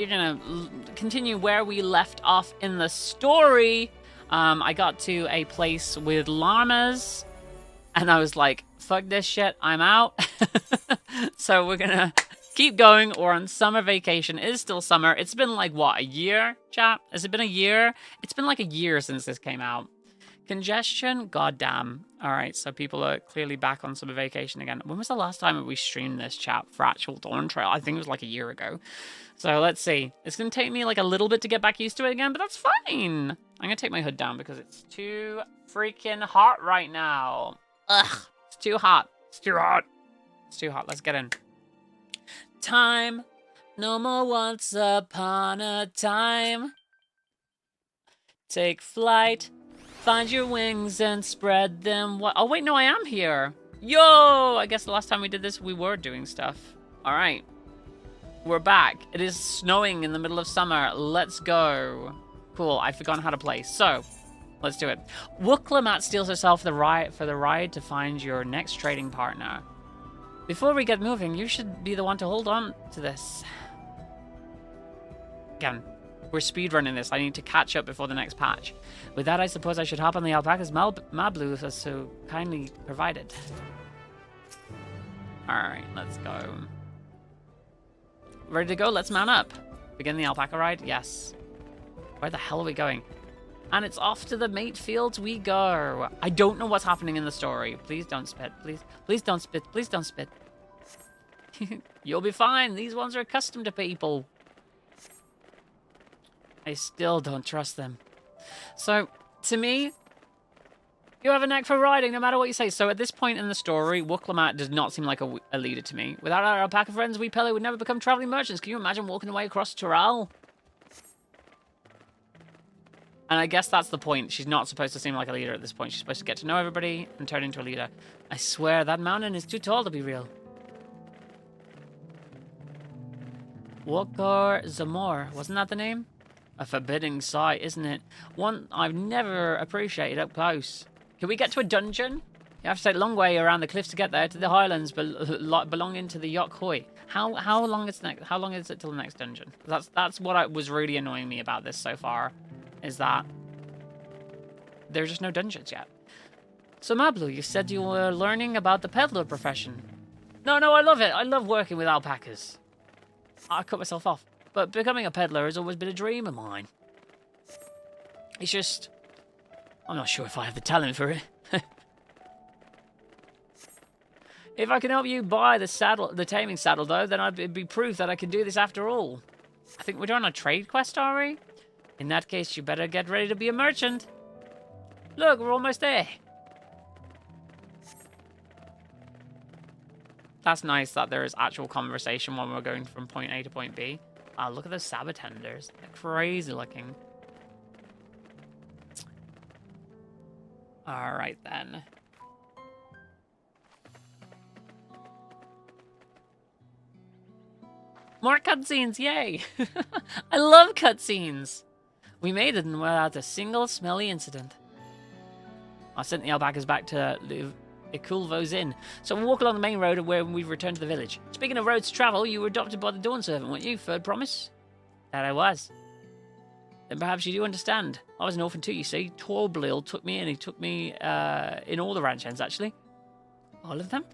We're gonna continue where we left off in the story. I got to a place with llamas, and I was like, fuck this shit, I'm out. So we're gonna keep going. We're on summer vacation. It is still summer. It's been like, what, a year, chat? Has it been a year? It's been like a year since this came out. Congestion? Goddamn. Alright, so people are clearly back on summer vacation again. When was the last time we streamed this, chat, for actual Dawntrail? I think it was like a year ago. So let's see. It's going to take me like a little bit to get back used to it again, but that's fine. I'm going to take my hood down because it's too freaking hot right now. Ugh, it's too hot. It's too hot. It's too hot. Let's get in. Time. No more once upon a time. Take flight. Find your wings and spread them. Oh, wait, no, I am here. Yo! I guess the last time we did this, we were doing stuff. All right. We're back. It is snowing in the middle of summer. Let's go. Cool, I've forgotten how to play. So, let's do it. Wooklamat steals herself for the ride to find your next trading partner. Before we get moving, you should be the one to hold on to this. Again, we're speedrunning this. I need to catch up before the next patch. With that, I suppose I should hop on the alpacas Mablu has so kindly provided. Alright, let's go. Ready to go? Let's mount up. Begin the alpaca ride? Yes. Where the hell are we going? And it's off to the mate fields we go. I don't know what's happening in the story. Please don't spit. Please don't spit. Please don't spit. You'll be fine. These ones are accustomed to people. I still don't trust them. So, to me, you have a knack for riding, no matter what you say. So at this point in the story, Wooklamat does not seem like a leader to me. Without our alpaca friends, we Pele would never become traveling merchants. Can you imagine walking away across Toral? And I guess that's the point. She's not supposed to seem like a leader at this point. She's supposed to get to know everybody and turn into a leader. I swear, that mountain is too tall to be real. Wokar Zamor, wasn't that the name? A forbidding sight, isn't it? One I've never appreciated up close. Can we get to a dungeon? You have to take a long way around the cliffs to get there, to the highlands belonging to the Yok Hoi. How long is it till the next dungeon? That's what was really annoying me about this so far, is that there's just no dungeons yet. So Mablu, you said you were learning about the peddler profession. No, I love it. I love working with alpacas. I cut myself off. But becoming a peddler has always been a dream of mine. It's just, I'm not sure if I have the talent for it. If I can help you buy the taming saddle, though, then it'd be proof that I can do this after all. I think we're on a trade quest, are we? In that case, you better get ready to be a merchant. Look, we're almost there. That's nice that there is actual conversation when we're going from point A to point B. Look at those sabotenders. They're crazy looking. Alright then. More cutscenes, yay! I love cutscenes! We made it without a single smelly incident. I sent the alpacas back to Ikulvo's Inn, so we'll walk along the main road where we've returned to the village. Speaking of roads to travel, you were adopted by the Dawn Servant, weren't you? Third promise? That I was. Then perhaps you do understand. I was an orphan too, you see. Torblil took me in. He took me in all the ranch hands, actually. All of them?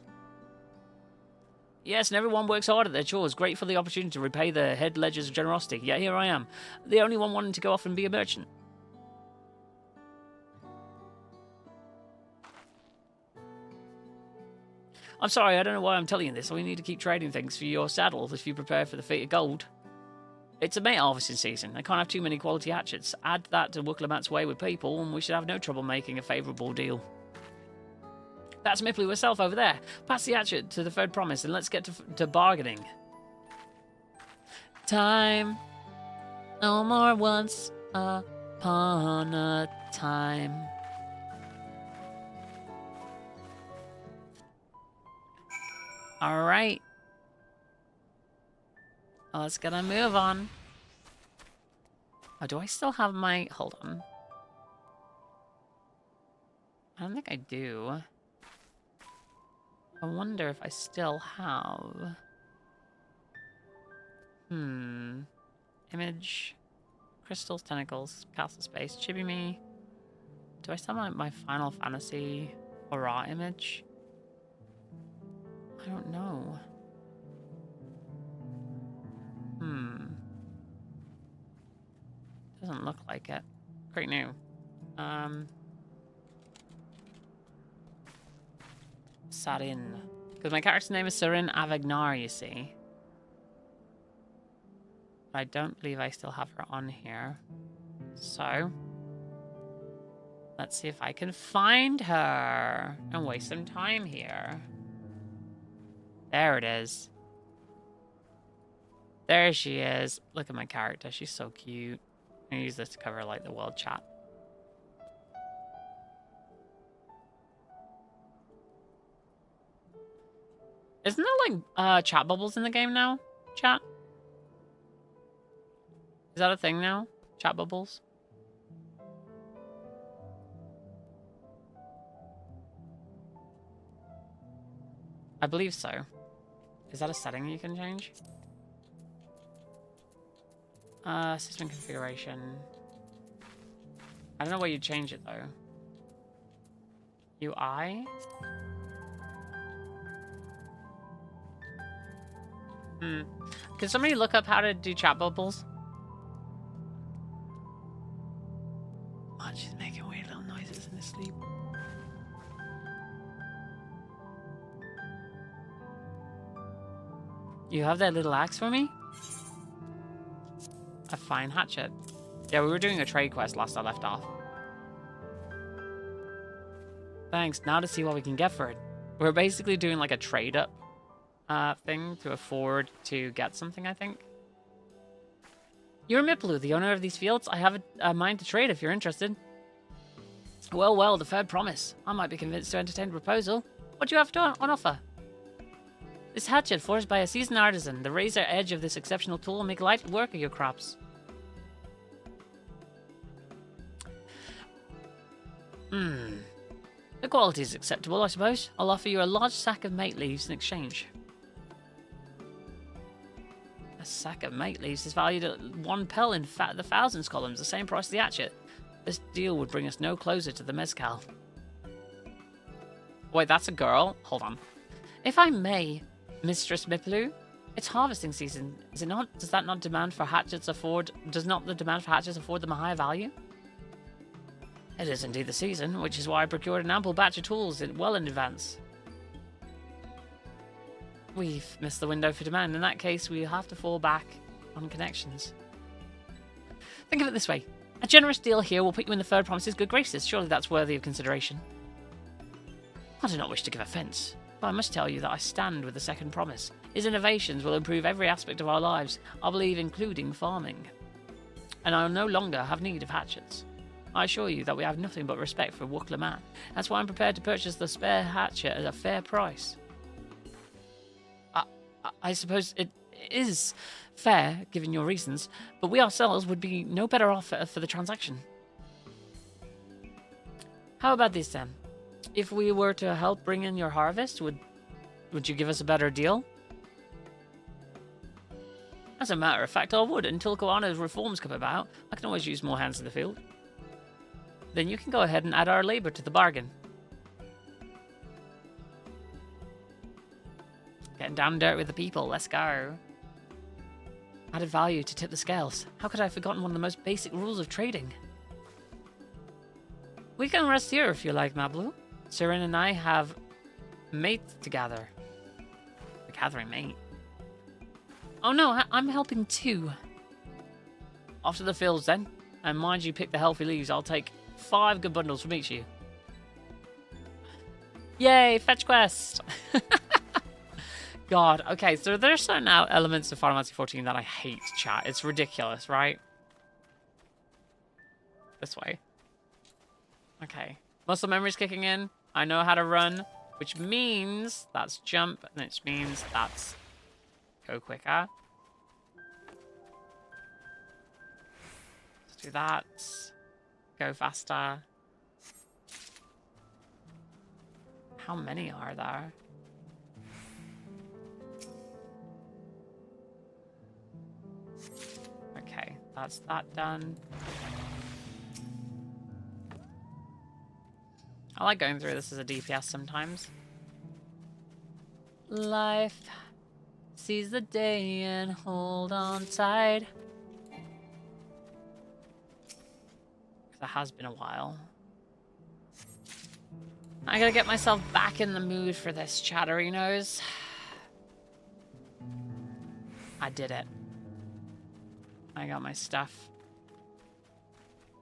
Yes, and everyone works hard at their chores, great for the opportunity to repay the head ledger's generosity. Yet here I am, the only one wanting to go off and be a merchant. I'm sorry, I don't know why I'm telling you this. We need to keep trading things for your saddle if you prepare for the fate of gold. It's a mate harvesting season. I can't have too many quality hatchets. Add that to Wooklamat's way with people, and we should have no trouble making a favourable deal. That's Mipley herself over there. Pass the hatchet to the third promise, and let's get to bargaining. Time. No more once upon a time. Alright. Let's get a move on. Oh, do I still have my... Hold on. I don't think I do. I wonder if I still have... Image. Crystals, tentacles, castle space, chibi me. Do I still have my Final Fantasy raw image? I don't know. Doesn't look like it. Great new. Sarin. Because my character's name is Sarin Avagnar, you see. But I don't believe I still have her on here. So, let's see if I can find her and waste some time here. There it is. There she is. Look at my character. She's so cute. I'm gonna use this to cover like the world chat. Isn't there like chat bubbles in the game now? Chat? Is that a thing now? Chat bubbles? I believe so. Is that a setting you can change? System configuration. I don't know where you change it though. UI? Can somebody look up how to do chat bubbles? Oh, she's making weird little noises in her sleep. You have that little axe for me? A fine hatchet. Yeah, we were doing a trade quest last I left off. Thanks. Now to see what we can get for it. We're basically doing like a trade up thing to afford to get something, I think. You're Miplu, the owner of these fields. I have a mind to trade if you're interested. Well, the third promise. I might be convinced to entertain a proposal. What do you have on offer? This hatchet, forged by a seasoned artisan. The razor edge of this exceptional tool will make light work of your crops. The quality is acceptable, I suppose. I'll offer you a large sack of mate leaves in exchange. A sack of mate leaves is valued at 1 pel in the thousands columns, the same price as the hatchet. This deal would bring us no closer to the mezcal. Wait, that's a girl? Hold on. If I may, Mistress Miplu, it's harvesting season, is it not? Does not the demand for hatchets afford them a higher value? It is indeed the season, which is why I procured an ample batch of tools well in advance. We've missed the window for demand. In that case, we'll have to fall back on connections. Think of it this way. A generous deal here will put you in the third promise's good graces. Surely that's worthy of consideration. I do not wish to give offence, but I must tell you that I stand with the second promise. His innovations will improve every aspect of our lives, I believe including farming. And I will no longer have need of hatchets. I assure you that we have nothing but respect for Wukla. That's why I'm prepared to purchase the spare hatchet at a fair price. I suppose it is fair, given your reasons, but we ourselves would be no better off for the transaction. How about this then? If we were to help bring in your harvest, would you give us a better deal? As a matter of fact, I would. Until Koana's reforms come about, I can always use more hands in the field. Then you can go ahead and add our labor to the bargain. Getting down and dirt with the people, let's go. Added value to tip the scales. How could I have forgotten one of the most basic rules of trading? We can rest here if you like, Mablu. Siren and I have mate to gather. We're gathering mate. Oh no, I'm helping too. Off to the fields then. And mind you pick the healthy leaves. I'll take 5 good bundles from each of you. Yay, fetch quest! God, okay, so there's certain elements of Final Fantasy 14 that I hate, chat. It's ridiculous, right? This way. Okay. Muscle memory's kicking in. I know how to run, which means that's jump, and which means that's go quicker. Let's do that. Go faster. How many are there? Okay. That's that done. I like going through this as a DPS sometimes. Life seize the day and hold on tight. It has been a while. I gotta get myself back in the mood for this, Chatterinos. I did it. I got my stuff.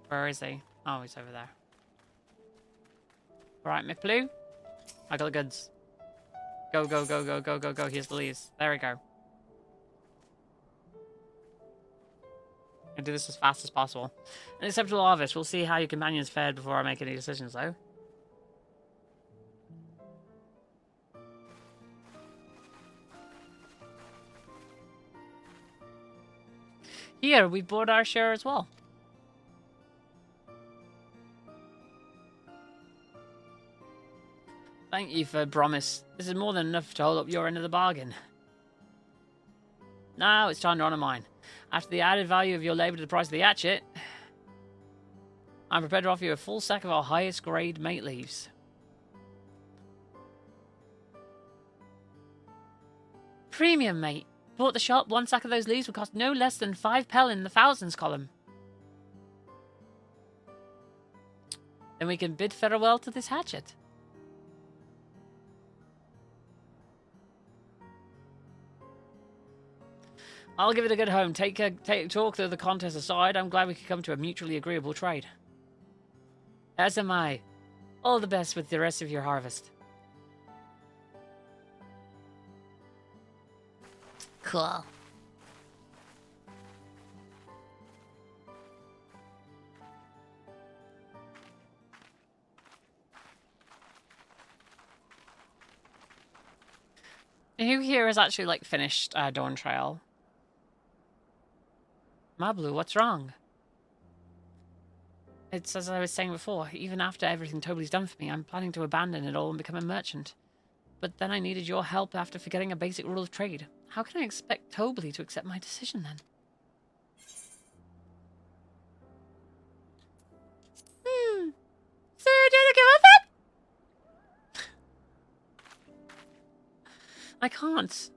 Where is he? Oh, he's over there. Alright, Miploo. I got the goods. Go, go, go, go, go, go, go. Here's the leaves. There we go. I'll do this as fast as possible. An acceptable harvest. We'll see how your companions fared before I make any decisions, though. Here, we bought our share as well. Thank you for promise. This is more than enough to hold up your end of the bargain. Now it's time to honor mine. After the added value of your labor to the price of the hatchet, I'm prepared to offer you a full sack of our highest grade mate leaves. Premium, mate. Bought the shop, one sack of those leaves would cost no less than 5 pel in the thousands column. Then we can bid farewell to this hatchet. I'll give it a good home. Talk to the contest aside. I'm glad we could come to a mutually agreeable trade. As am I. All the best with the rest of your harvest. Cool. Who here has actually, like, finished Dawntrail? Mablu, what's wrong? It's as I was saying before, even after everything Toby's done for me, I'm planning to abandon it all and become a merchant. But then I needed your help after forgetting a basic rule of trade. How can I expect Toby to accept my decision then? So did I go with it? I can't.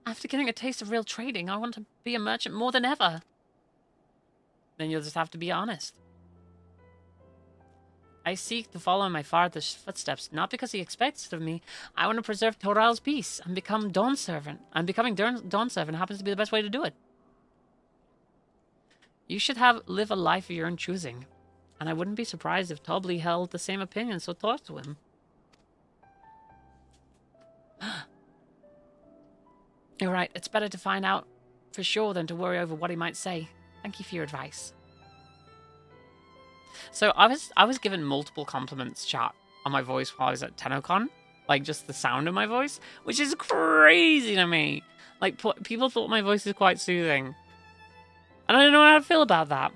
After getting a taste of real trading, I want to be a merchant more than ever. Then you'll just have to be honest. I seek to follow my father's footsteps, not because he expects it of me. I want to preserve Toral's peace and become Dawn Servant. And becoming Dawn Servant happens to be the best way to do it. You should live a life of your own choosing. And I wouldn't be surprised if Tobley held the same opinion, so talk to him. You're right, it's better to find out for sure than to worry over what he might say. Thank you for your advice. So I was given multiple compliments, chat, on my voice while I was at TennoCon. Like, just the sound of my voice, which is crazy to me. Like, people thought my voice is quite soothing. And I don't know how to feel about that.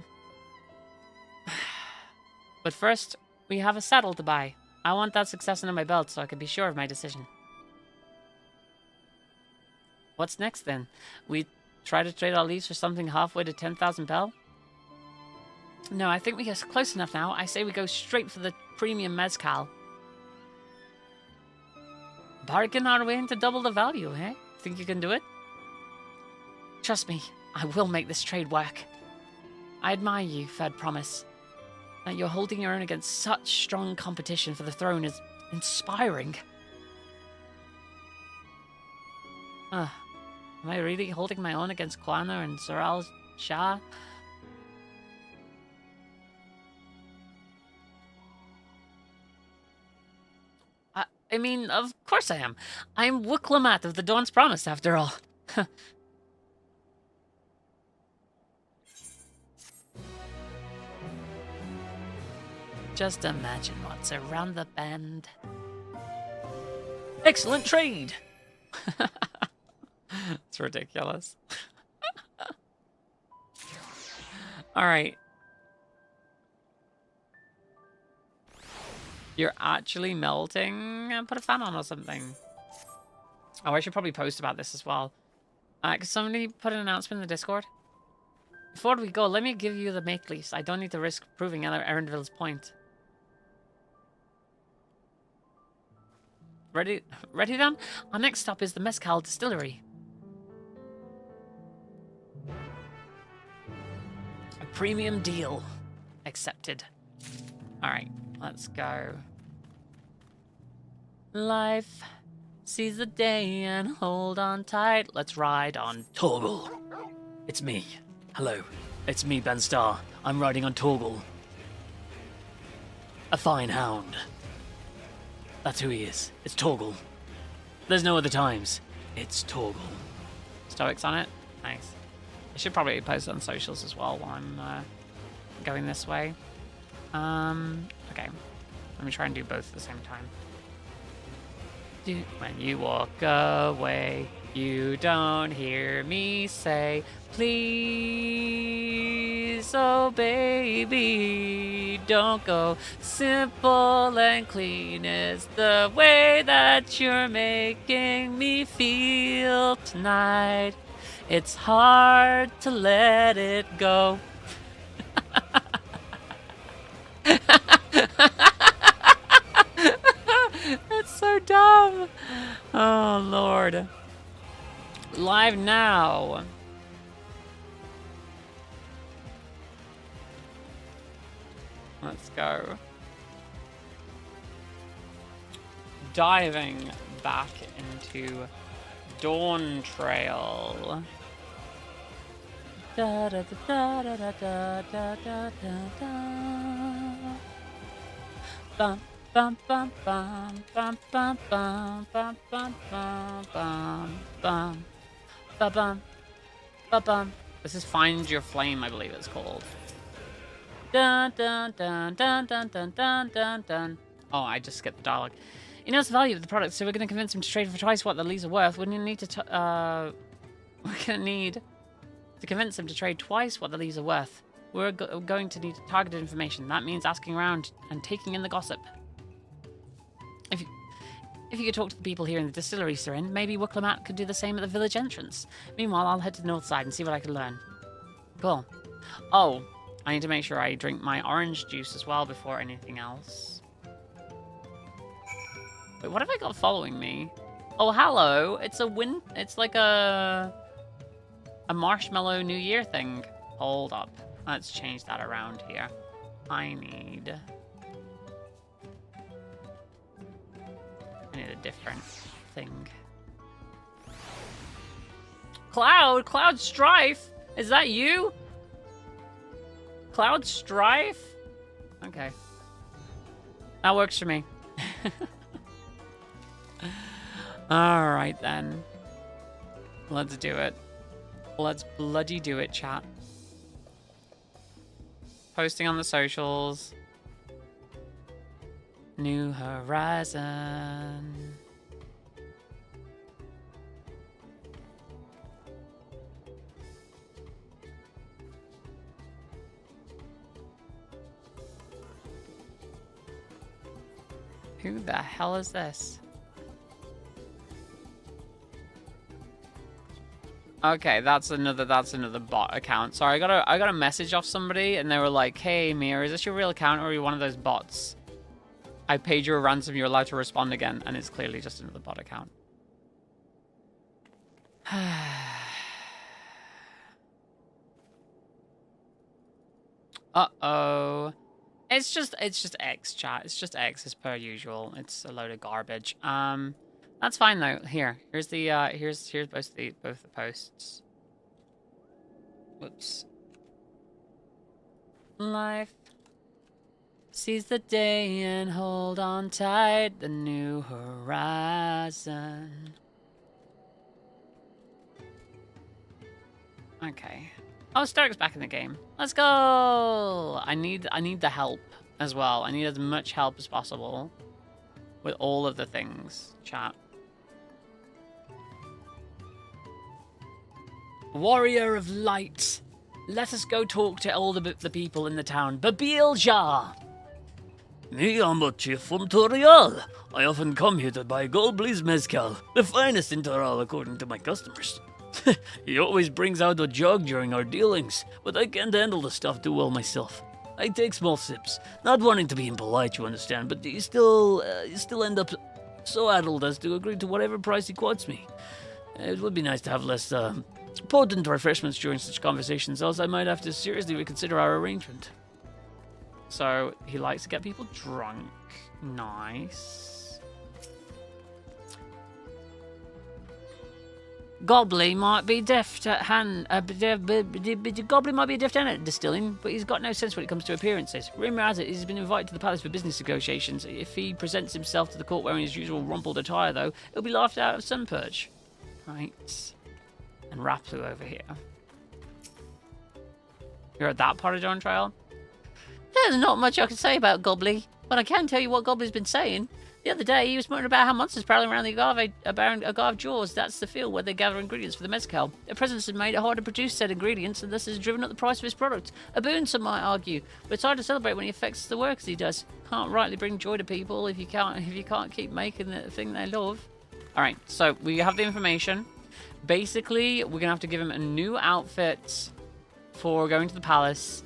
But first, we have a saddle to buy. I want that success under my belt so I can be sure of my decision. What's next, then? We try to trade our leaves for something halfway to 10,000 pel? No, I think we get close enough now. I say we go straight for the premium mezcal. Bargain our way into double the value, eh? Think you can do it? Trust me, I will make this trade work. I admire you, Third Promise. That you're holding your own against such strong competition for the throne is inspiring. Am I really holding my own against Kwana and Zoral Shah? I mean, of course I am. I'm Wuklamat of the Dawn's Promise, after all. Just imagine what's around the bend. Excellent trade! It's ridiculous. Alright. You're actually melting? Put a fan on or something. Oh, I should probably post about this as well. Could somebody put an announcement in the Discord? Before we go, let me give you the make lease. I don't need to risk proving Erendville's point. Ready then? Our next stop is the Mezcal Distillery. A premium deal. Accepted. Alright, let's go. Life seize the day and hold on tight. Let's ride on Torgal. It's me. Hello. It's me, Ben Starr. I'm riding on Torgal. A fine hound. That's who he is. It's Torgal. There's no other times. It's Torgal. Stoics on it? Nice. I should probably post it on socials as well while I'm going this way. Okay. Let me try and do both at the same time. When you walk away, you don't hear me say, please, oh baby, don't go. Simple and clean is the way that you're making me feel tonight. It's hard to let it go. That's so dumb. Oh, Lord. Live now. Let's go. Diving back into Dawntrail. Da da da da da da da da da. Bum bum bum bum bum bum bum bum bum bum bum bum bum bum. This is Find Your Flame, I believe it's called. Dun dun dun dun dun dun dun dun dun. Oh, I just skipped the dialogue. He knows the value of the product, so we're going to convince him to trade for twice what the leaves are worth. We're going to need to convince him to trade twice what the leaves are worth. We're going to need targeted information. That means asking around and taking in the gossip. If you could talk to the people here in the distillery, Sirin, maybe Wicklamat could do the same at the village entrance. Meanwhile, I'll head to the north side and see what I can learn. Cool. Oh, I need to make sure I drink my orange juice as well before anything else. Wait, what have I got following me? Oh, hello. It's like a marshmallow New Year thing. Hold up. Let's change that around here. I need a different thing. Cloud Strife? Is that you? Cloud Strife? Okay. That works for me. Alright then. Let's do it. Let's bloody do it, chat. Posting on the socials. New Horizon. Who the hell is this? Okay, that's another bot account. Sorry, I got a message off somebody and they were like, "Hey Mia, is this your real account or are you one of those bots? I paid you a ransom, you're allowed to respond again," and it's clearly just another bot account. Uh-oh. It's just X, chat. It's just X as per usual. It's a load of garbage. That's fine though. Here's the here's both the posts. Whoops. Life seize the day and hold on tight. The new horizon. Okay. Oh, Stark's back in the game. Let's go. I need the help as well. I need as much help as possible with all of the things, chat. Warrior of Light, let us go talk to all the people in the town. Babilja! Me, I'm a chief from Torial. I often come here to buy gold blaze mezcal, the finest in Toral according to my customers. He always brings out a jug during our dealings, but I can't handle the stuff too well myself. I take small sips, not wanting to be impolite, you understand, but you still end up so addled as to agree to whatever price he quotes me. It would be nice to have less potent refreshments during such conversations, else I might have to seriously reconsider our arrangement. So he likes to get people drunk. Nice. Goblin might be deft at hand. Goblin might be deft hand at distilling, but he's got no sense when it comes to appearances. Rumor has it he's been invited to the palace for business negotiations. If he presents himself to the court wearing his usual rumpled attire, though, he'll be laughed out of sun perch. Right. And Raplu over here. You're at that part of Dawntrail? There's not much I can say about Goblin, but I can tell you what Goblin's been saying. The other day, he was muttering about how monsters prowling around the agave jaws. That's the field where they gather ingredients for the mezcal. Their presence has made it hard to produce said ingredients, and thus has driven up the price of his product. A boon, some might argue, but it's hard to celebrate when he affects the work as he does. Can't rightly bring joy to people if you can't keep making the thing they love. All right, so we have the information. Basically, we're gonna have to give him a new outfit for going to the palace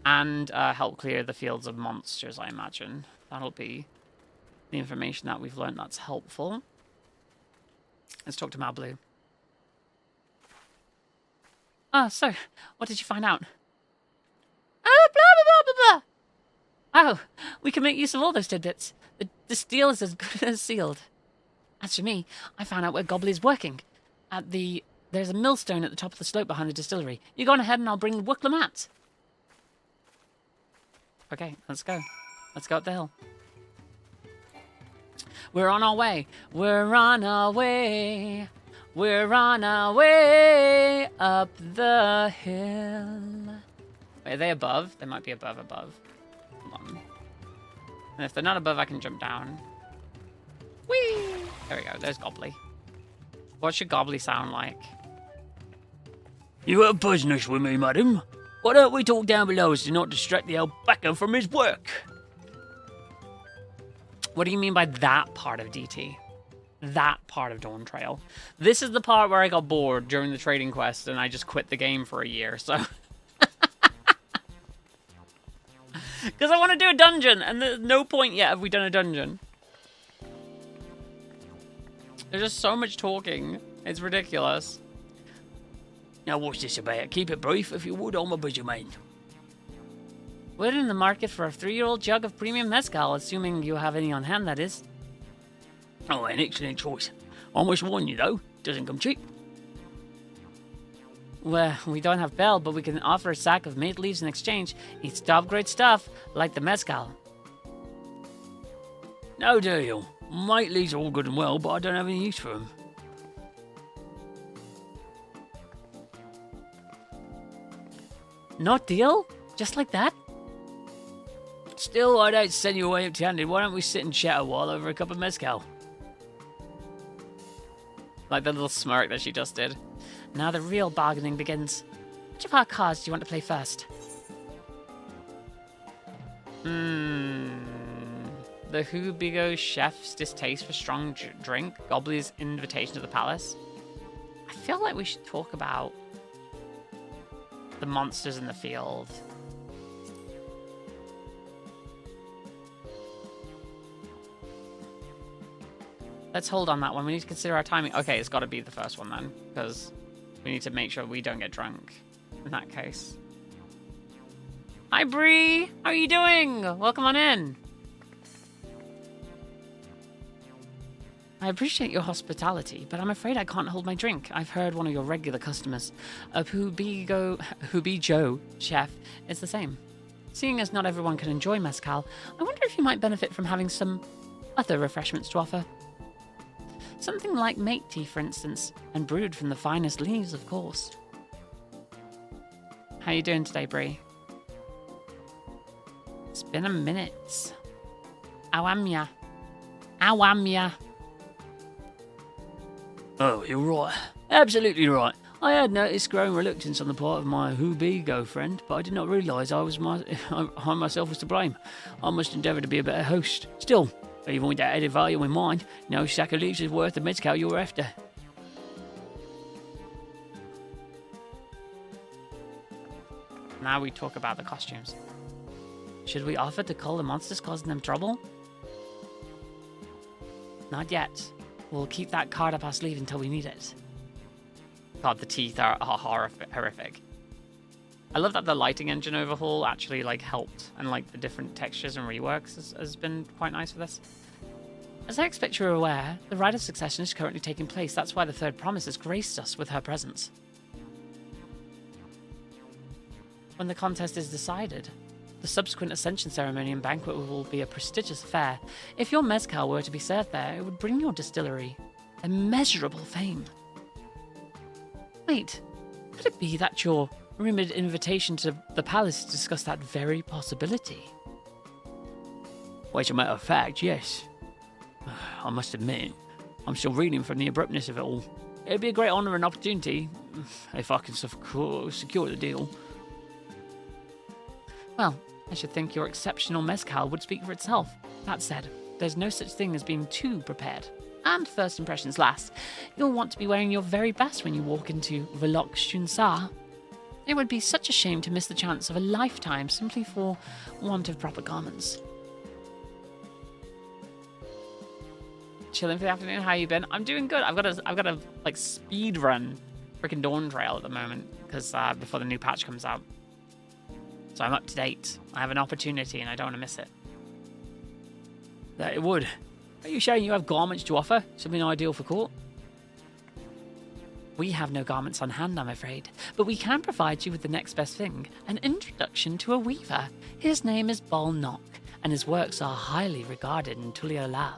and help clear the fields of monsters. I imagine that'll be the information that we've learned that's helpful. Let's talk to Mablu. Ah, so, what did you find out? Oh, blah, blah, blah, blah, blah. Oh, we can make use of all those tidbits. This deal is as good as sealed. As for me, I found out where Goblin is working. There's a millstone at the top of the slope behind the distillery. You go on ahead and I'll bring the Wooklamat. Okay, let's go. Let's go up the hill. We're on our way. We're on our way. We're on our way up the hill. Wait, are they above? They might be above. Hold on. And if they're not above, I can jump down. Whee! There we go. There's Gobbly. What should Gobbly sound like? You have business with me, madam? Why don't we talk down below as to not distract the alpaca from his work? What do you mean by that part of DT? That part of Dawntrail. This is the part where I got bored during the trading quest and I just quit the game for a year, so... Because I want to do a dungeon, and there's no point yet have we done a dungeon. There's just so much talking. It's ridiculous. Now what's this about? Keep it brief if you would, I'm a busy man. We're in the market for a 3-year-old jug of premium mezcal, assuming you have any on hand, that is. Oh, an excellent choice. I must warn you, though, doesn't come cheap. Well, we don't have bell, but we can offer a sack of mint leaves in exchange. It's top-grade stuff, like the mezcal. No deal. Mate leaves are all good and well, but I don't have any use for them. Not deal? Just like that? Still, I don't send you away empty-handed. Why don't we sit and chat a while over a cup of mezcal? Like the little smirk that she just did. Now the real bargaining begins. Which of our cards do you want to play first? The Hubigo chef's distaste for strong drink. Gobbly's invitation to the palace. I feel like we should talk about the monsters in the field. Let's hold on that one. We need to consider our timing. Okay, it's got to be the first one then, because we need to make sure we don't get drunk in that case. Hi, Bree. How are you doing? Welcome on in. I appreciate your hospitality, but I'm afraid I can't hold my drink. I've heard one of your regular customers, a Hubijo chef, is the same. Seeing as not everyone can enjoy mezcal, I wonder if you might benefit from having some other refreshments to offer. Something like mate tea, for instance, and brewed from the finest leaves, of course. How you doing today, Bree? It's been a minute. How am ya? How am ya? Oh, you're right. Absolutely right. I had noticed growing reluctance on the part of my Hubigo friend, but I did not realise I myself was to blame. I must endeavour to be a better host. Still, even with that added value in mind, no sack of leaves is worth the mezcal you're after. Now we talk about the costumes. Should we offer to call the monsters causing them trouble? Not yet. We'll keep that card up our sleeve until we need it. God, the teeth are horrific. I love that the lighting engine overhaul actually like helped, and like the different textures and reworks has been quite nice for this. As I expect you're aware, the rite of succession is currently taking place. That's why the third promise has graced us with her presence. When the contest is decided, the subsequent ascension ceremony and banquet will be a prestigious affair. If your mezcal were to be served there, it would bring your distillery immeasurable fame. Wait, could it be that your rumored invitation to the palace discussed that very possibility? Well, as a matter of fact, yes. I must admit, I'm still reeling from the abruptness of it all. It'd be a great honour and opportunity, if I can secure the deal. Well, I should think your exceptional mezcal would speak for itself. That said, there's no such thing as being too prepared. And first impressions last. You'll want to be wearing your very best when you walk into Velok Shunsa. It would be such a shame to miss the chance of a lifetime simply for want of proper garments. Chilling for the afternoon. How you been? I'm doing good. I've got a like speed run freaking Dawntrail at the moment because before the new patch comes out. So I'm up to date. I have an opportunity and I don't want to miss it. That it would. Are you saying you have garments to offer? Something ideal for court? We have no garments on hand, I'm afraid, but we can provide you with the next best thing, an introduction to a weaver. His name is Balnock, and his works are highly regarded in Tuliolal.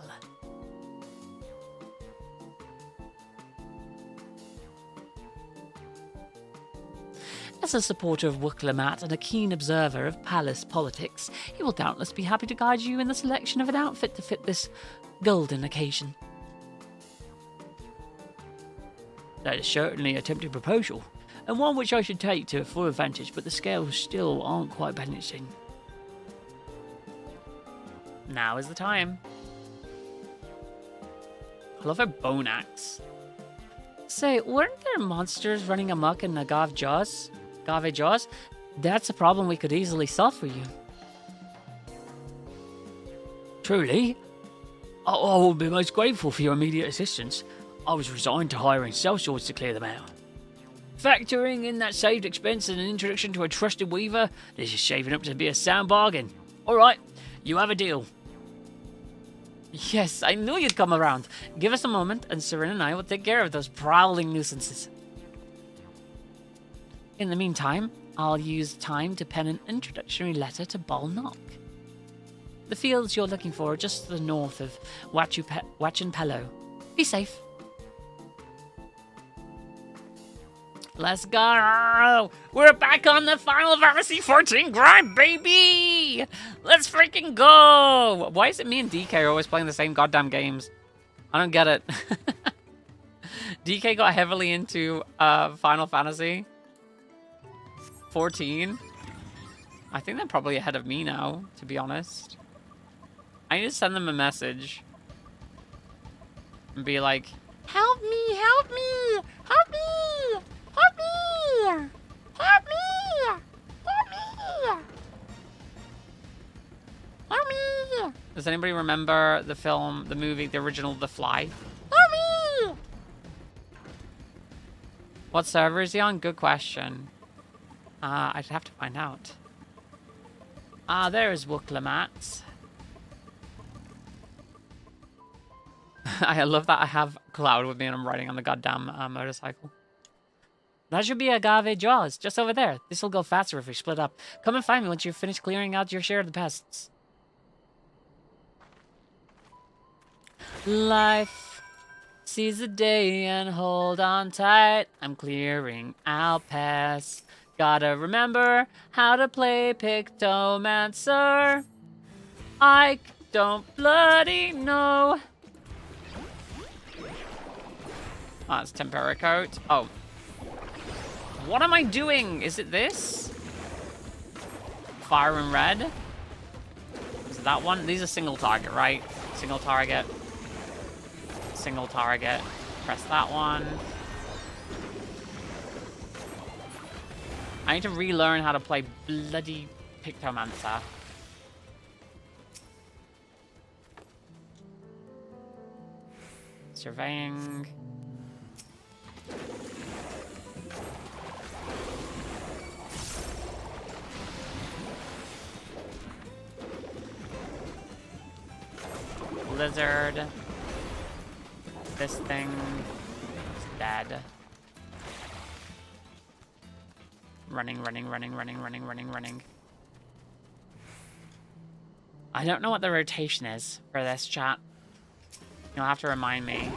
As a supporter of Wuklemat and a keen observer of palace politics, he will doubtless be happy to guide you in the selection of an outfit to fit this golden occasion. That is certainly a tempting proposal, and one which I should take to full advantage, but the scales still aren't quite balancing. Now is the time. I love her bone axe. Say, weren't there monsters running amok in Agave Jaws? That's a problem we could easily solve for you. Truly? I will be most grateful for your immediate assistance. I was resigned to hiring sellswords to clear them out. Factoring in that saved expense and an introduction to a trusted weaver, this is shaping up to be a sound bargain. All right, you have a deal. Yes, I knew you'd come around. Give us a moment, and Seren and I will take care of those prowling nuisances. In the meantime, I'll use time to pen an introductory letter to Balnock. The fields you're looking for are just to the north of Wachinpelo. Be safe. Let's go! We're back on the Final Fantasy 14 grind, baby! Let's freaking go! Why is it me and DK are always playing the same goddamn games? I don't get it. DK got heavily into Final Fantasy 14. I think they're probably ahead of me now, to be honest. I need to send them a message. And be like, help me, help me, help me! Help me! Help me! Help me! Help me! Does anybody remember the film, the movie, the original The Fly? Help me! What server is he on? Good question. I'd have to find out. There's Wuklemat. I love that I have Cloud with me and I'm riding on the goddamn motorcycle. That should be Agave Jaws, just over there. This'll go faster if we split up. Come and find me once you've finished clearing out your share of the pests. Life seize the day and hold on tight. I'm clearing out pests. Gotta remember how to play Pictomancer. I don't bloody know. Oh, it's Tempera Coat. Oh. What am I doing? Is it this? Fire and red? Is it that one? These are single target, right? Single target. Single target. Press that one. I need to relearn how to play bloody Pictomancer. Surveying. Lizard. This thing is dead. Running. I don't know what the rotation is for this, chat. You'll have to remind me.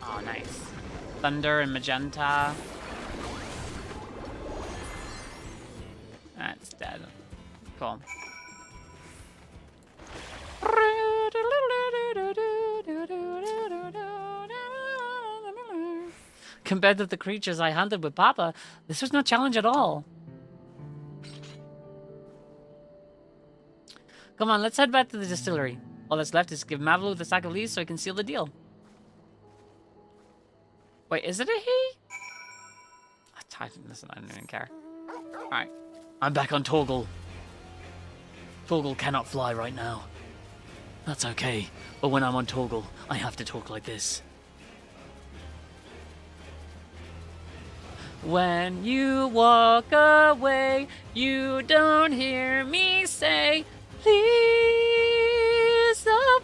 Oh, nice. Thunder and magenta. That's dead. Cool. Compared to the creatures I hunted with Papa, this was no challenge at all. Come on, let's head back to the distillery. All that's left is to give Mavlu the sack of leaves so he can seal the deal. Wait, is it a he? Listen, I don't even care. Alright. I'm back on Torgal. Torgal cannot fly right now. That's okay, but when I'm on Torgal, I have to talk like this. When you walk away, you don't hear me say, please, oh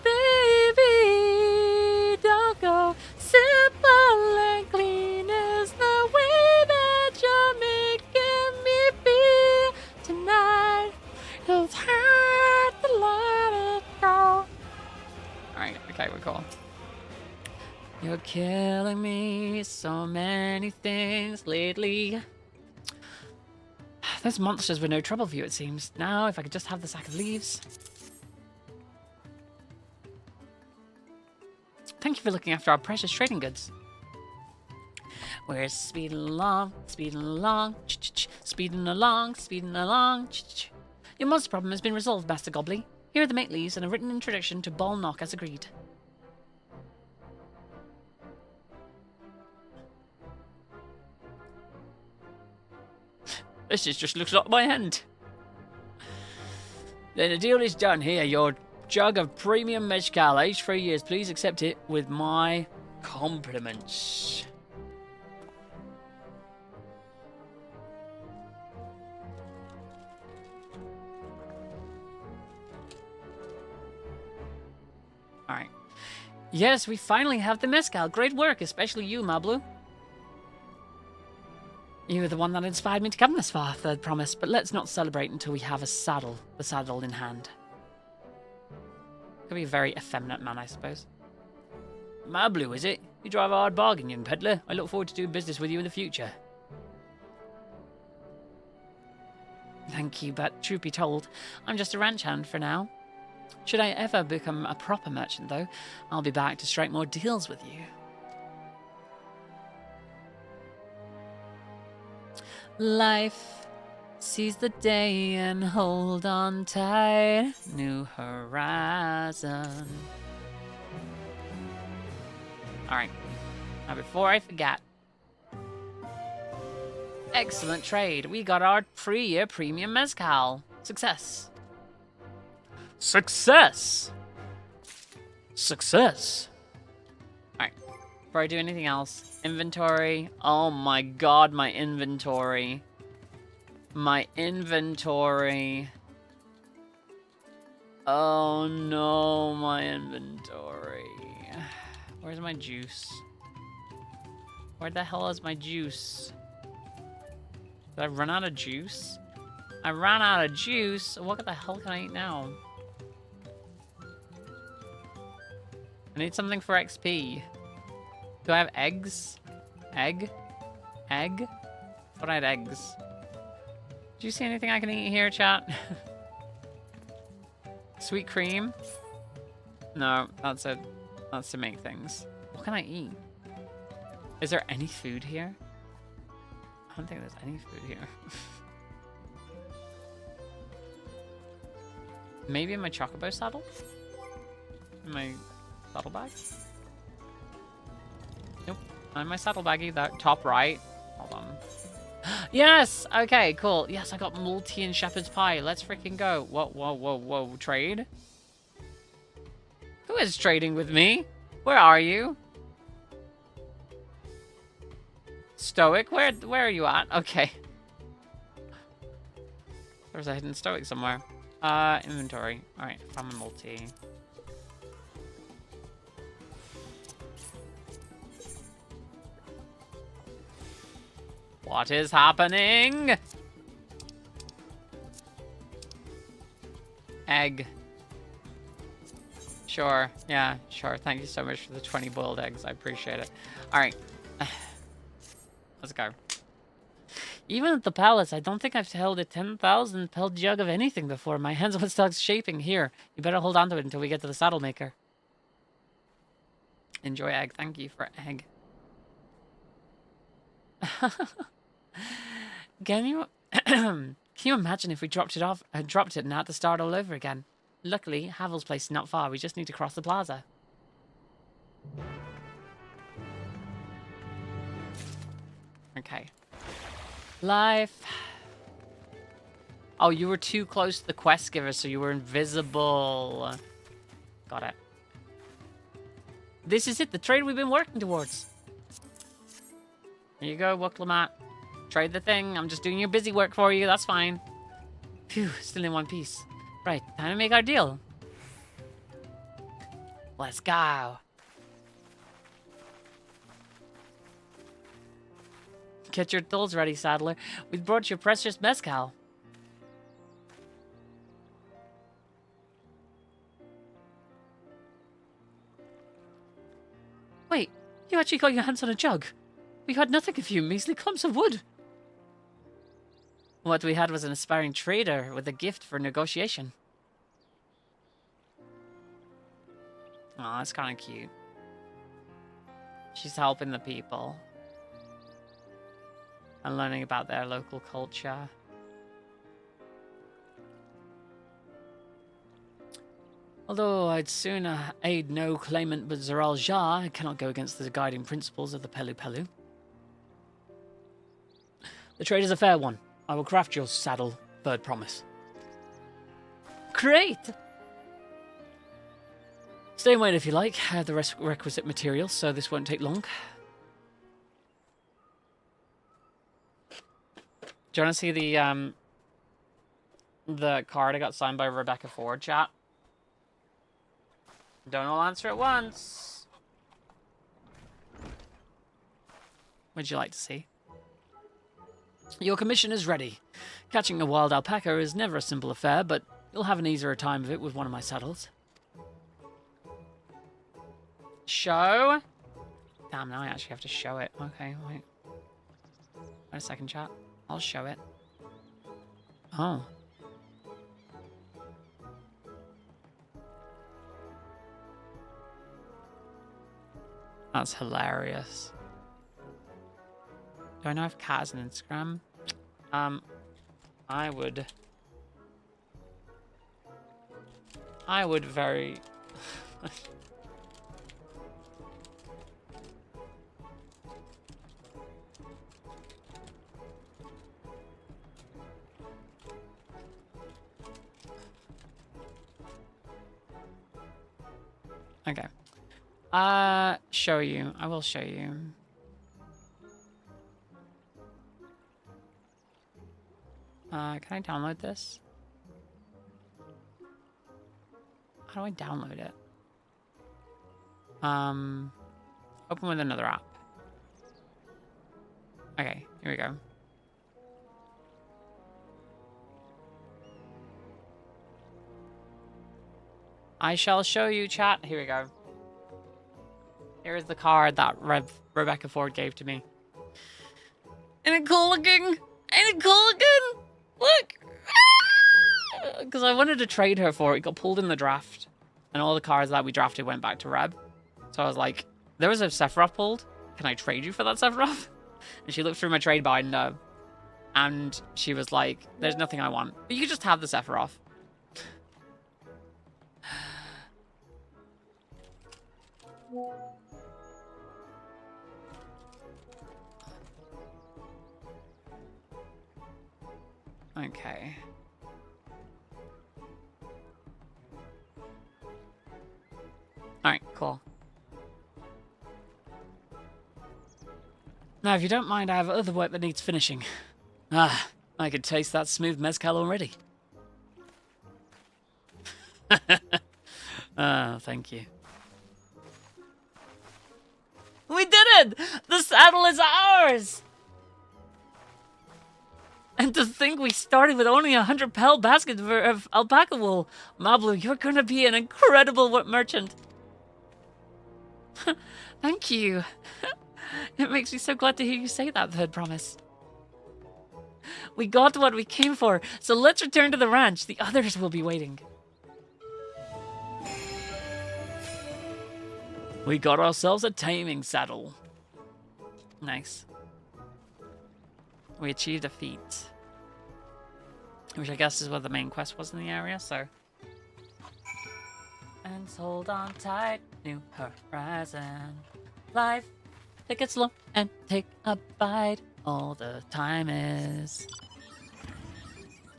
baby, don't go. Simple and clean is the way that you're making me feel tonight. It's hard to let it go. Alright, okay, we're cool. You're killing me so many things lately. Those monsters were no trouble for you, it seems. Now, if I could just have the sack of leaves. Thank you for looking after our precious trading goods. We're speeding along, speeding along, speeding along, speeding along. Your monster problem has been resolved, Master Gobley. Here are the mate leaves and a written introduction to Ball Knock as agreed. This just looks like my hand. Then the deal is done. Here, your jug of premium mezcal, aged 3 years. Please accept it with my compliments. Alright. Yes, we finally have the mezcal. Great work, especially you, Mablu. You were the one that inspired me to come this far, Third Promise, but let's not celebrate until we have the saddle in hand. Could be a very effeminate man, I suppose. Mablu, is it? You drive a hard bargain, young peddler. I look forward to doing business with you in the future. Thank you, but truth be told, I'm just a ranch hand for now. Should I ever become a proper merchant, though, I'll be back to strike more deals with you. Life seize the day and hold on tight. New horizon. Alright. Now before I forget. Excellent trade. We got our 3-year premium mezcal. Success. Success! Success! Alright. Before I do anything else. Inventory. Oh my god, my inventory. My inventory. Oh no, my inventory. Where's my juice? Where the hell is my juice? Did I run out of juice? I ran out of juice. What the hell can I eat now? I need something for XP. Do I have eggs? Egg? Egg? I thought I had eggs. Do you see anything I can eat here, chat? Sweet cream? No, that's to make things. What can I eat? Is there any food here? I don't think there's any food here. Maybe in my chocobo saddle? In my saddle bag? Nope. Not in my saddle baggie. That top right. Hold on. Yes! Okay, cool. Yes, I got multi and shepherd's pie. Let's freaking go. Whoa, whoa, whoa, whoa. Trade? Who is trading with me? Where are you? Stoic? Where are you at? Okay. There's a hidden stoic somewhere. Inventory. Alright, farm a multi. What is happening? Egg. Sure. Yeah, sure. Thank you so much for the 20 boiled eggs. I appreciate it. Alright. Let's go. Even at the palace, I don't think I've held a 10,000 pelt jug of anything before. My hands will start shaping. Here, you better hold on to it until we get to the saddle maker. Enjoy egg. Thank you for egg. Can you can you imagine if we dropped it and had to start all over again? Luckily, Havel's place is not far. We just need to cross the plaza. Okay. Life. Oh, you were too close to the quest giver, so you were invisible. Got it. This is it, the trade we've been working towards. Here you go, Wuklamat. Trade the thing. I'm just doing your busy work for you. That's fine. Phew, still in one piece. Right, time to make our deal. Let's go. Get your tools ready, saddler. We brought your precious mezcal. Wait, you actually got your hands on a jug. We had nothing of you, measly clumps of wood. What we had was an aspiring trader with a gift for negotiation. Oh, that's kind of cute. She's helping the people. And learning about their local culture. Although I'd sooner aid no claimant but Zeral Jah, I cannot go against the guiding principles of the Pelu Pelu. The trade is a fair one. I will craft your saddle, bird promise. Great! Stay and wait if you like. I have the requisite materials, so this won't take long. Do you want to see the card I got signed by Rebecca Ford, chat? Don't all answer at once. What'd you like to see? Your commission is ready. Catching a wild alpaca is never a simple affair, but you'll have an easier time of it with one of my saddles. Show? Damn, now I actually have to show it. Okay, wait. Wait a second, chat. I'll show it. Oh. That's hilarious. Do I know if Cat has an Instagram? I would very... Okay. Show you. I will show you. Can I download this? How do I download it? Open with another app. Okay, here we go. I shall show you, chat. Here we go. Here is the card that Rebecca Ford gave to me. Ain't it cool looking? Ain't it cool looking? Look! Because I wanted to trade her for it. It got pulled in the draft. And all the cards that we drafted went back to Reb. So I was like, there was a Sephiroth pulled. Can I trade you for that Sephiroth? And she looked through my trade binder. And she was like, there's nothing I want. But you could just have the Sephiroth. Okay. Alright, cool. Now, if you don't mind, I have other work that needs finishing. Ah, I could taste that smooth mezcal already. Ah, thank you. We did it! The saddle is ours! And to think we started with only 100 pel basket of alpaca wool. Mablu, you're gonna be an incredible merchant. Thank you. It makes me so glad to hear you say that, Third Promise. We got what we came for, so let's return to the ranch. The others will be waiting. We got ourselves a taming saddle. Nice. We achieved a feat. Which I guess is what the main quest was in the area, so... And hold on tight, new horizon. Life, take it slow and take a bite. All the time is...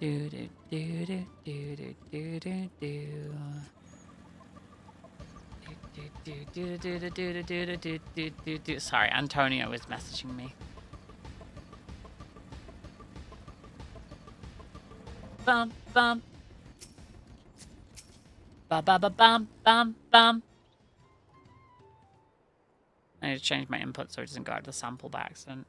Do do do do do do do do do. Sorry, Antonio is messaging me. Bum bum. Ba ba ba bum bum bum. I need to change my input so it doesn't go out of the sample by accident.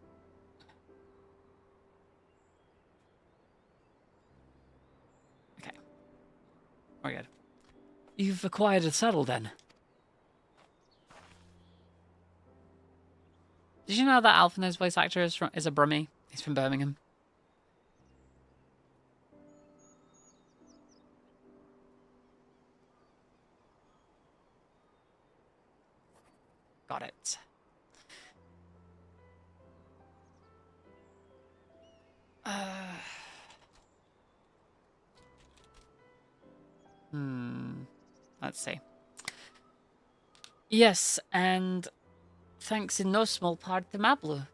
Okay. We're good. You've acquired a saddle then? Did you know that Alphina's voice actor is a Brummie? He's from Birmingham. Got it. Let's see. Yes, and thanks in no small part to Mablu.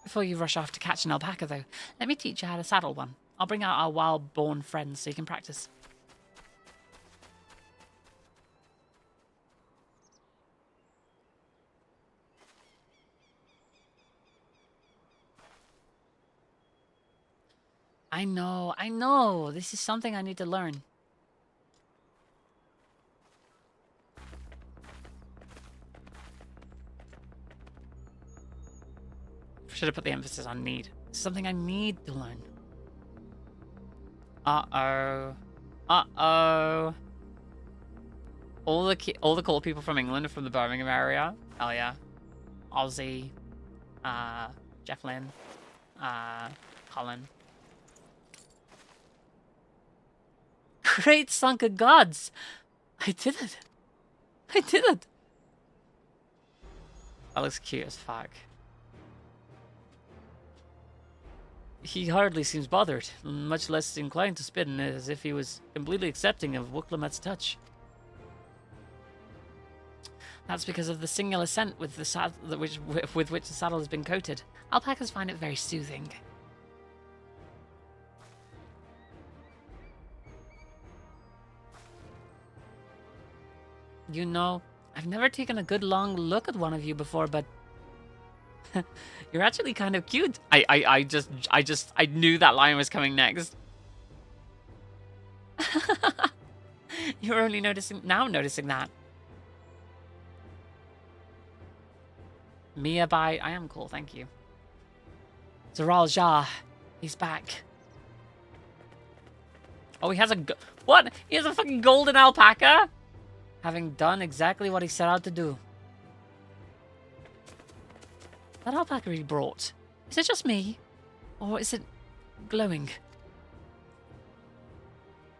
Before you rush off to catch an alpaca, though, let me teach you how to saddle one. I'll bring out our wild-born friends so you can practice. I know. This is something I need to learn. Should have put the emphasis on need. It's something I need to learn. Uh-oh. Uh-oh. All the cool people from England are from the Birmingham area. Oh yeah. Ozzy. Jeff Lynne. Colin. Great sunk of gods! I did it! I did it! That looks cute as fuck. He hardly seems bothered, much less inclined to spin, as if he was completely accepting of Wuklamet's touch. That's because of the singular scent with which the saddle has been coated. Alpacas find it very soothing. You know, I've never taken a good long look at one of you before, but you're actually kind of cute. I knew that line was coming next. You're only noticing that. Miabyte, I am cool, thank you. Zaral Jah, he's back. Oh, he has what? He has a fucking golden alpaca? Having done exactly what he set out to do. That alpaca he brought, is it just me? Or is it glowing?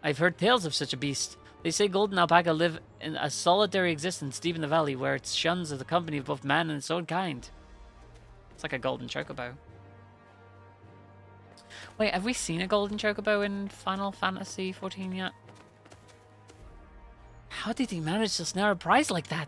I've heard tales of such a beast. They say golden alpaca live in a solitary existence deep in the valley where it shuns the company of both man and its own kind. It's like a golden chocobo. Wait, have we seen a golden chocobo in Final Fantasy 14 yet? How did he manage to snare a prize like that?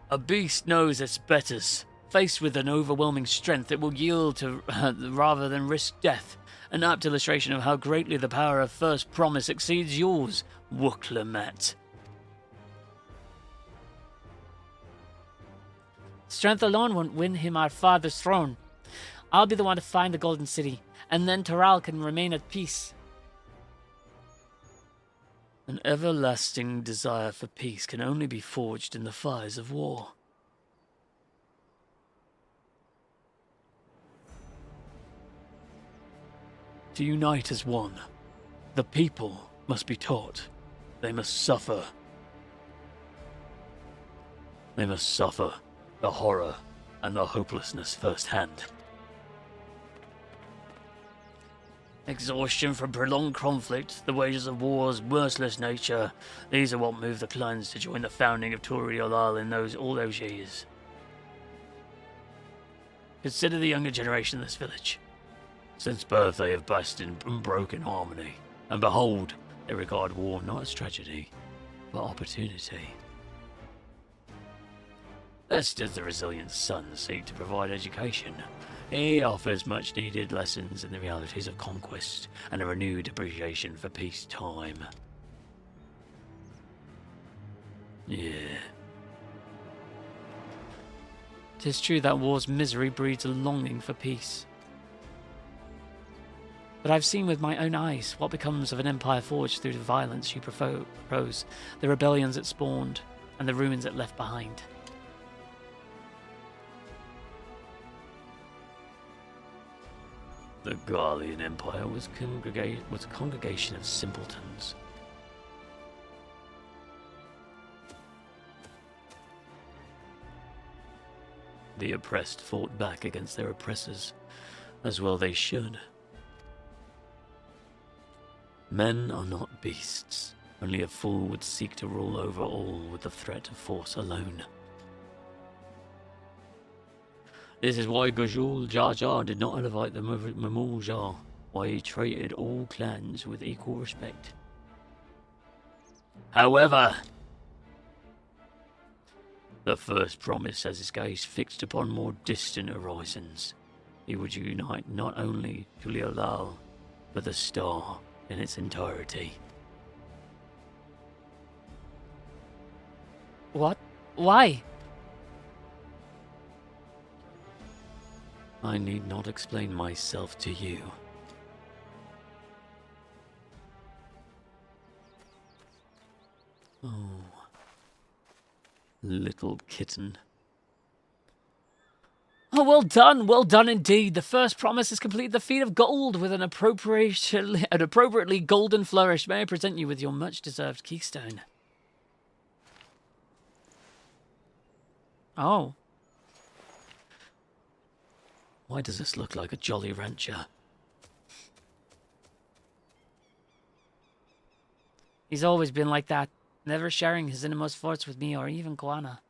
A beast knows its betters. Faced with an overwhelming strength, it will yield to rather than risk death. An apt illustration of how greatly the power of First Promise exceeds yours, Wooklemet. Strength alone won't win him our father's throne. I'll be the one to find the Golden City, and then Toral can remain at peace. An everlasting desire for peace can only be forged in the fires of war. To unite as one, the people must be taught. They must suffer. They must suffer the horror and the hopelessness firsthand. Exhaustion from prolonged conflict, the wages of war's merciless nature, these are what moved the clans to join the founding of Toriolal in all those years. Consider the younger generation of this village. Since birth they have basked in unbroken harmony, and behold, they regard war not as tragedy, but opportunity. Thus does the resilient son seek to provide education. He offers much needed lessons in the realities of conquest and a renewed appreciation for peacetime. Yeah. 'Tis true that war's misery breeds a longing for peace. But I've seen with my own eyes what becomes of an empire forged through the violence you propose, the rebellions it spawned, and the ruins it left behind. The Garlean Empire was a congregation of simpletons. The oppressed fought back against their oppressors, as well they should. Men are not beasts. Only a fool would seek to rule over all with the threat of force alone. This is why Gajul Jar Jar did not elevate the Mamul Jar, why he treated all clans with equal respect. However, the First Promise has his gaze fixed upon more distant horizons. He would unite not only Tuliolal, but the star in its entirety. What? Why? I need not explain myself to you. Oh, little kitten. Oh, well done indeed. The First Promise has completed the feat of gold with an appropriately golden flourish. May I present you with your much-deserved keystone? Oh. Why does this look like a Jolly Rancher? He's always been like that, never sharing his innermost thoughts with me or even Guana.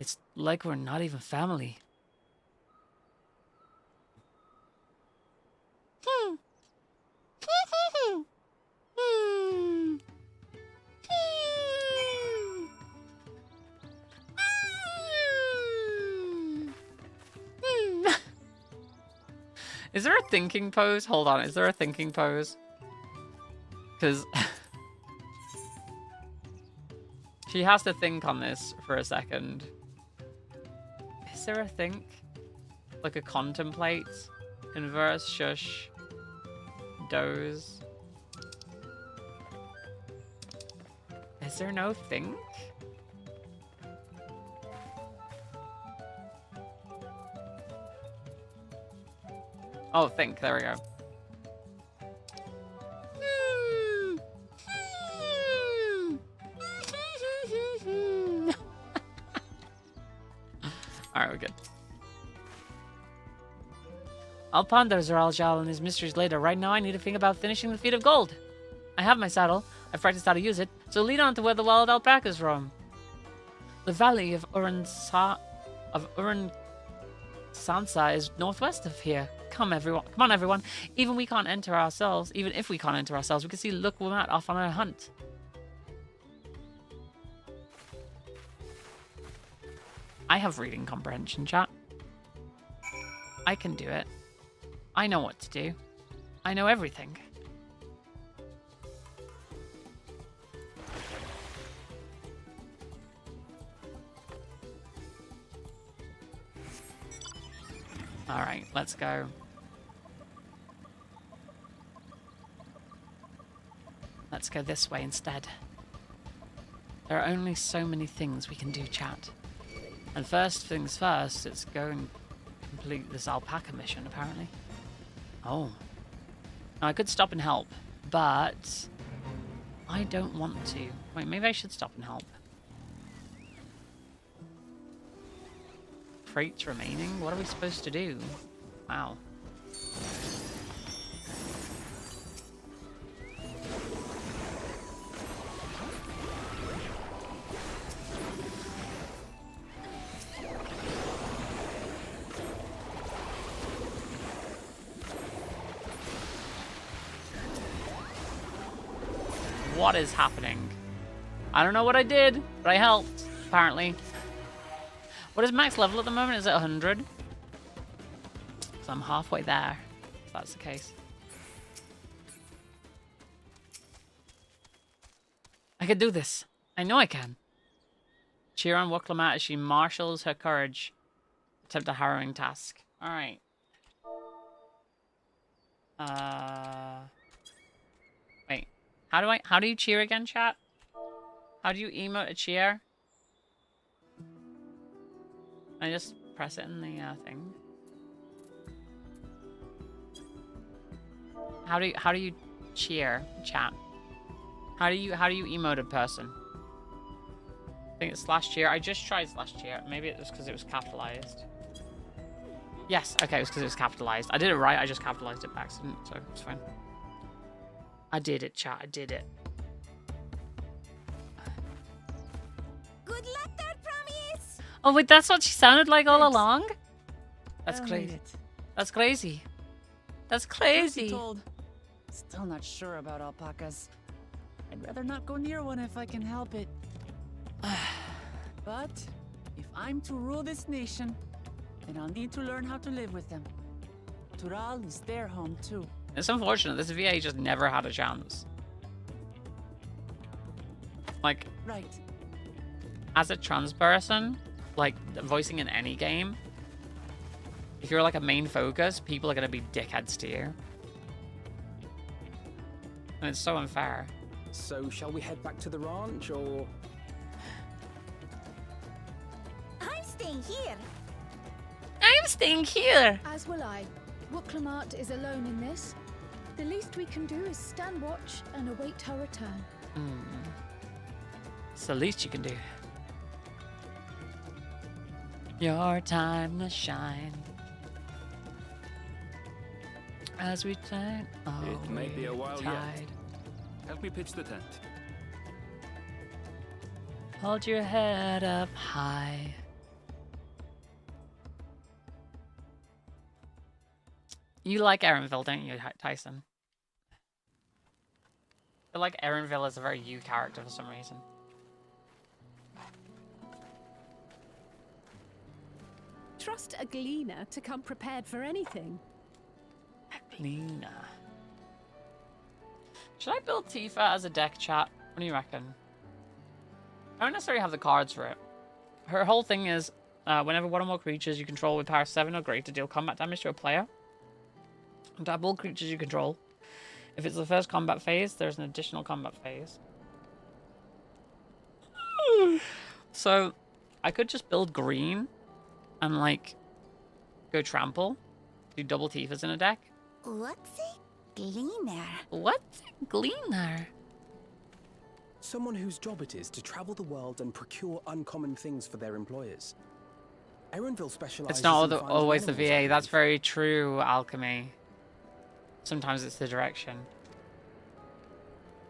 It's like we're not even family. Is there a thinking pose? Hold on, is there a thinking pose? Because she has to think on this for a second. Is there a think? Like a contemplate? Converse, shush, doze. Is there no think? Oh, think. There we go. Alright, we're good. I'll ponder Zoraljal and his mysteries later. Right now, I need to think about finishing the feat of gold. I have my saddle. I've practiced how to use it, so lead on to where the wild alpacas roam. The valley of Uran Sansa is northwest of here. Come on, everyone. Even if we can't enter ourselves, we can see Wooklemet off on her hunt. I have reading comprehension, chat. I can do it. I know what to do. I know everything. Alright, let's go. Let's go this way instead. There are only so many things we can do, chat. And first things first, it's go and complete this alpaca mission, apparently. Oh. Now, I could stop and help, but I don't want to. Wait, maybe I should stop and help. Crates remaining? What are we supposed to do? Wow. What is happening? I don't know what I did, but I helped, apparently. What is max level at the moment? Is it 100? So I'm halfway there, if that's the case. I can do this. I know I can. Cheer on Wuklamat as she marshals her courage. Attempt a harrowing task. Alright. Wait. How do you cheer again, chat? How do you emote a cheer? I just press it in the thing. How do you cheer, chat? How do you emote a person? I think it's /cheer. I just tried /cheer. Maybe it was because it was capitalized. Yes, okay, it was because it was capitalized. I did it right, I just capitalized it by accident, so it's fine. I did it, chat, I did it. Good luck there, Promise! Oh wait, that's what she sounded like all along? That's crazy. That's crazy. That's crazy. Still not sure about alpacas. I'd rather not go near one if I can help it. But if I'm to rule this nation, then I'll need to learn how to live with them. Tural is their home too. It's unfortunate, this VA just never had a chance. Like, right. As a trans person, like, voicing in any game, if you're like a main focus, people are gonna be dickheads to you. And it's so unfair. So, shall we head back to the ranch, or...? I'm staying here. I'm staying here! As will I. Wuklamat is alone in this. The least we can do is stand watch and await her return. It's the least you can do. Your time to shine. As we turn It may be a while tide. yet. Help me pitch the tent. Hold your head up high. You like Erenville, don't you, Tyson? I feel like Erenville is a very you character for some reason. Trust a gleaner to come prepared for anything. Gleaner. Should I build Tifa as a deck, chat? What do you reckon? I don't necessarily have the cards for it. Her whole thing is, whenever one or more creatures you control with power 7 or greater deal combat damage to a player, tap all creatures you control. If it's the first combat phase, there's an additional combat phase. So, I could just build green and, like, go trample. Do double Tifas in a deck. What's a gleaner? What's a gleaner? Someone whose job it is to travel the world and procure uncommon things for their employers. Erenville specializes It's not in finding always the animals, VA. I That's believe. very true, Alchemy. Sometimes it's the direction.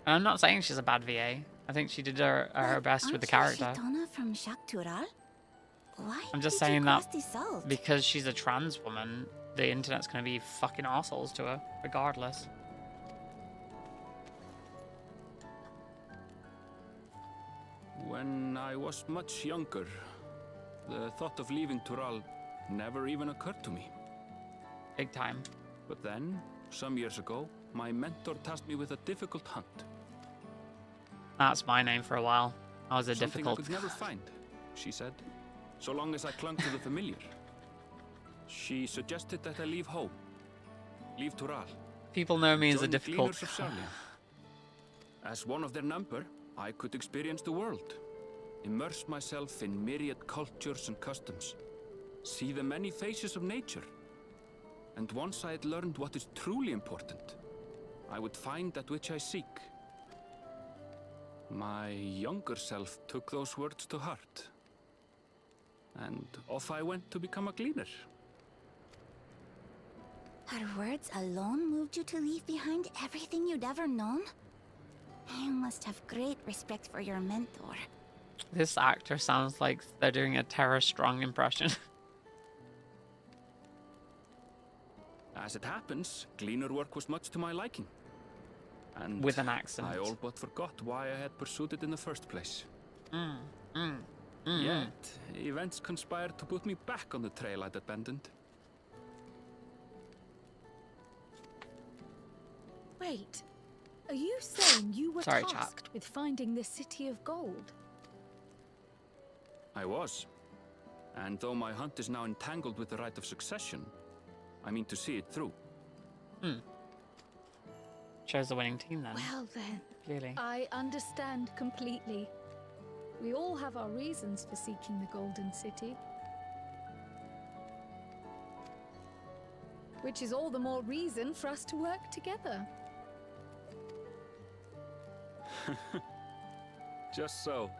And I'm not saying she's a bad VA. I think she did her best with the character. Aren't you Shitona from Shaktural? Why I'm just did you saying cross that the salt? because she's a trans woman, the internet's going to be fucking assholes to her, regardless. When I was much younger, the thought of leaving Tural never even occurred to me. Big time. But then, some years ago, my mentor tasked me with a difficult hunt. That's my name for a while. I was a Something difficult. I could never find, she said, so long as I clung to the familiar. She suggested that I leave home, leave Tural. People know me as a Join the difficult. Gleaners of Sarlian. As one of their number, I could experience the world, immerse myself in myriad cultures and customs, see the many faces of nature. And once I had learned what is truly important, I would find that which I seek. My younger self took those words to heart, and off I went to become a gleaner. Her words alone moved you to leave behind everything you'd ever known? You must have great respect for your mentor. This actor sounds like they're doing a Tara Strong impression. As it happens, gleaner work was much to my liking. And With an accent. I all but forgot why I had pursued it in the first place. Mm. Yet, events conspired to put me back on the trail I'd abandoned. Wait, are you saying you were Sorry, chat. tasked with finding the City of Gold? I was. And though my hunt is now entangled with the right of succession, I mean to see it through. Chose the winning team then. Well then, Clearly. I understand completely. We all have our reasons for seeking the Golden City. Which is all the more reason for us to work together. Just so.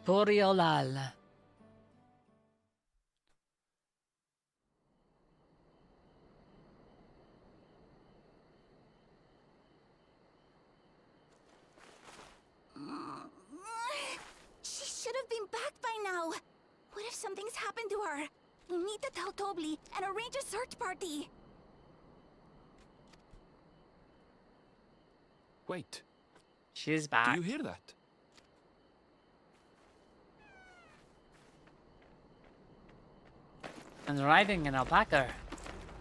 Boreolal. She should have been back by now. What if something's happened to her? We need to tell Tobli and arrange a search party. Wait, She's do back. you hear that? And riding an alpaca.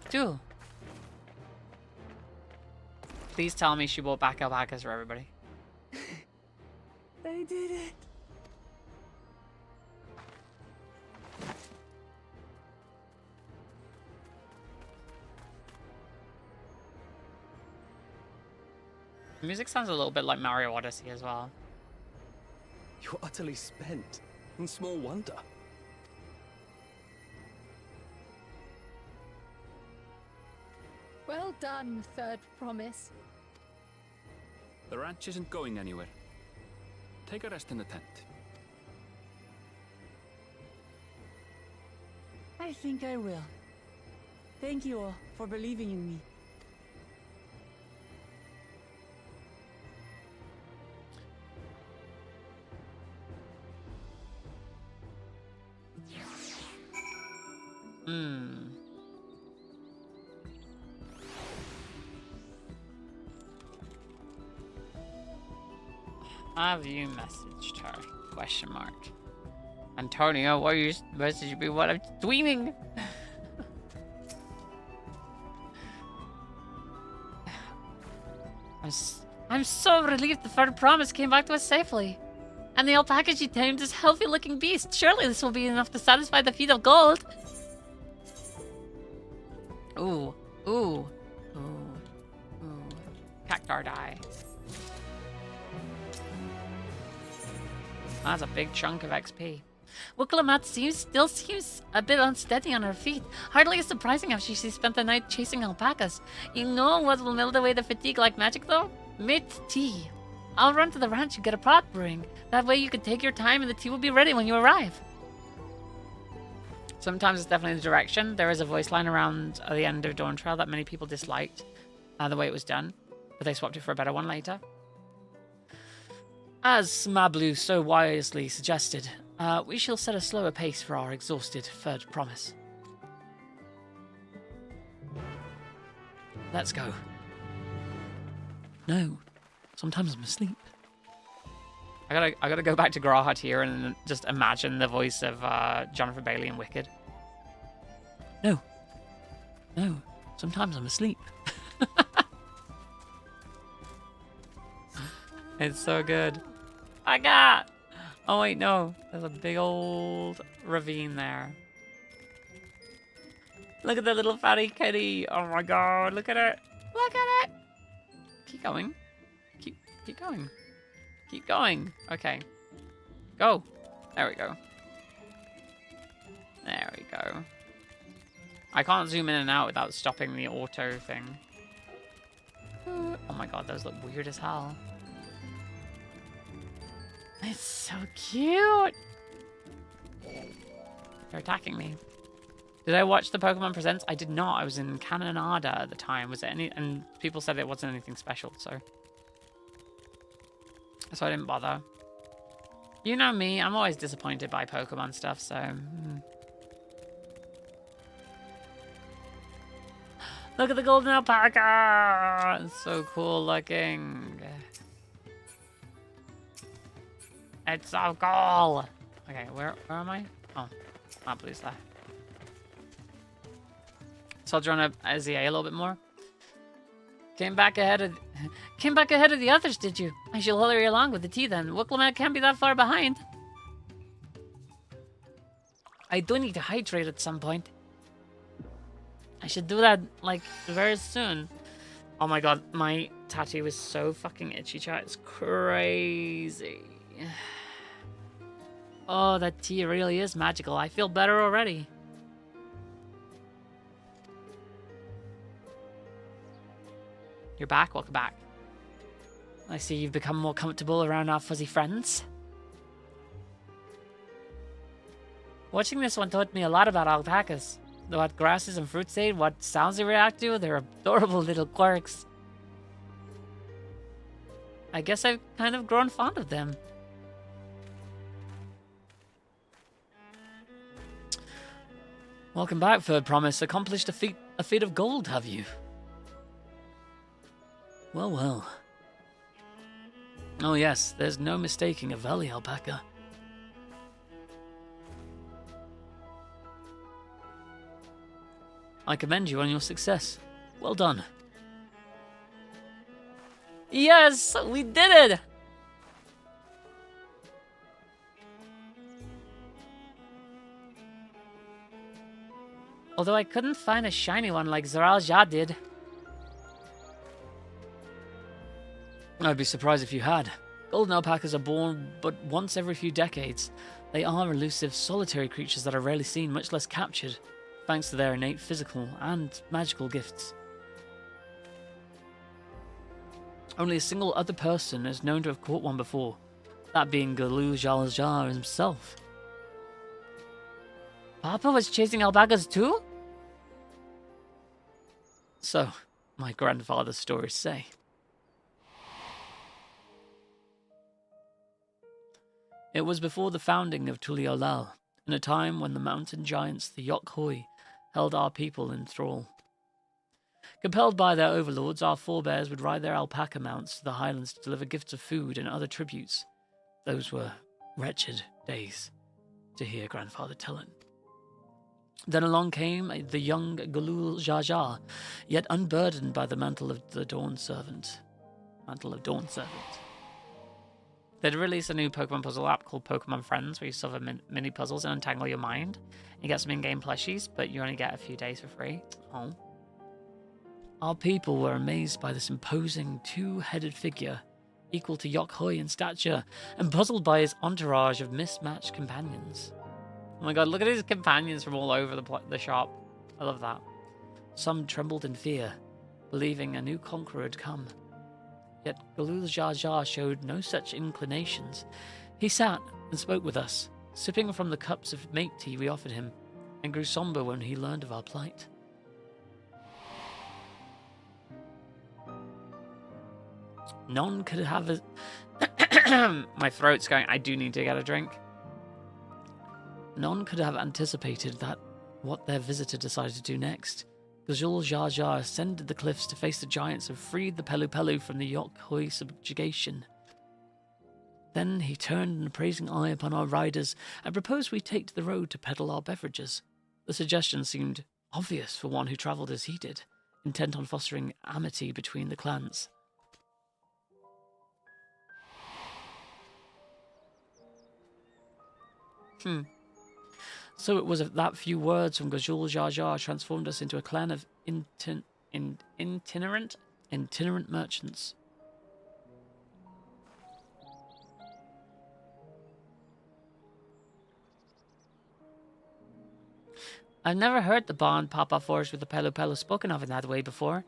Too. Please tell me she brought back alpacas for everybody. They did it. The music sounds a little bit like Mario Odyssey as well. You're utterly spent, and small wonder. Well done, Third Promise. The ranch isn't going anywhere. Take a rest in the tent. I think I will. Thank you all for believing in me. Have you messaged her? Question mark. Antonio, why are you messaging me while I'm streaming? I'm so relieved the third promise came back to us safely. And the alpaca she tamed is a healthy looking beast. Surely this will be enough to satisfy the feet of gold. Ooh, ooh, ooh, ooh. Cactar die. That's a big chunk of XP. Wukalamat still seems a bit unsteady on her feet. Hardly as surprising after she spent the night chasing alpacas. You know what will melt away the fatigue like magic though? Mate tea. I'll run to the ranch and get a pot brewing. That way you can take your time and the tea will be ready when you arrive. Sometimes it's definitely the direction. There is a voice line around the end of Dawntrail that many people disliked the way it was done, but they swapped it for a better one later. As Smablu so wisely suggested, we shall set a slower pace for our exhausted third promise. Let's go. No, sometimes I'm asleep. I gotta go back to Grawhat here and just imagine the voice of Jonathan Bailey in Wicked. No. No. Sometimes I'm asleep. It's so good. I got. Oh wait, no. There's a big old ravine there. Look at the little fatty kitty. Oh my god, look at it. Look at it. Keep going. Keep going. Keep going. Okay. Go. There we go. There we go. I can't zoom in and out without stopping the auto thing. Oh my god, those look weird as hell. It's so cute. They're attacking me. Did I watch the Pokemon Presents? I did not. I was in Canada at the time. Was it any? And people said it wasn't anything special, so I didn't bother. You know me. I'm always disappointed by Pokemon stuff. So look at the golden alpaca. It's so cool looking. It's so cool. Okay, where am I? Oh, Blue's there. Soldier on a ZA a little bit more. Came back ahead of the others, did you? I shall hurry along with the tea then. Wooklamad can't be that far behind. I do need to hydrate at some point. I should do that, like, very soon. Oh my god, my tattoo is so fucking itchy, chat. It's crazy. Oh, that tea really is magical. I feel better already. You're back? Welcome back. I see you've become more comfortable around our fuzzy friends. Watching this one taught me a lot about alpacas. What grasses and fruits they eat, what sounds they react to, their adorable little quirks. I guess I've kind of grown fond of them. Welcome back, Third Promise. Accomplished a feat of gold, have you? Well, well. Oh yes, there's no mistaking a valley alpaca. I commend you on your success. Well done. Yes, we did it! Although I couldn't find a shiny one like Zaralja did. I'd be surprised if you had. Golden alpacas are born but once every few decades. They are elusive, solitary creatures that are rarely seen, much less captured, thanks to their innate physical and magical gifts. Only a single other person is known to have caught one before, that being Galoo Jar Jar himself. Papa was chasing alpacas too? So, my grandfather's stories say. It was before the founding of Tuliolal, in a time when the mountain giants, the Yokhoi, held our people in thrall. Compelled by their overlords, our forebears would ride their alpaca mounts to the highlands to deliver gifts of food and other tributes. Those were wretched days, to hear grandfather tell it. Then along came the young Galul Jar Jar, yet unburdened by the mantle of the Dawn Servant. They'd release a new Pokemon puzzle app called Pokemon Friends, where you solve mini puzzles and untangle your mind. You get some in-game plushies, but you only get a few days for free. Oh. Our people were amazed by this imposing two-headed figure, equal to Yokhoi in stature, and puzzled by his entourage of mismatched companions. Oh my god, look at his companions from all over the shop. I love that. Some trembled in fear, believing a new conqueror had come. Yet Galul Jar Jar showed no such inclinations. He sat and spoke with us, sipping from the cups of mate tea we offered him, and grew somber when he learned of our plight. None could have a... My throat's going, I do need to get a drink. None could have anticipated that what their visitor decided to do next. Galul Jar Jar ascended the cliffs to face the giants and freed the Pelu Pelu from the Yokhoi subjugation. Then he turned an appraising eye upon our riders and proposed we take to the road to peddle our beverages. The suggestion seemed obvious for one who travelled as he did, intent on fostering amity between the clans. So it was that few words from Gazul Jar Jar transformed us into a clan of itinerant merchants. I've never heard the bond Papa forged with the Pelo Pelo spoken of in that way before.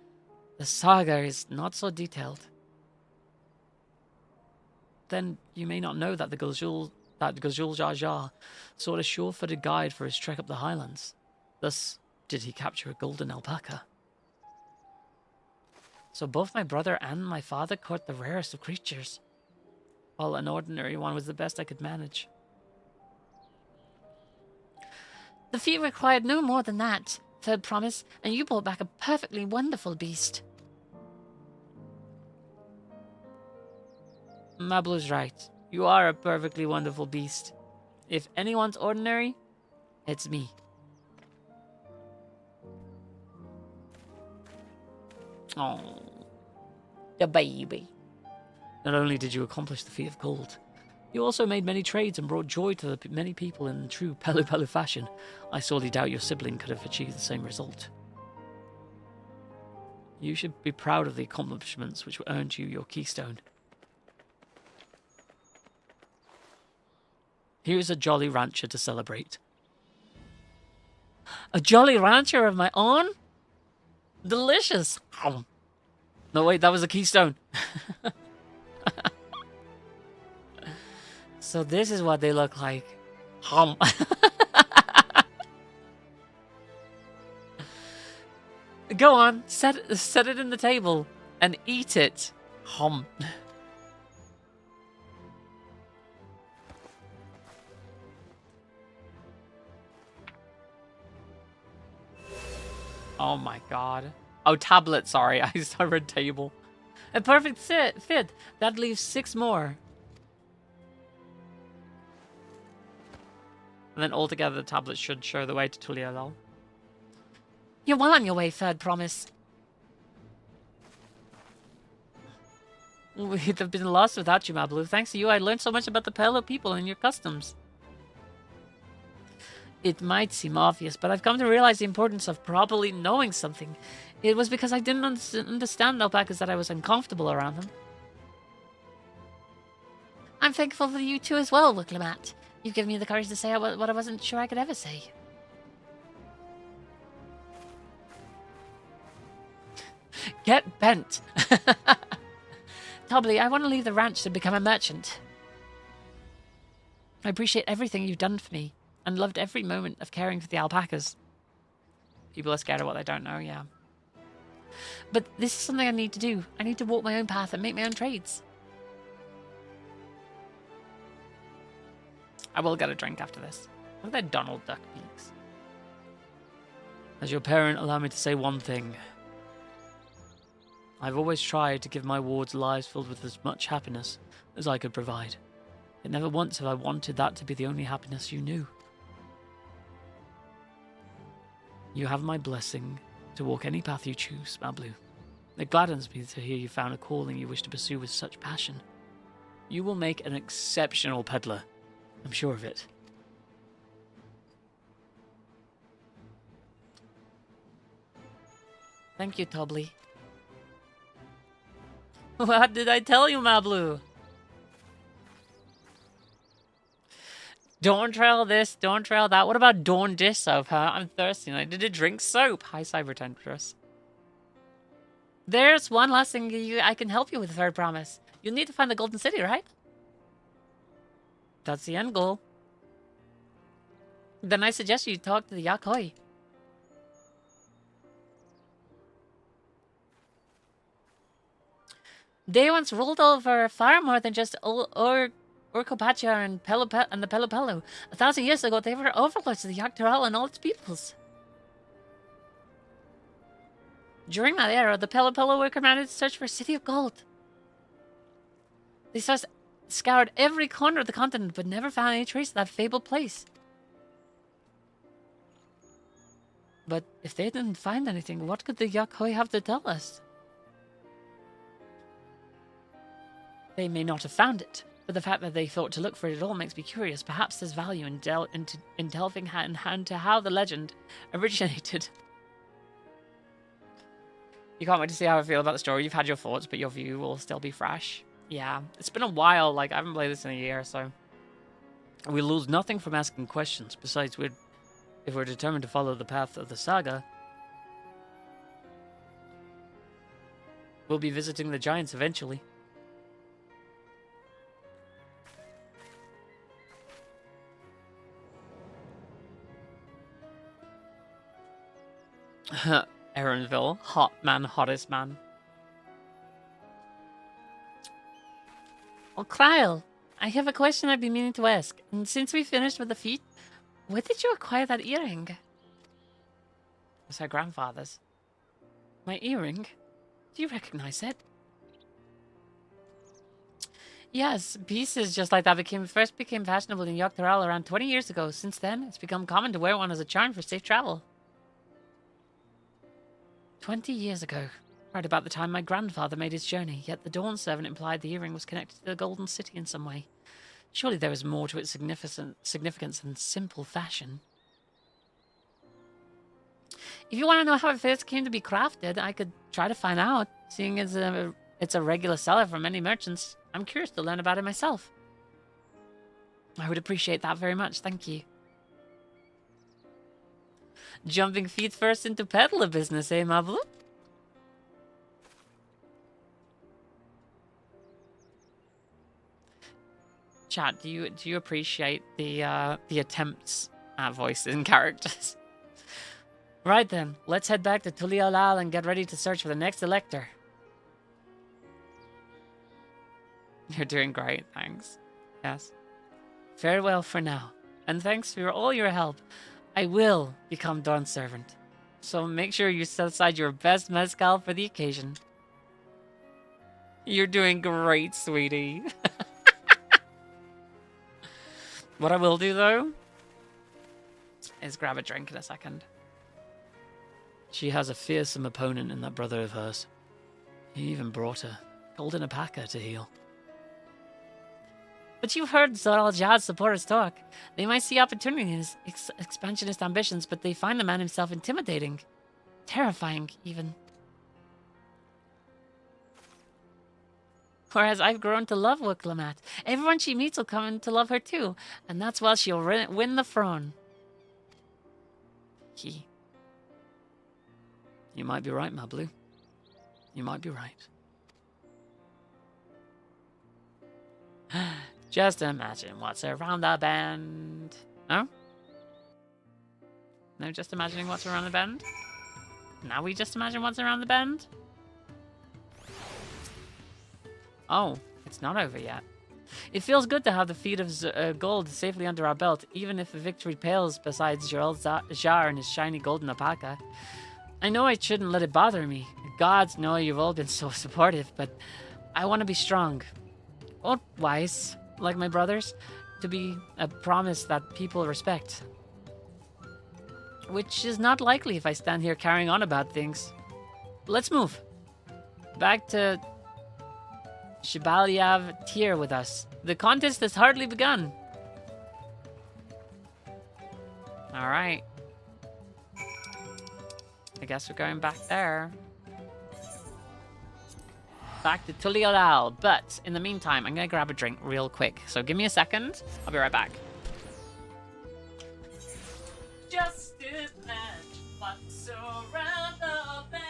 The saga is not so detailed. Then you may not know that the Gazul Jar Jar sought a sure-footed guide for his trek up the highlands. Thus did he capture a golden alpaca. So both my brother and my father caught the rarest of creatures, while an ordinary one was the best I could manage. The feat required no more than that, third promise, and you brought back a perfectly wonderful beast. Mablu's right. You are a perfectly wonderful beast. If anyone's ordinary, it's me. Oh, the baby. Not only did you accomplish the feat of gold, you also made many trades and brought joy to the many people in true Pelu Pelu fashion. I sorely doubt your sibling could have achieved the same result. You should be proud of the accomplishments which earned you your keystone. Here's a jolly rancher to celebrate. A jolly rancher of my own? Delicious. No, wait, that was a keystone. So this is what they look like. Go on, set it in the table and eat it. Oh my god. Oh, tablet, sorry. I read table. A perfect fit. That leaves 6 more. And then altogether the tablet should show the way to Tulialol. You're well on your way, third promise. We'd have been lost without you, Mablu. Thanks to you, I learned so much about the Pelo people and your customs. It might seem obvious, but I've come to realize the importance of properly knowing something. It was because I didn't understand alpacas that I was uncomfortable around them. I'm thankful for you too as well, Wicklamat. You've given me the courage to say what I wasn't sure I could ever say. Get bent! Tobley, I want to leave the ranch to become a merchant. I appreciate everything you've done for me, and loved every moment of caring for the alpacas. People are scared of what they don't know, yeah. But this is something I need to do. I need to walk my own path and make my own trades. I will get a drink after this. Look at that Donald Duck beaks. As your parent, allow me to say one thing. I've always tried to give my wards lives filled with as much happiness as I could provide. Yet never once have I wanted that to be the only happiness you knew. You have my blessing to walk any path you choose, Mablu. It gladdens me to hear you found a calling you wish to pursue with such passion. You will make an exceptional peddler. I'm sure of it. Thank you, Tobley. What did I tell you, Mablu? Dawntrail this, Dawntrail that. What about Dawn dish soap, huh? I'm thirsty and I need to drink soap. Hi, Cyber Temptress. There's one last thing I can help you with, third promise. You need to find the Golden City, right? That's the end goal. Then I suggest you talk to the Yakoi. They once ruled over far more than just Urkopacha and the Pelo Pelo. 1,000 years ago, they were overlords of the Dawntrail and all its peoples. During that era, the Pelo Pelo were commanded to search for a city of gold. They searched scoured every corner of the continent, but never found any trace of that fabled place. But if they didn't find anything, what could the Yakhoi have to tell us? They may not have found it, but the fact that they thought to look for it at all makes me curious. Perhaps there's value in delving hand in hand to how the legend originated. You can't wait to see how I feel about the story. You've had your thoughts, but your view will still be fresh. Yeah, it's been a while. Like, I haven't played this in a year, so... We lose nothing from asking questions. Besides, if we're determined to follow the path of the saga, we'll be visiting the giants eventually. Erenville, hot man, hottest man. Oh, Kryle, I have a question I've been meaning to ask. And since we finished with the feat, where did you acquire that earring? It was her grandfather's. My earring? Do you recognize it? Yes, pieces just like that first became fashionable in Yogg-Thorol around 20 years ago. Since then, it's become common to wear one as a charm for safe travel. 20 years ago, right about the time my grandfather made his journey, yet the Dawn servant implied the earring was connected to the Golden City in some way. Surely there is more to its significance than simple fashion. If you want to know how it first came to be crafted, I could try to find out, seeing as it's a regular seller for many merchants. I'm curious to learn about it myself. I would appreciate that very much, thank you. Jumping feet first into peddler business, eh, Mablu? Chat, do you appreciate the attempts at voicing characters? Right then, let's head back to Tuliolal and get ready to search for the next elector. You're doing great, thanks. Yes. Farewell for now, and thanks for all your help. I will become Dawn's servant, so make sure you set aside your best mezcal for the occasion. You're doing great, sweetie. What I will do, though, is grab a drink in a second. She has a fearsome opponent in that brother of hers. He even brought her, golden alpaca, to heal. But you've heard Zoral Jad's supporters talk. They might see opportunity in his expansionist ambitions, but they find the man himself intimidating. Terrifying, even. Whereas I've grown to love Wuklamat. Everyone she meets will come to love her too, and that's while she'll win the throne. You might be right, Mablu. You might be right. Just imagine what's around the bend. No? No, just imagining what's around the bend? Now we just imagine what's around the bend? Oh, it's not over yet. It feels good to have the feat of gold safely under our belt, even if the victory pales beside Gerald Jar and his shiny golden alpaca. I know I shouldn't let it bother me. Gods know you've all been so supportive, but I want to be strong. Or wise, like my brothers, to be a promise that people respect. Which is not likely if I stand here carrying on about things. Let's move. Back to Shibalyav Tier with us. The contest has hardly begun. Alright. I guess we're going back there. Back to Tuliolal. But in the meantime, I'm going to grab a drink real quick. So give me a second. I'll be right back. Just imagine what's around the bend.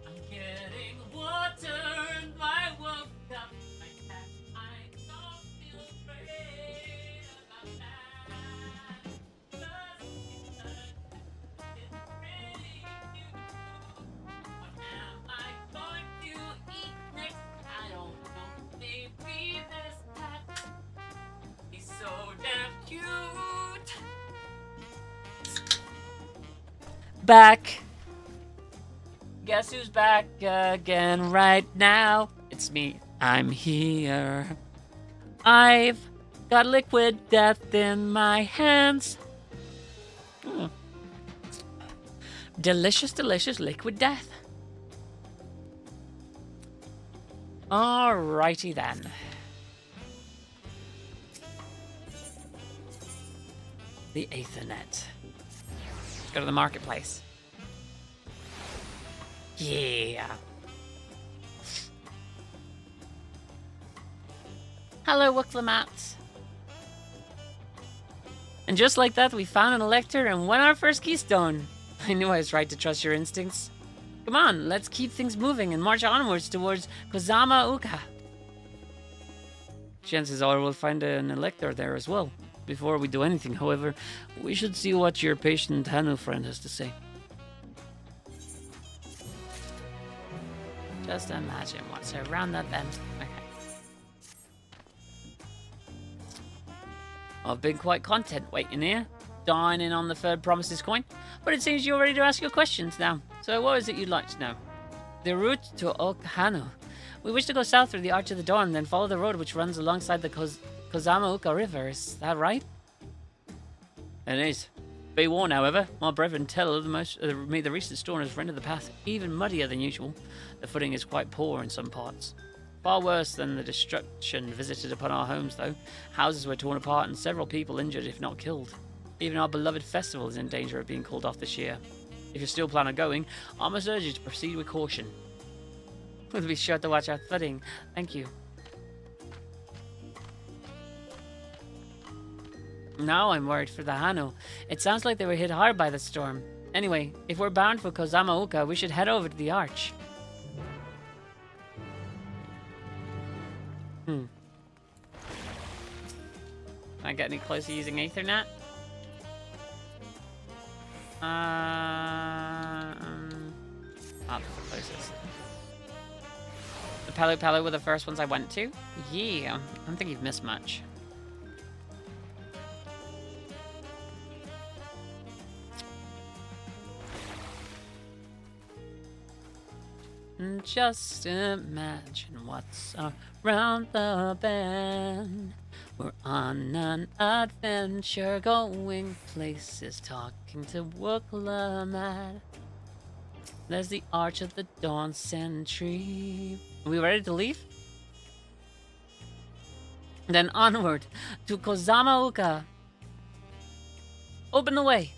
I'm getting water in my woke up. I don't feel afraid about that. 'Cause it's pretty new. What am I going to eat next? I don't know. Maybe this cat. He's so damn cute. Back. Guess who's back again right now? It's me. I'm here. I've got liquid death in my hands. Mm. Delicious, delicious liquid death. Alrighty then. The Aethernet. Let's go to the marketplace. Yeah. Hello, Wooklamat. And just like that, we found an elector and won our first keystone. I knew I was right to trust your instincts. Come on, let's keep things moving and march onwards towards Kozama Uka. Chances are we'll find an elector there as well. Before we do anything, however, we should see what your patient Hanu friend has to say. Just imagine what's around that bend. Okay. I've been quite content waiting here, dining on the third promises coin, but it seems you're ready to ask your questions now. So what is it you'd like to know? The route to Okhanu. We wish to go south through the Arch of the Dawn, then follow the road which runs alongside the Kozama Uka River. Is that right? It is. Be warned, however, my brethren tell me the recent storm has rendered the path even muddier than usual. The footing is quite poor in some parts. Far worse than the destruction visited upon our homes, though. Houses were torn apart and several people injured, if not killed. Even our beloved festival is in danger of being called off this year. If you still plan on going, I must urge you to proceed with caution. We'll be sure to watch our footing. Thank you. Now I'm worried for the Hano. It sounds like they were hit hard by the storm. Anyway, if we're bound for Kozama Uka, we should head over to the Arch. Can I get any closer using Aethernet? That's the closest. The Pelu Pelu were the first ones I went to? Yeah, I don't think you've missed much. Just imagine what's around the bend. We're on an adventure, going places, talking to Wooklamat. There's the Arch of the Dawn Sentry. Are we ready to leave? Then onward to Kozama Uka. Open the way.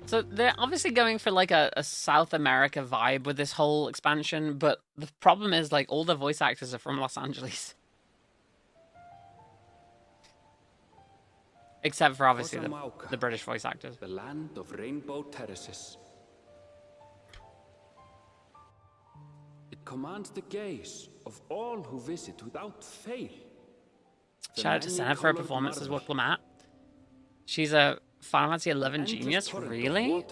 So they're obviously going for like a South America vibe with this whole expansion, but the problem is like all the voice actors are from Los Angeles. Except for obviously the British voice actors. The land of rainbow terraces. It commands the gaze of all who visit without fail. Shout out to Senna for her performance as Wooklamat. She's a Final Fantasy 11 genius, really?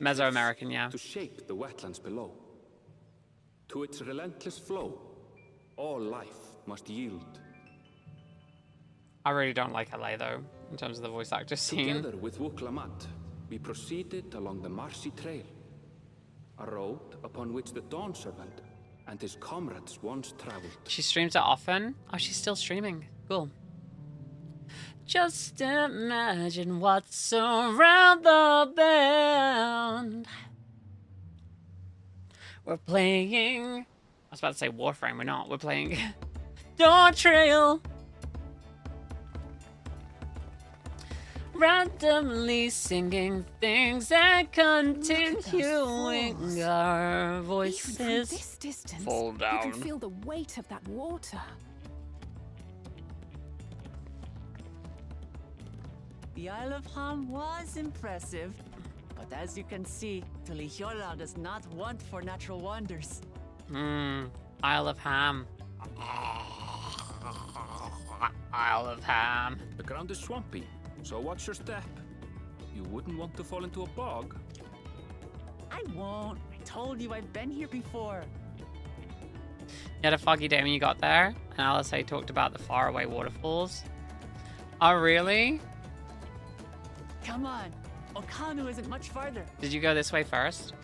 Mesoamerican, yeah. To shape the wetlands below. To its relentless flow, all life must yield. I really don't like LA though, in terms of the voice actor scene. Together with Wooklamat, we proceeded along the Marcy Trail, a road upon which the Dawn Servant and his comrades once traveled. She streams it often? Oh, she's still streaming. Cool. Just imagine what's around the bend. We're playing... I was about to say Warframe, we're not. We're playing Dawntrail. Randomly singing things and continuing our voices. Even from this distance, fall down. You can feel the weight of that water. The Isle of Ham was impressive, but as you can see, Tulihiola does not want for natural wonders. Isle of Ham. Isle of Ham. The ground is swampy, so watch your step. You wouldn't want to fall into a bog. I won't. I told you I've been here before. You had a foggy day when you got there, and Alice talked about the faraway waterfalls. Oh, really? Come on, Okanu isn't much farther. Did you go this way first?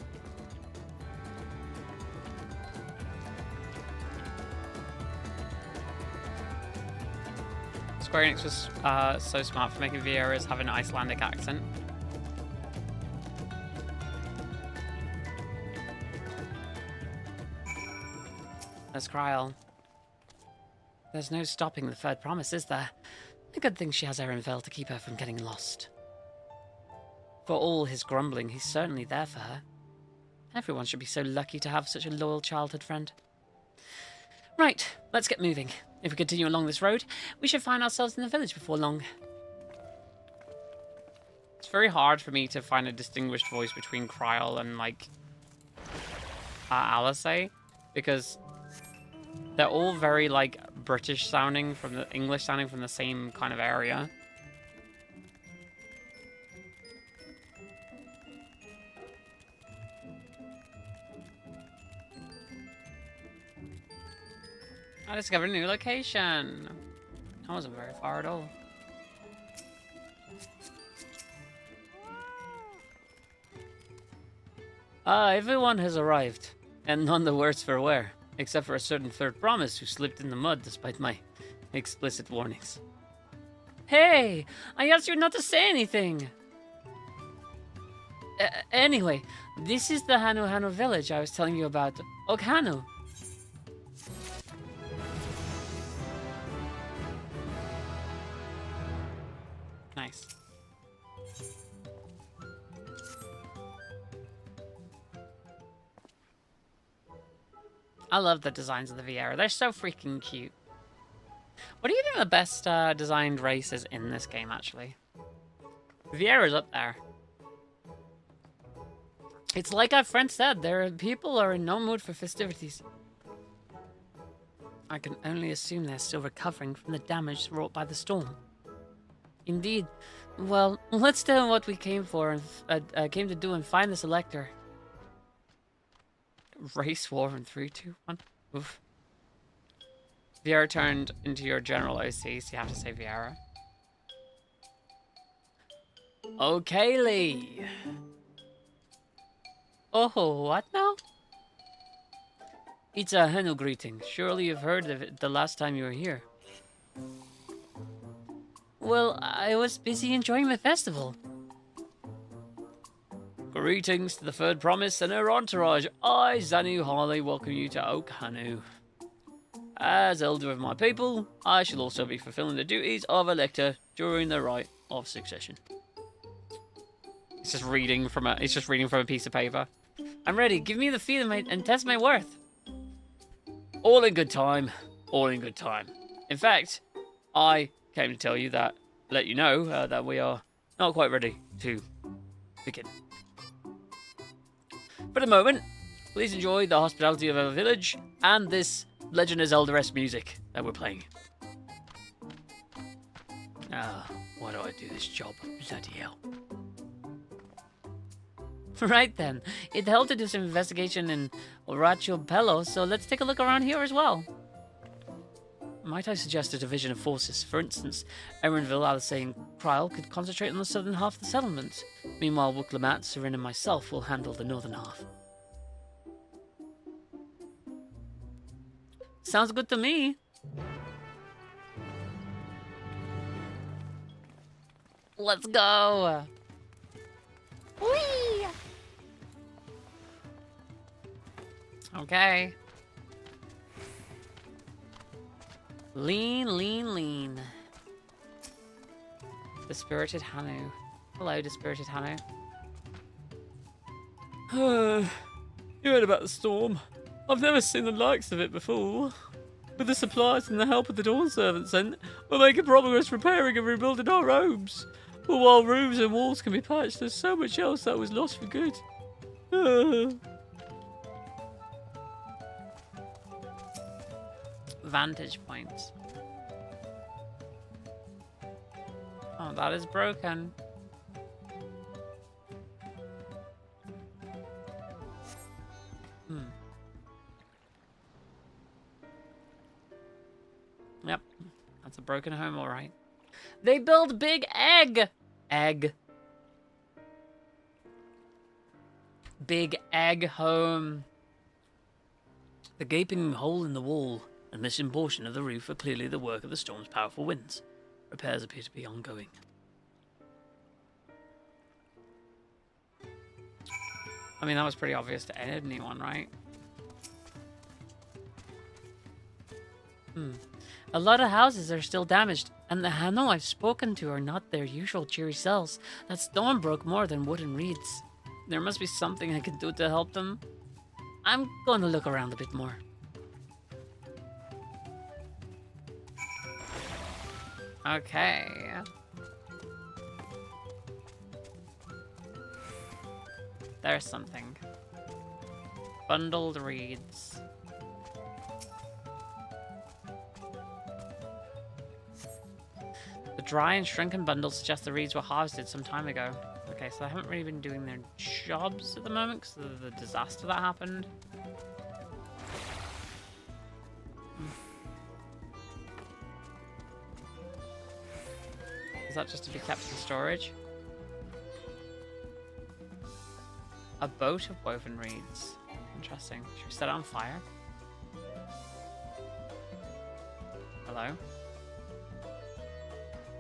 Square Enix was so smart for making Vieras have an Icelandic accent. There's Kryl. There's no stopping the third promise, is there? A good thing she has Erenville to keep her from getting lost. For all his grumbling, he's certainly there for her. Everyone should be so lucky to have such a loyal childhood friend. Right, let's get moving. If we continue along this road, we should find ourselves in the village before long. It's very hard for me to find a distinguished voice between Kryl and, like, Alice, because they're all very, like, British sounding, from the English sounding from the same kind of area. I discovered a new location. That wasn't very far at all. Everyone has arrived, and none the worse for wear, except for a certain third promise who slipped in the mud despite my explicit warnings. Hey, I asked you not to say anything. Anyway, this is the Hanu village I was telling you about. Okhanu. Nice. I love the designs of the Viera. They're so freaking cute. What do you think the best designed race is in this game, actually? Viera's up there. It's like our friend said, people are in no mood for festivities. I can only assume they're still recovering from the damage wrought by the storm. Indeed. Well, let's do what we came for and came to do and find the selector. Race war in 3, 2, 1. Oof. Viera turned into your general OC, so you have to say Viera. Okay, Lee. Oh, what now? It's a Hanu greeting. Surely you've heard of it the last time you were here. Well, I was busy enjoying the festival. Greetings to the third promise and her entourage. I, Zanu Harley, welcome you to Okhanu. As elder of my people, I shall also be fulfilling the duties of elector during the rite of succession. It's just reading from a piece of paper. I'm ready. Give me the feeling and test my worth. All in good time. All in good time. In fact, I came to let you know that we are not quite ready to begin. For the moment, please enjoy the hospitality of our village and this Legend of Zelda-esque music that we're playing. Why do I do this job? Bloody hell. Right then, it helped to do some investigation in Oracho Pello, so let's take a look around here as well. Might I suggest a division of forces? For instance, Erenville, Alice, and Kryl could concentrate on the southern half of the settlement. Meanwhile, Wuklemat, Serin, and myself will handle the northern half. Sounds good to me. Let's go. Whee! Okay. Lean, lean, lean. Dispirited Hanu. Hello, Dispirited Hanu. You heard about the storm. I've never seen the likes of it before. With the supplies and the help of the Dawn servant sent, we're making progress repairing and rebuilding our homes. But while roofs and walls can be patched, there's so much else that was lost for good. Vantage points. Oh, that is broken. Yep, that's a broken home, all right. They build big egg. big egg home. The gaping hole in the wall and missing portion of the roof are clearly the work of the storm's powerful winds. Repairs appear to be ongoing. I mean, that was pretty obvious to anyone, right? A lot of houses are still damaged, and the Hano I've spoken to are not their usual cheery selves. That storm broke more than wood and reeds. There must be something I can do to help them. I'm going to look around a bit more. Okay. There's something. Bundled reeds. The dry and shrunken bundles suggest the reeds were harvested some time ago. Okay, so they haven't really been doing their jobs at the moment because of the disaster that happened. Is that just to be kept in storage? A boat of woven reeds. Interesting. Should we set it on fire? Hello?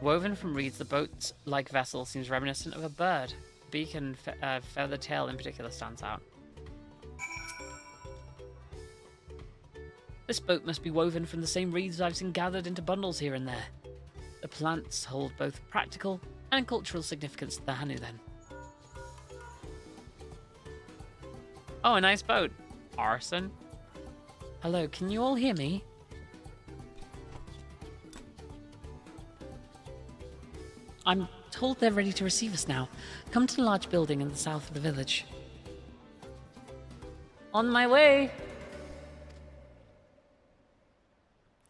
Woven from reeds, the boat-like vessel seems reminiscent of a bird. Beak and feathered tail in particular stands out. This boat must be woven from the same reeds I've seen gathered into bundles here and there. The plants hold both practical and cultural significance to the Hanu then. Oh, a nice boat. Arson. Hello, can you all hear me? I'm told they're ready to receive us now. Come to the large building in the south of the village. On my way.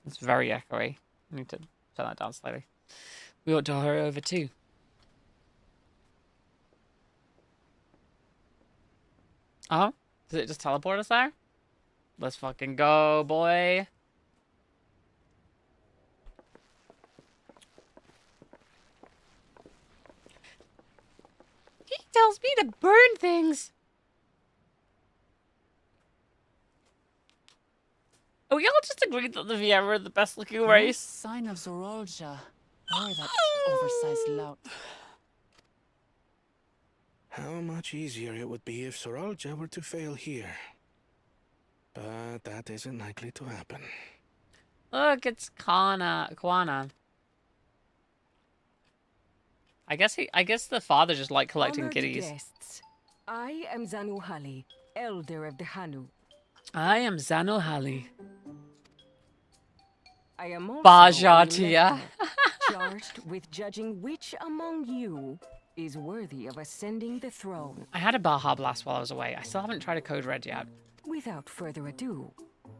It's very echoey. I need to turn that down slightly. We ought to hurry over too. Oh? Does it just teleport us there? Let's fucking go, boy. He tells me to burn things. Are we all just agreed that the Viera are the best looking No race? sign of Zorolja or that oversized lout. How much easier it would be if Soralja were to fail here. But that isn't likely to happen. Look, it's Kwana. I guess the father just liked collecting Honored kitties. guests, I am Zanuhali, elder of the Hanu. I am Zanohali. I am also Bajatia. a lector, charged with judging which among you is worthy of ascending the throne. I had a Baja Blast while I was away. I still haven't tried a Code Red yet. Without further ado,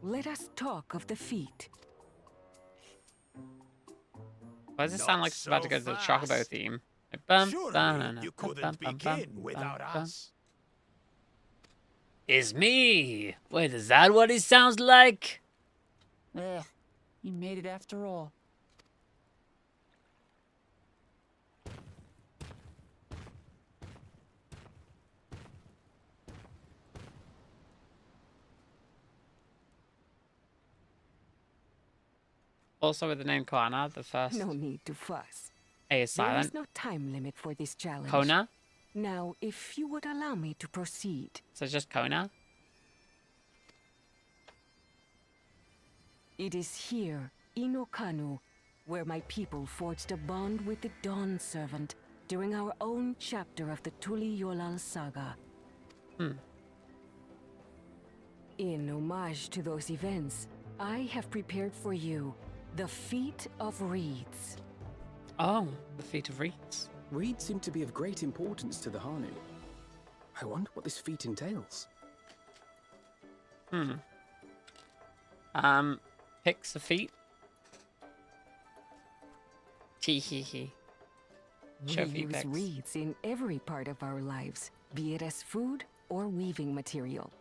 let us talk of the feat. Why does it sound like it's about to go to the Chocobo theme? Like, bum, Surely you couldn't begin without us. It's me! Wait, is that what it sounds like? He made it after all. Also with the name Kwana, the first No need to fuss. A is There silent. is no time limit for this challenge. Kona? Now, if you would allow me to proceed. So it's just Kona? It is here, in Okanu, where my people forged a bond with the Dawn Servant during our own chapter of the Tuli Yolal saga. In homage to those events, I have prepared for you the Feat of Reeds. Oh, the Feat of Reeds. Reeds seem to be of great importance to the Hanu. I wonder what this feat entails. Picks a feat. Tee. Show We feet use pics. reeds in every part of our lives, be it as food or weaving material.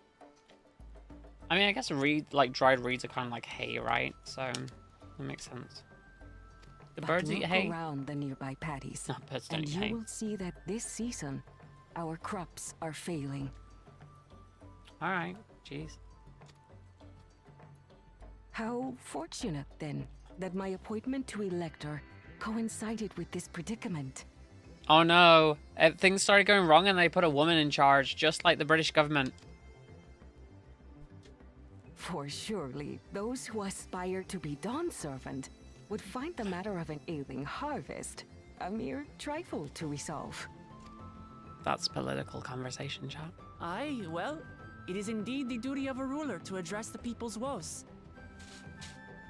I mean, I guess dried reeds are kind of like hay, right? So that makes sense. The But birds eat look hay? around the nearby paddies, No, birds don't and eat you hay. will see that this season, our crops are failing. Alright, jeez. How fortunate, then, that my appointment to Elector coincided with this predicament. Oh no, things started going wrong and they put a woman in charge, just like the British government. For surely, those who aspire to be Dawn Servant would find the matter of an ailing harvest a mere trifle to resolve. That's political conversation, chat. Aye, well, it is indeed the duty of a ruler to address the people's woes.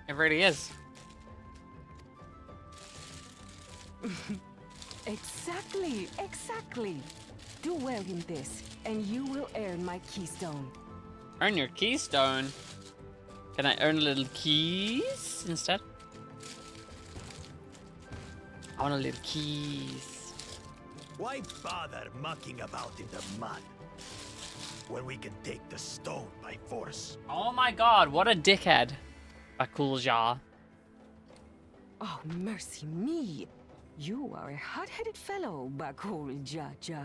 It really is. Exactly, exactly. Do well in this, and you will earn my keystone. Earn your keystone? Can I earn little keys instead? I want a little keys. Why bother mucking about in the mud when we can take the stone by force? Oh my god, what a dickhead. A cool jaw. Oh, mercy me. You are a hot-headed fellow, Bakul Jaja.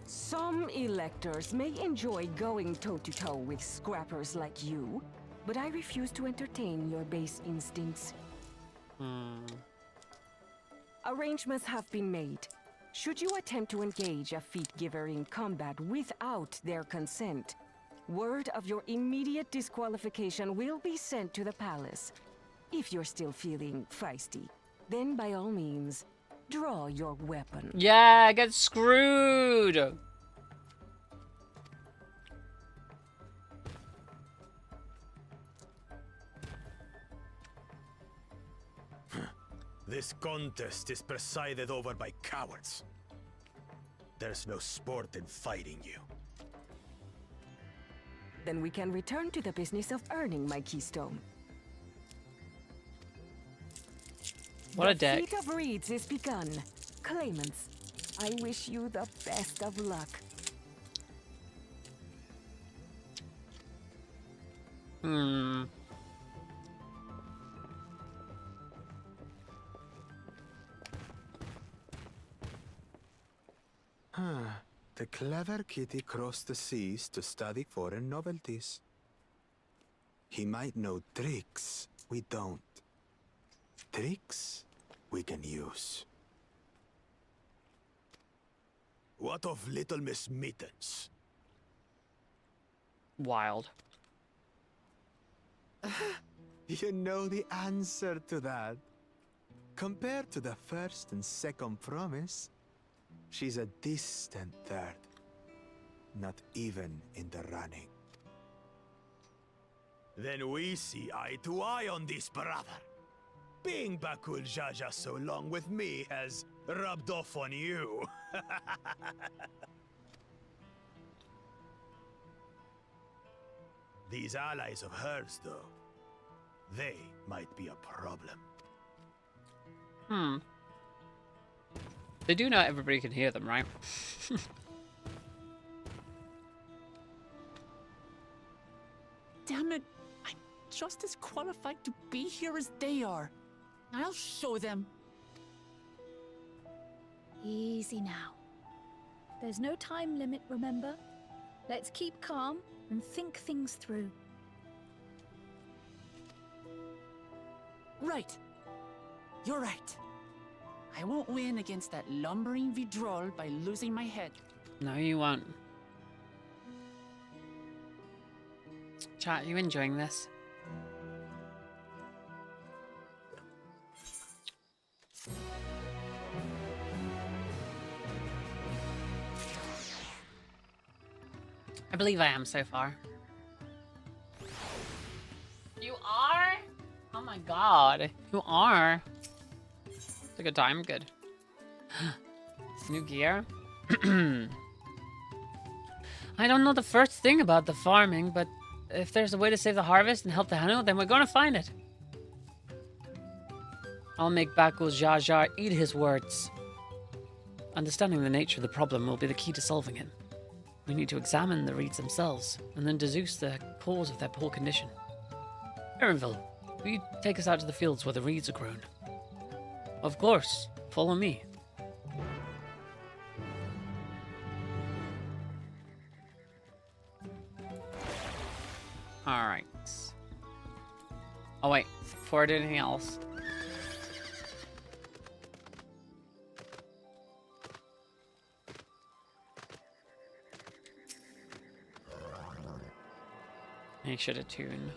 Some electors may enjoy going toe-to-toe with scrappers like you, but I refuse to entertain your base instincts. Arrangements have been made. Should you attempt to engage a feat giver in combat without their consent, word of your immediate disqualification will be sent to the palace. If you're still feeling feisty, then by all means, draw your weapon. Yeah, get screwed! This contest is presided over by cowards. There's no sport in fighting you. Then we can return to the business of earning my keystone. What a deck. The feat of reeds is begun. Claimants, I wish you the best of luck. The clever kitty crossed the seas to study foreign novelties. He might know tricks we don't. Tricks we can use. What of Little Miss Mittens? Wild. You know the answer to that. Compared to the first and second promise, she's a distant third. Not even in the running. Then we see eye to eye on this, brother. Being Bakul Jaja so long with me has rubbed off on you. These allies of hers, though, they might be a problem. They do know everybody can hear them, right? Damn it, I'm just as qualified to be here as they are. I'll show them. Easy now. There's no time limit, remember? Let's keep calm and think things through. Right. You're right. I won't win against that lumbering Vidrol by losing my head. No, you won't. Chat, you enjoying this? I believe I am so far. You are? Oh my god. You are. It's a good time. Good. It's new gear. I don't know the first thing about the farming, but if there's a way to save the harvest and help the Hanu, then we're gonna find it. I'll make Bakul Jajar eat his words. Understanding the nature of the problem will be the key to solving it. We need to examine the reeds themselves, and then deduce the cause of their poor condition. Erinville, will you take us out to the fields where the reeds are grown? Of course. Follow me. Right. Oh wait, before I do anything else. Make sure to tune.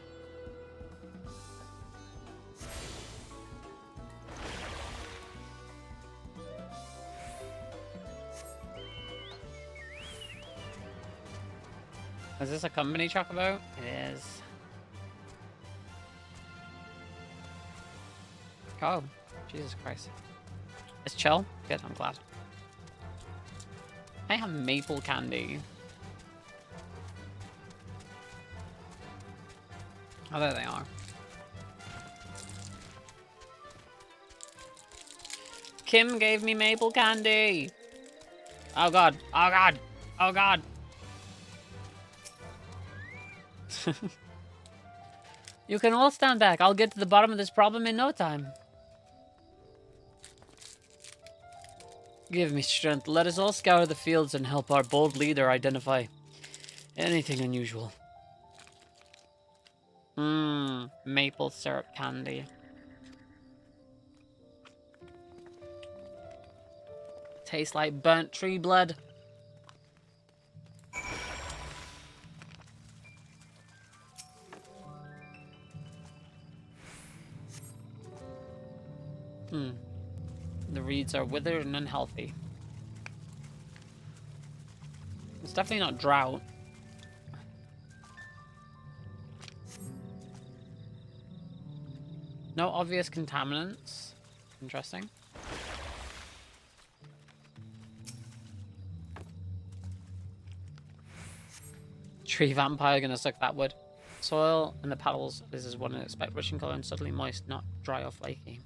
Is this a company chocobo? It is. Oh, Jesus Christ. It's chill? Good, I'm glad. I have maple candy. Oh, there they are. Kim gave me maple candy. Oh god. Oh god. Oh god. You can all stand back. I'll get to the bottom of this problem in no time. Give me strength. Let us all scour the fields and help our bold leader identify anything unusual. Maple syrup candy. Tastes like burnt tree blood. The reeds are withered and unhealthy. It's definitely not drought. No obvious contaminants. Interesting. Tree vampire gonna suck that wood. Soil and the petals. This is what I expect. Rich in color and subtly moist, not dry or flaky.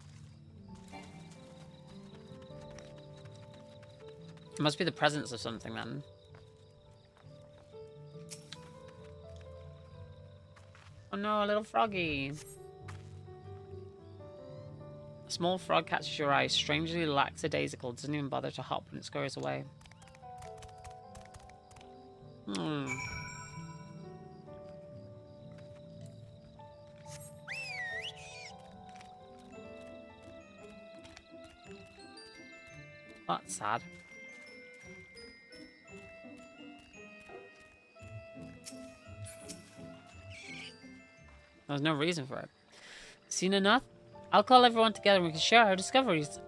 It must be the presence of something then. Oh no, a little froggy. A small frog catches your eye, strangely lackadaisical, doesn't even bother to hop when it scurries away. That's sad. There's no reason for it. Seen enough? I'll call everyone together and we can share our discoveries.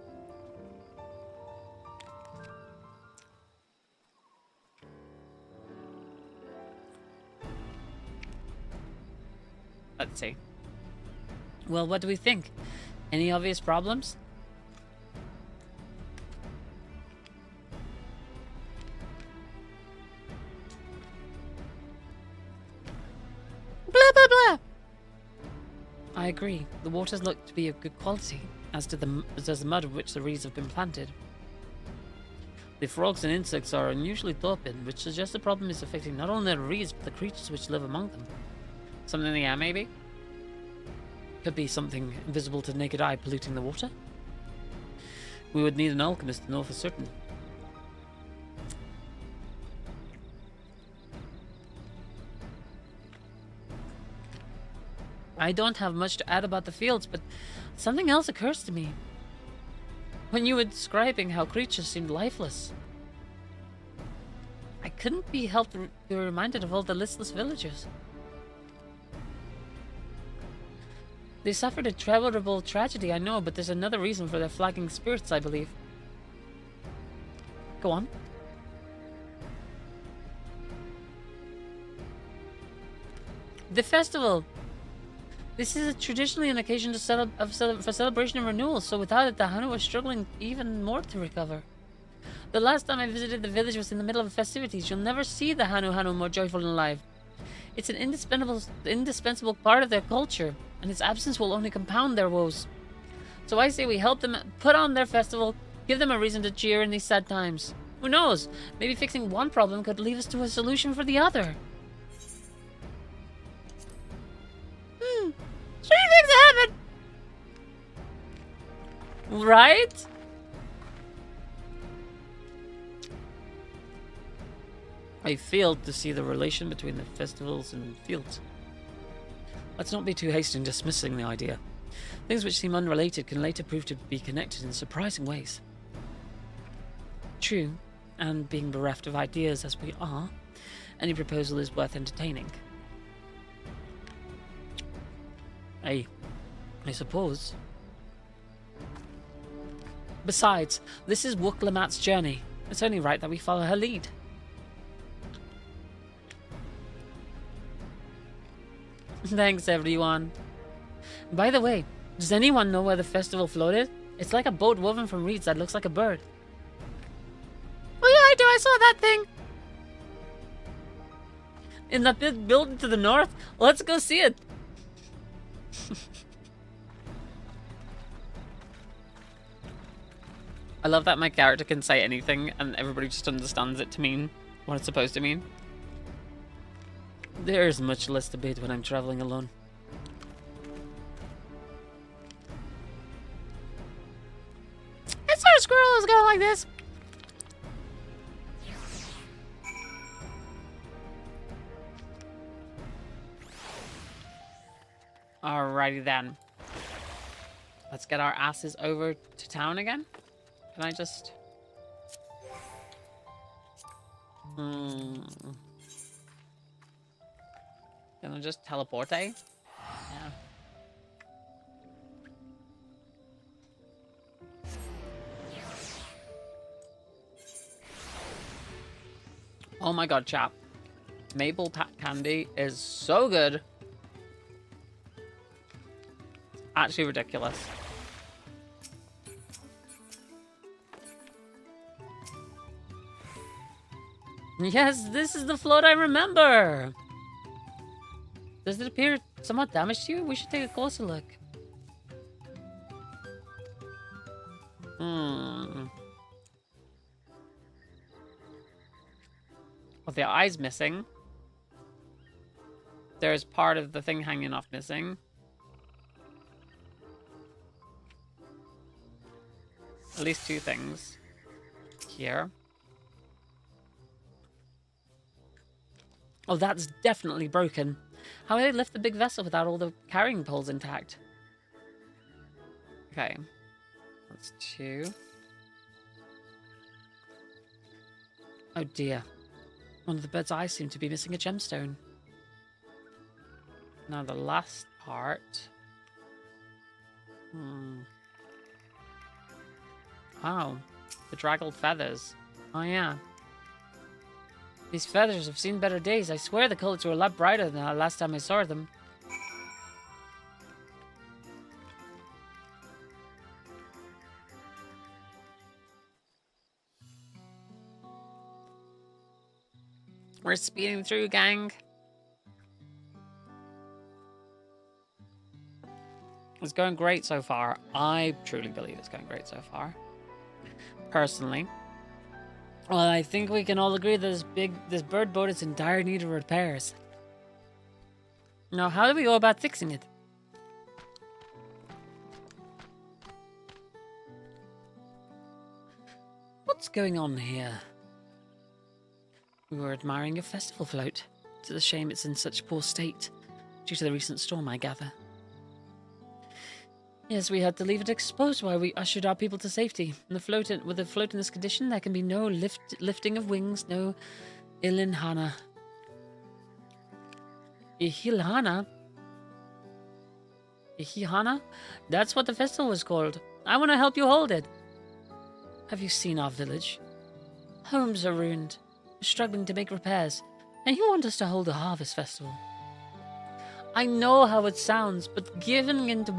Let's see. Well, what do we think? Any obvious problems? Blah, blah, blah. I agree. The waters look to be of good quality, as does the mud of which the reeds have been planted. The frogs and insects are unusually thorping, which suggests the problem is affecting not only the reeds, but the creatures which live among them. Something in the air, maybe? Could be something invisible to the naked eye polluting the water? We would need an alchemist to know for certain. I don't have much to add about the fields, but something else occurs to me. When you were describing how creatures seemed lifeless, I couldn't be helped to be reminded of all the listless villagers. They suffered a terrible tragedy, I know, but there's another reason for their flagging spirits, I believe. Go on. The festival! This is traditionally an occasion to for celebration and renewal, so without it, the Hanu are struggling even more to recover. The last time I visited the village was in the middle of festivities. You'll never see the Hanu more joyful and alive. It's an indispensable part of their culture, and its absence will only compound their woes. So I say we help them put on their festival, give them a reason to cheer in these sad times. Who knows? Maybe fixing one problem could lead us to a solution for the other. Strange things happen! Right? I failed to see the relation between the festivals and fields. Let's not be too hasty in dismissing the idea. Things which seem unrelated can later prove to be connected in surprising ways. True, and being bereft of ideas as we are, any proposal is worth entertaining. I suppose. Besides, this is Wuk-Lamat's journey. It's only right that we follow her lead. Thanks, everyone. By the way, does anyone know where the festival float is? It's like a boat woven from reeds that looks like a bird. Oh yeah, I do. I saw that thing. In that big building to the north. Let's go see it. I love that my character can say anything and everybody just understands it to mean what it's supposed to mean. There is much less debate when I'm traveling alone. I saw a squirrel was going like this. Alrighty then. Let's get our asses over to town again. Can I just... Can I just teleport, eh? Yeah. Oh my god, chap. Maple candy is so good. Actually ridiculous. Yes, this is the float I remember. Does it appear somewhat damaged to you? We should take a closer look. Well, the eye's missing. There's part of the thing hanging off missing. At least two things. Here. Oh, that's definitely broken. How will they lift the big vessel without all the carrying poles intact? Okay. That's two. Oh dear. One of the bird's eyes seemed to be missing a gemstone. Now the last part. Oh. The draggled feathers. Oh yeah. These feathers have seen better days. I swear the colors were a lot brighter than the last time I saw them. We're speeding through, gang. It's going great so far. I truly believe it's going great so far. Personally. Well, I think we can all agree that this bird boat is in dire need of repairs. Now, how do we go about fixing it? What's going on here? We were admiring a festival float. It's a shame it's in such poor state, due to the recent storm, I gather. Yes, we had to leave it exposed while we ushered our people to safety. And with a float in this condition, there can be no lifting of wings, no Ilhanana. Ihilhana? Ihihana? That's what the festival was called. I want to help you hold it. Have you seen our village? Homes are ruined. We're struggling to make repairs. And you want us to hold a harvest festival? I know how it sounds, but giving into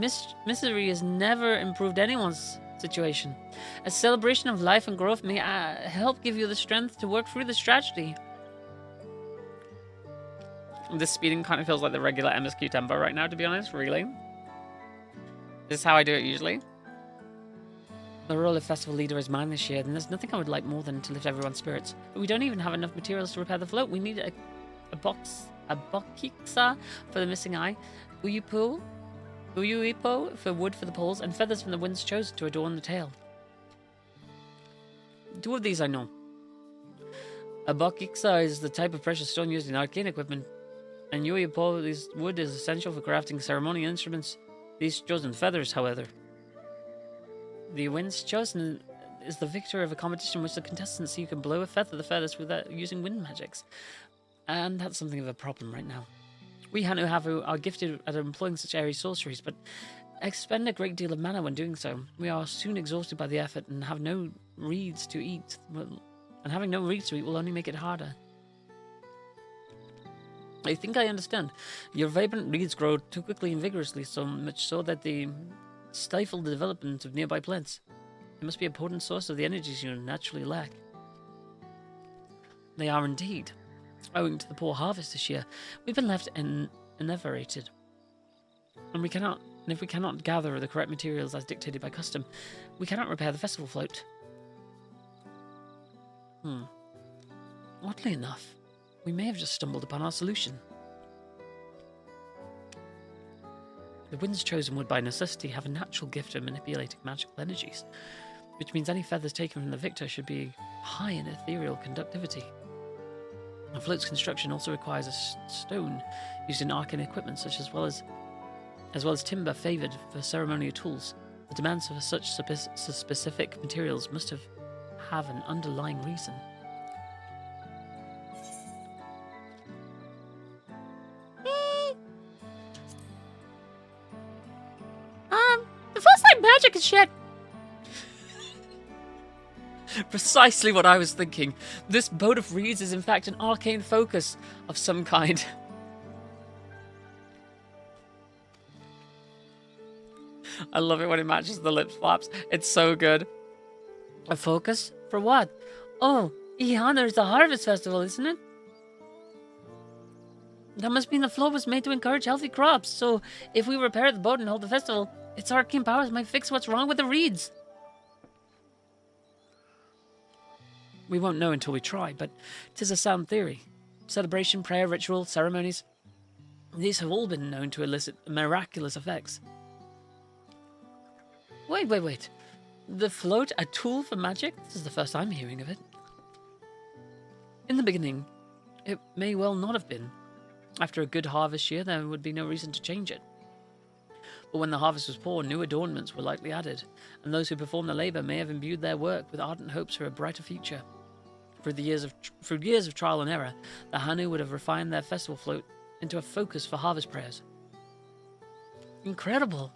misery has never improved anyone's situation. A celebration of life and growth may help give you the strength to work through this tragedy. This speeding kind of feels like the regular MSQ tempo right now, to be honest, really. This is how I do it usually. The role of festival leader is mine this year, and there's nothing I would like more than to lift everyone's spirits. But we don't even have enough materials to repair the float. We need a bokiksa for the missing eye, uyuipo for wood for the poles, and feathers from the winds chosen to adorn the tail. Two of these I know. A bokiksa is the type of precious stone used in arcane equipment. And Yuipo, this wood is essential for crafting ceremonial instruments. These chosen feathers, however. The winds chosen is the victor of a competition in which the contestants see who can blow a feather the furthest without using wind magics. And that's something of a problem right now. We Hanu Havu are gifted at employing such airy sorceries, but expend a great deal of mana when doing so. We are soon exhausted by the effort and have no reeds to eat. And having no reeds to eat will only make it harder. I think I understand. Your vibrant reeds grow too quickly and vigorously, so much so that they stifle the development of nearby plants. It must be a potent source of the energies you naturally lack. They are indeed. Owing to the poor harvest this year, we've been left enervated. And if we cannot gather the correct materials as dictated by custom, we cannot repair the festival float. Oddly enough, we may have just stumbled upon our solution. The winds chosen would by necessity have a natural gift of manipulating magical energies, which means any feathers taken from the victor should be high in ethereal conductivity. The float's construction also requires a stone used in arcane equipment, as well as timber favoured for ceremonial tools. The demands for such specific materials must have an underlying reason. The first time magic is shit. Precisely what I was thinking. This boat of reeds is in fact an arcane focus of some kind. I love it when it matches the lip flaps. It's so good. A focus? For what? Oh, Ihana is the harvest festival, isn't it? That must mean the float was made to encourage healthy crops, so if we repair the boat and hold the festival, its arcane powers might fix what's wrong with the reeds. We won't know until we try, but 'tis a sound theory. Celebration, prayer, ritual, ceremonies. These have all been known to elicit miraculous effects. Wait. The float, a tool for magic? This is the first I'm hearing of it. In the beginning, it may well not have been. After a good harvest year, there would be no reason to change it. But when the harvest was poor, new adornments were likely added, and those who performed the labour may have imbued their work with ardent hopes for a brighter future. Through years of trial and error, the Hanu would have refined their festival float into a focus for harvest prayers. Incredible.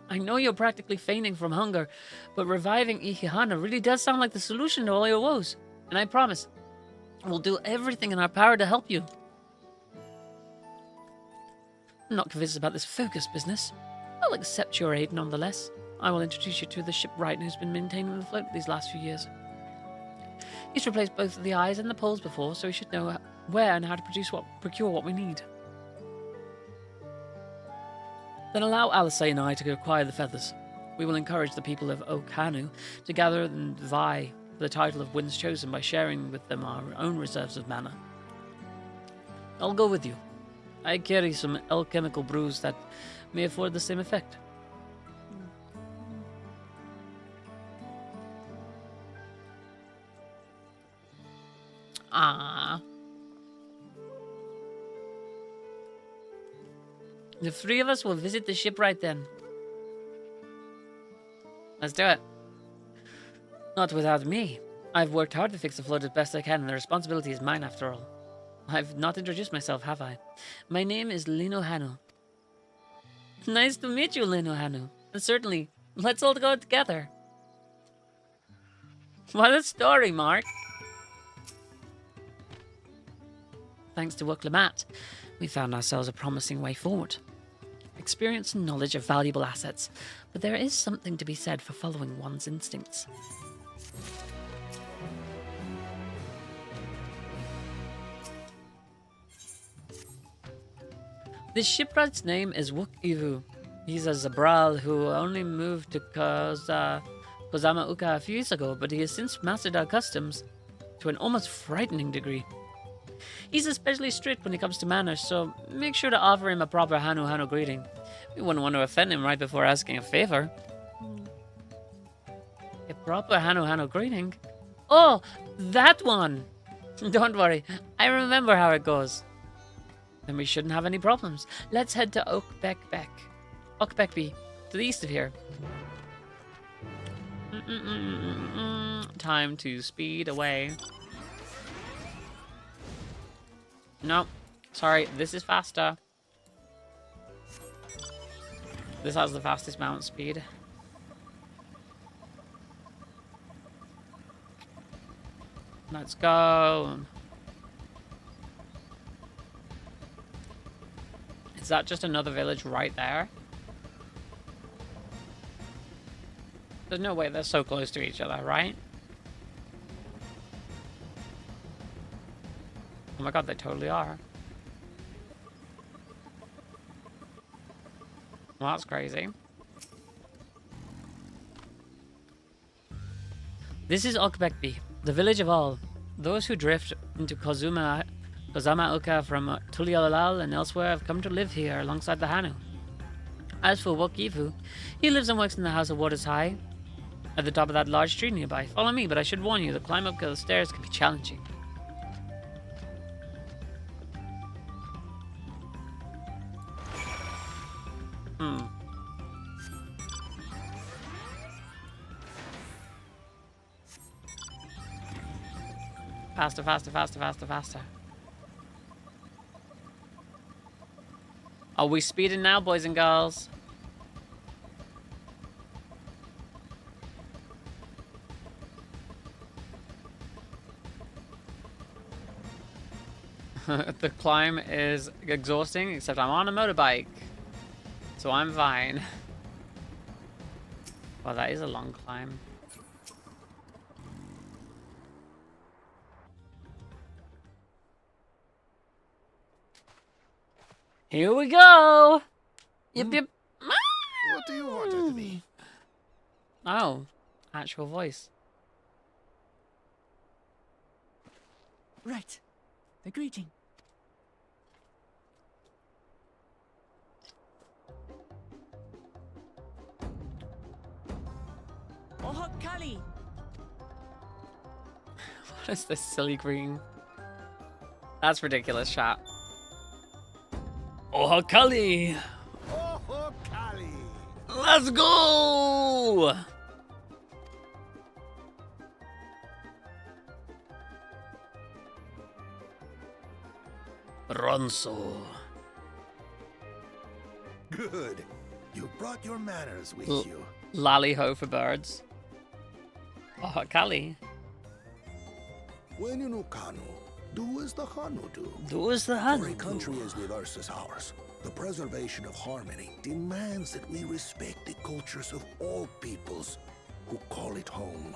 I know you're practically fainting from hunger, but reviving Ihana really does sound like the solution to all your woes. And I promise, we'll do everything in our power to help you. I'm not convinced about this focus business. I'll accept your aid nonetheless. I will introduce you to the shipwright who's been maintaining the float these last few years. He's replaced both the eyes and the poles before, so he should know where and how to procure what we need. Then allow Alice and I to acquire the feathers. We will encourage the people of Oak-Hanu to gather and vie for the title of Winds Chosen by sharing with them our own reserves of mana. I'll go with you. I carry some alchemical brews that may afford the same effect. Ah. The three of us will visit the shipwright then. Let's do it. Not without me. I've worked hard to fix the float as best I can, and the responsibility is mine after all. I've not introduced myself, have I? My name is Lino Hanu. Nice to meet you, Lino Hanu. And certainly, let's all go together. What a story, Mark. Thanks to Wuklamat, we found ourselves a promising way forward. Experience and knowledge are valuable assets, but there is something to be said for following one's instincts. This shipwright's name is Wuk-Ivu. He's a Zabral who only moved to Kozama Uka a few years ago, but he has since mastered our customs to an almost frightening degree. He's especially strict when it comes to manners, so make sure to offer him a proper Hanu greeting. We wouldn't want to offend him right before asking a favor. A proper Hanu greeting? Oh, that one! Don't worry, I remember how it goes. Then we shouldn't have any problems. Let's head to Okbekby, to the east of here. Time to speed away. No, sorry, this is faster. This has the fastest mount speed. Let's go. Is that just another village right there? There's no way they're so close to each other, right? Oh my god, they totally are. Well, that's crazy. This is Okbekby, the village of all. Those who drift into Kozama-uka from Tuliolal and elsewhere have come to live here alongside the Hanu. As for Wokifu, he lives and works in the House of Waters High, at the top of that large tree nearby. Follow me, but I should warn you, the climb up the stairs can be challenging. Faster, faster, faster, faster, faster. Are we speeding now, boys and girls? The climb is exhausting, except I'm on a motorbike. So I'm fine. Well, that is a long climb. Here we go! Yep, yep. What do you want with me? Oh, actual voice. Right. The greeting. Oh, Kali! What is this silly green? That's ridiculous, chat. Oh, Kali! Oh, Kali! Let's go! Ronso. Good. You brought your manners with you. Lally ho for birds. Oh, Kali. When you know Kanu, do as the Hanu do. Do as the Hanu For a do. country as diverse as ours, the preservation of harmony demands that we respect the cultures of all peoples who call it home.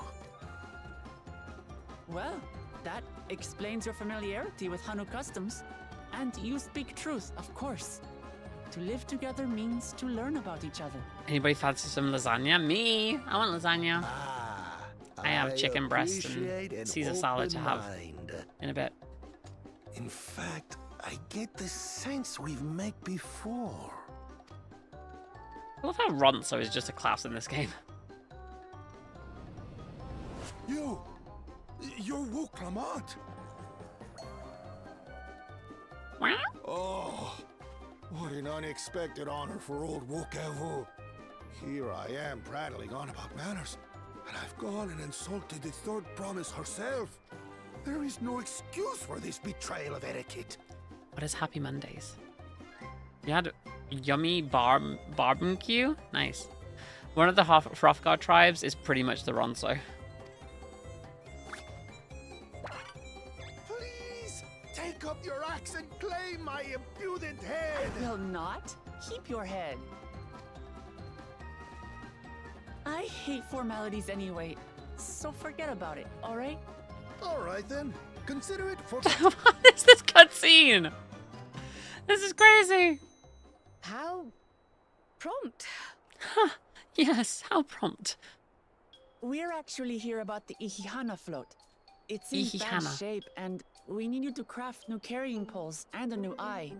Well, that explains your familiarity with Hanu customs. And you speak truth, of course. To live together means to learn about each other. Anybody fancy some lasagna? Me! I want lasagna. I have chicken breast and Caesar salad to have in a bit. In fact, I get the sense we've met before. I love how Ronso is just a class in this game. You're Wu Clamant. Oh, what an unexpected honor for old Wokevu. Here I am prattling on about manners, and I've gone and insulted the third promise herself. There is no excuse for this betrayal of etiquette. What is Happy Mondays? You had yummy barbecue? Nice. One of the Hrothgar tribes is pretty much the Ronso. Take up your axe and claim my impudent head! I will not. Keep your head. I hate formalities anyway, so forget about it, alright? Alright then, consider it for... What is this cutscene? This is crazy. How prompt. Huh. Yes, how prompt. We're actually here about the Ihihana float. It's in bad shape, and we need you to craft new carrying poles and a new eye.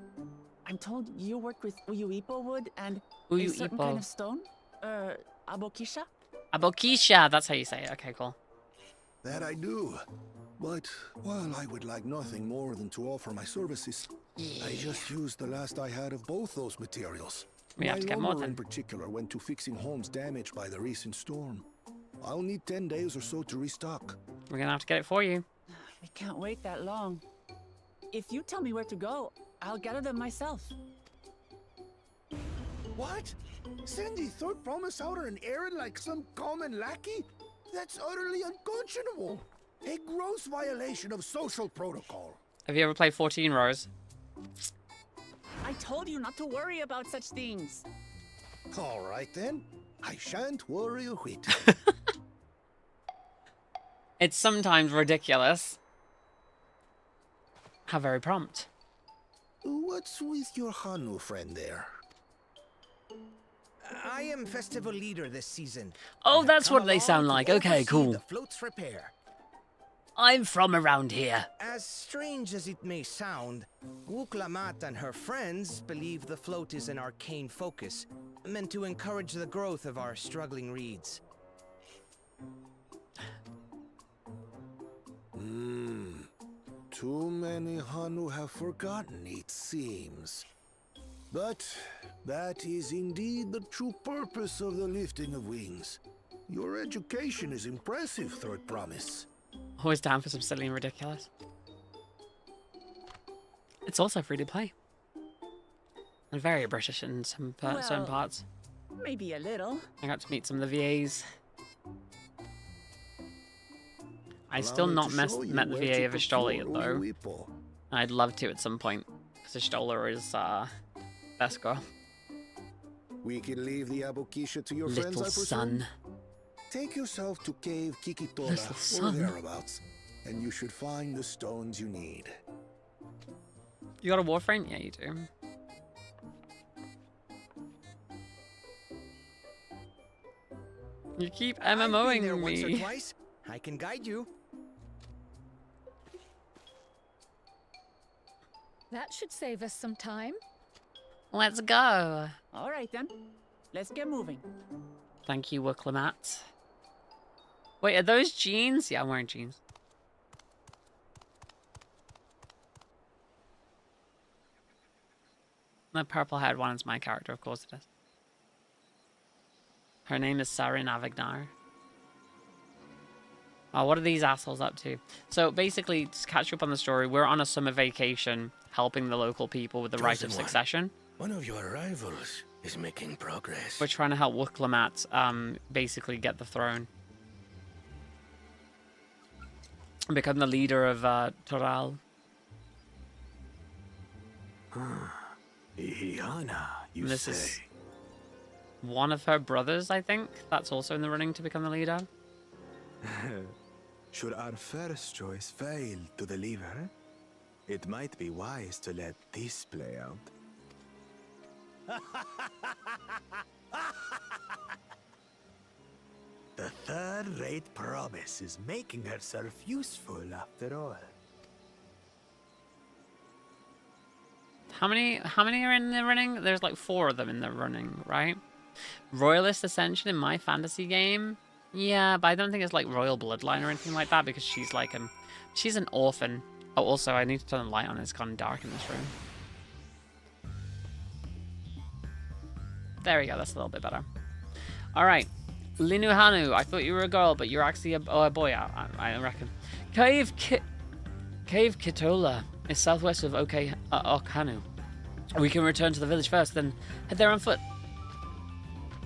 I'm told you work with Uyuipo wood and a certain kind of stone? Abokisha? Abokisha, that's how you say it. Okay, cool. That I do. But while I would like nothing more than to offer my services, I just used the last I had of both those materials. We have to get more lumber then. in particular went to fixing homes damaged by the recent storm. I'll need 10 days or so to restock. We're gonna have to get it for you. We can't wait that long. If you tell me where to go, I'll gather them myself. What? Send the third promise out on an errand like some common lackey? That's utterly unconscionable. A gross violation of social protocol. Have you ever played 14, Rose? I told you not to worry about such things. All right then. I shan't worry a whit. It's sometimes ridiculous. How very prompt. What's with your Hanu friend there? I am festival leader this season. Oh, and that's I've what come they along sound to like. Okay, oversee cool. The float's repair. I'm from around here. As strange as it may sound, Wuklamat and her friends believe the float is an arcane focus, meant to encourage the growth of our struggling reeds. Too many Hanu have forgotten, it seems. But that is indeed the true purpose of the lifting of wings. Your education is impressive, Third Promise. Always down for some silly and ridiculous. It's also free to play. And very British in some certain parts. Maybe a little. I got to meet some of the VAs. I still not met the VA of Ashtola yet, though. I'd love to at some point, because Ashtola is best girl. We can leave the Abokisha to your friends, I Little presume? son. Take yourself to Cave Kikitola Little or son. thereabouts, and you should find the stones you need. You got a warframe? Yeah, you do. You keep I've been MMOing there once or me. twice. I can guide you. That should save us some time. Let's go. All right then. Let's get moving. Thank you, Wuklamat. Wait, are those jeans? Yeah, I'm wearing jeans. The purple-haired one is my character, of course it is. Her name is Sarin Avignar. Oh, what are these assholes up to? So basically, to catch you up on the story, we're on a summer vacation helping the local people with the right of succession. One of your rivals is making progress. We're trying to help Wuklamat basically get the throne. And become the leader of Toral. Ihiana, you This say? is one of her brothers, I think. That's also in the running to become the leader. Should our first choice fail to deliver, it might be wise to let this play out. The third-rate promise is making herself useful after all. How many are in the running? There's like 4 of them in the running, right? Royalist Ascension in my fantasy game? Yeah, but I don't think it's like royal bloodline or anything like that because she's like she's an orphan. Oh, also I need to turn the light on. It's gone dark in this room. There we go. That's a little bit better. All right, Linuhanu. I thought you were a girl, but you're actually a boy. I reckon. Cave Kitola is southwest of Okhanu. We can return to the village first, then head there on foot.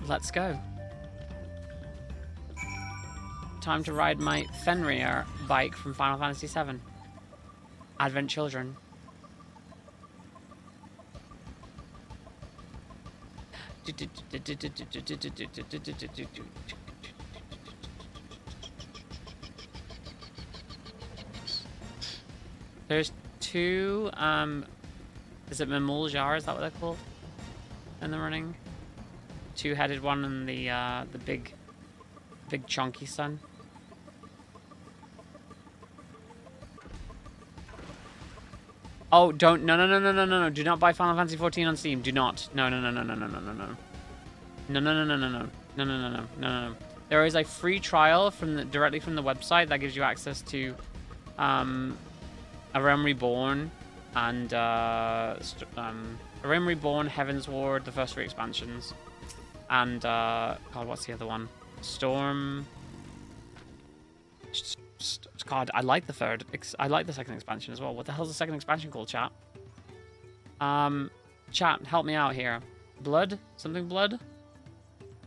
Let's go. Time to ride my Fenrir bike from Final Fantasy VII. Advent Children. There's 2, is it Mamuljar? Is that what they're called? In the running? 2-headed one and the big chunky son. Oh, don't, no. Do not buy Final Fantasy 14 on Steam. Do not. No. No. There is a free trial directly from the website that gives you access to A Realm Reborn, and A Realm Reborn, Heaven's Ward, the first 3 expansions, and God, what's the other one? Storm. God, I like the third. I like the second expansion as well. What the hell's the second expansion called, chat? Chat, help me out here. Blood? Something blood?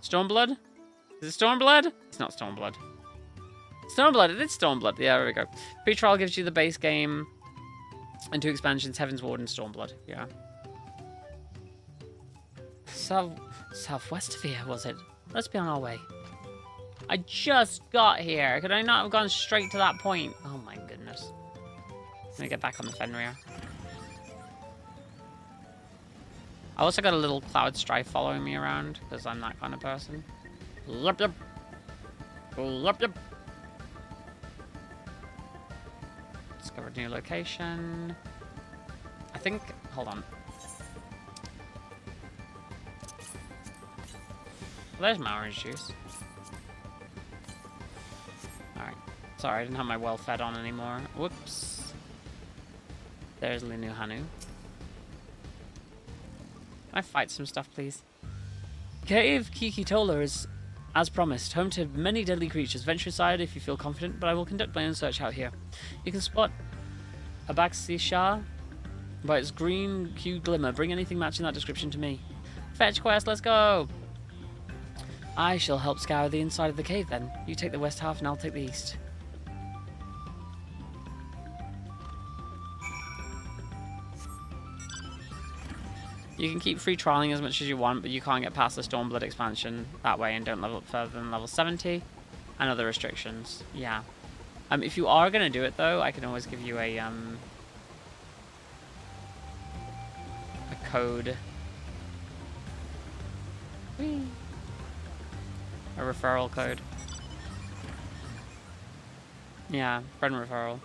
Stormblood? Is it Stormblood? It's not Stormblood. Stormblood, it is Stormblood. Yeah, there we go. Free trial gives you the base game and 2 expansions, Heaven's Ward and Stormblood. Yeah. Southwest of here, was it? Let's be on our way. I just got here. Could I not have gone straight to that point? Oh my goodness. Let me get back on the Fenrir. I also got a little Cloud Strife following me around, because I'm that kind of person. Yup, yup. Yup, yup. Discovered new location. I think... Hold on. There's my orange juice. Alright. Sorry, I didn't have my well fed on anymore. Whoops. There's Linu Hanu. Can I fight some stuff, please? Cave Kikitola is, as promised, home to many deadly creatures. Venture inside if you feel confident, but I will conduct my own search out here. You can spot a Baxisha by its green hued glimmer. Bring anything matching that description to me. Fetch quest, let's go! I shall help scour the inside of the cave then. You take the west half and I'll take the east. You can keep free trialing as much as you want, but you can't get past the Stormblood expansion that way and don't level up further than level 70. And other restrictions. Yeah. If you are going to do it though, I can always give you a code. Whee! A referral code. Yeah, friend referral.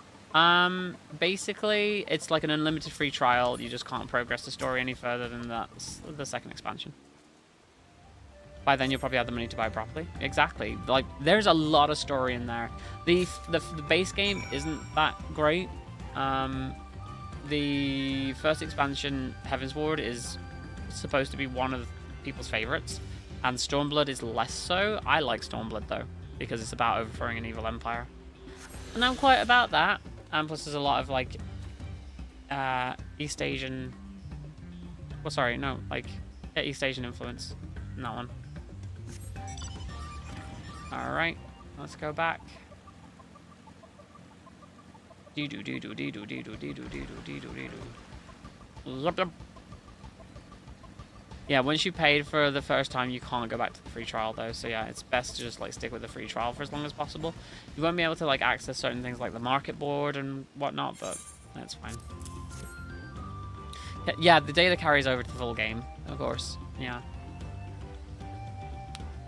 Basically, it's like an unlimited free trial. You just can't progress the story any further than the second expansion. By then, you'll probably have the money to buy properly. Exactly. Like, there's a lot of story in there. The base game isn't that great. The first expansion, Heaven's Ward, is supposed to be one of people's favorites. And Stormblood is less so. I like Stormblood, though, because it's about overthrowing an evil empire. And I'm quite about that. And plus, there's a lot of, like, East Asian... Well, sorry, no, like, yeah, East Asian influence in that one. Alright, let's go back. Yeah, once you paid for the first time, you can't go back to the free trial, though. So yeah, it's best to just, like, stick with the free trial for as long as possible. You won't be able to, like, access certain things like the market board and whatnot, but that's fine. Yeah, the data carries over to the full game, of course. Yeah.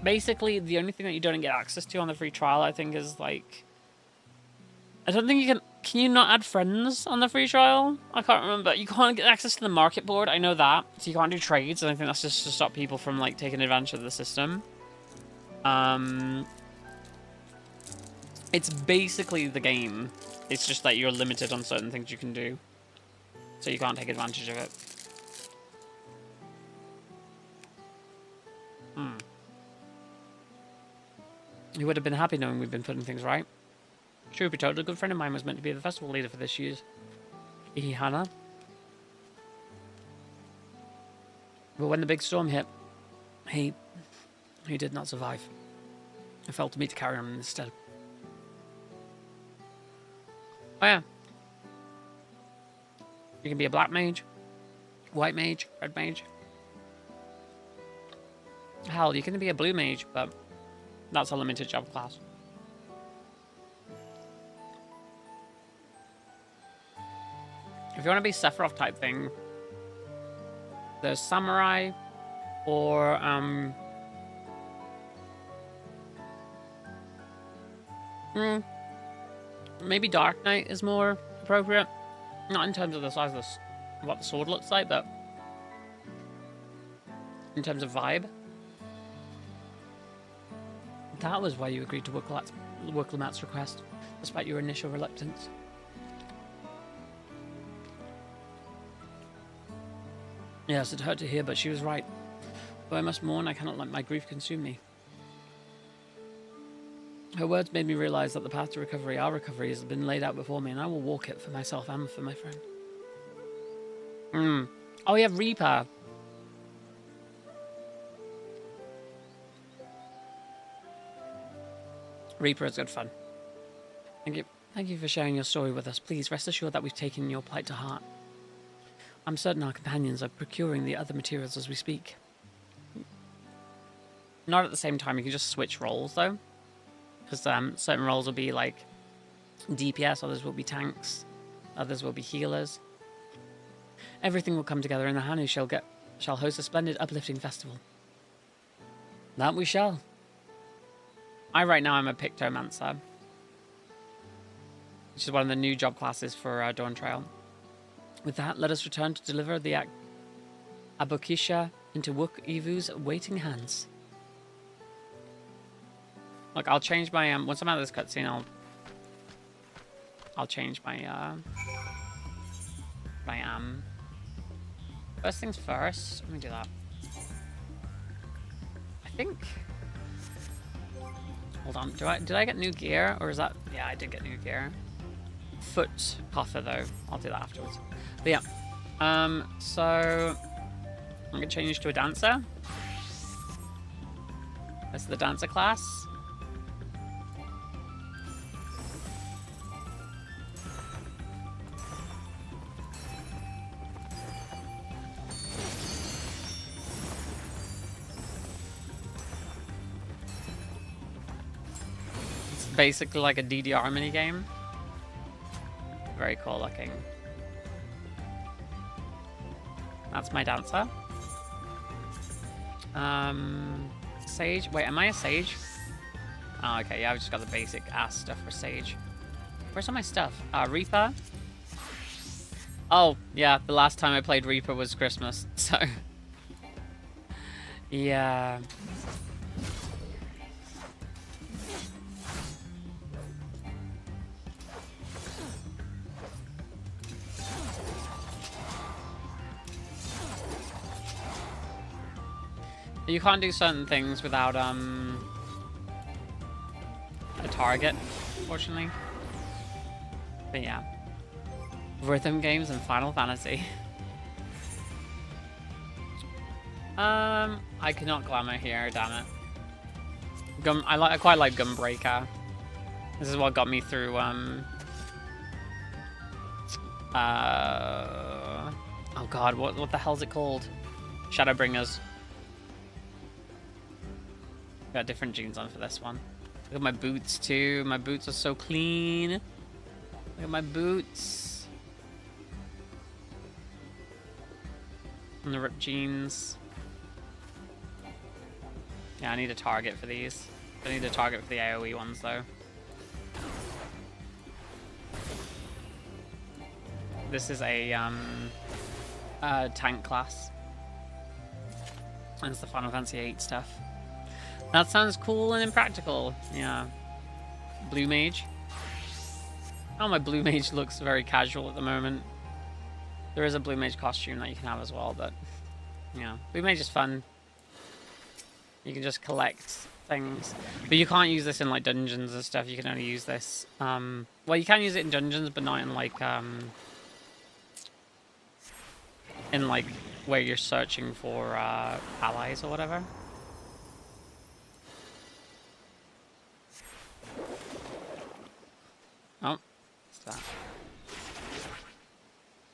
Basically, the only thing that you don't get access to on the free trial, I think, is, like... I don't think you can... Can you not add friends on the free trial? I can't remember. You can't get access to the market board. I know that. So you can't do trades. And I think that's just to stop people from, like, taking advantage of the system. It's basically the game. It's just that you're limited on certain things you can do. So you can't take advantage of it. You would have been happy knowing we've been putting things right. Truth be told, a good friend of mine was meant to be the festival leader for this year's Ihihana. But when the big storm hit, he did not survive. It fell to me to carry on instead. Oh yeah. You can be a black mage, white mage, red mage. Hell, you can be a blue mage, but that's a limited job class. If you want to be Sephiroth type thing, there's Samurai or maybe Dark Knight is more appropriate. Not in terms of the size of what the sword looks like, but in terms of vibe. That was why you agreed to work Lamat's request, despite your initial reluctance. Yes, it hurt to hear, but she was right. Though I must mourn, I cannot let my grief consume me. Her words made me realize that the path to recovery, our recovery, has been laid out before me, and I will walk it for myself and for my friend. Oh, we have Reaper. Reaper is good fun. Thank you. Thank you for sharing your story with us. Please rest assured that we've taken your plight to heart. I'm certain our companions are procuring the other materials as we speak. Not at the same time, you can just switch roles though. Because certain roles will be like DPS, others will be tanks, others will be healers. Everything will come together and the Hanu shall host a splendid uplifting festival. That we shall. Right now I'm a Pictomancer, which is one of the new job classes for Dawntrail. With that, let us return to deliver the Abokisha into Wook Evu's waiting hands. Look, I'll change my once I'm out of this cutscene, I'll change my first things first. Let me do that. I think. Hold on. Did I get new gear, or is that? Yeah, I did get new gear. Foot coffer though. I'll do that afterwards. But yeah. So I'm gonna change to a dancer. That's the dancer class. Basically like a DDR minigame. Very cool looking. That's my dancer. Sage. Wait, am I a sage? Oh, okay. Yeah, I've just got the basic ass stuff for sage. Where's all my stuff? Reaper. Oh, yeah. The last time I played Reaper was Christmas, so yeah. You can't do certain things without a target, unfortunately. But yeah. Rhythm games and Final Fantasy. I cannot glamour here, damn it. I quite like Gunbreaker. This is what got me through oh god, what the hell's it called? Shadowbringers. Got different jeans on for this one. Look at my boots too. My boots are so clean. Look at my boots. And the ripped jeans. Yeah, I need a target for these. I need a target for the AoE ones though. This is a tank class. And it's the Final Fantasy VIII stuff. That sounds cool and impractical. Yeah. Blue Mage. Oh, my Blue Mage looks very casual at the moment. There is a Blue Mage costume that you can have as well, but yeah. Blue Mage is fun. You can just collect things. But you can't use this in like dungeons and stuff. You can only use this. Well, you can use it in dungeons, but not in like where you're searching for allies or whatever. Oh, what's that?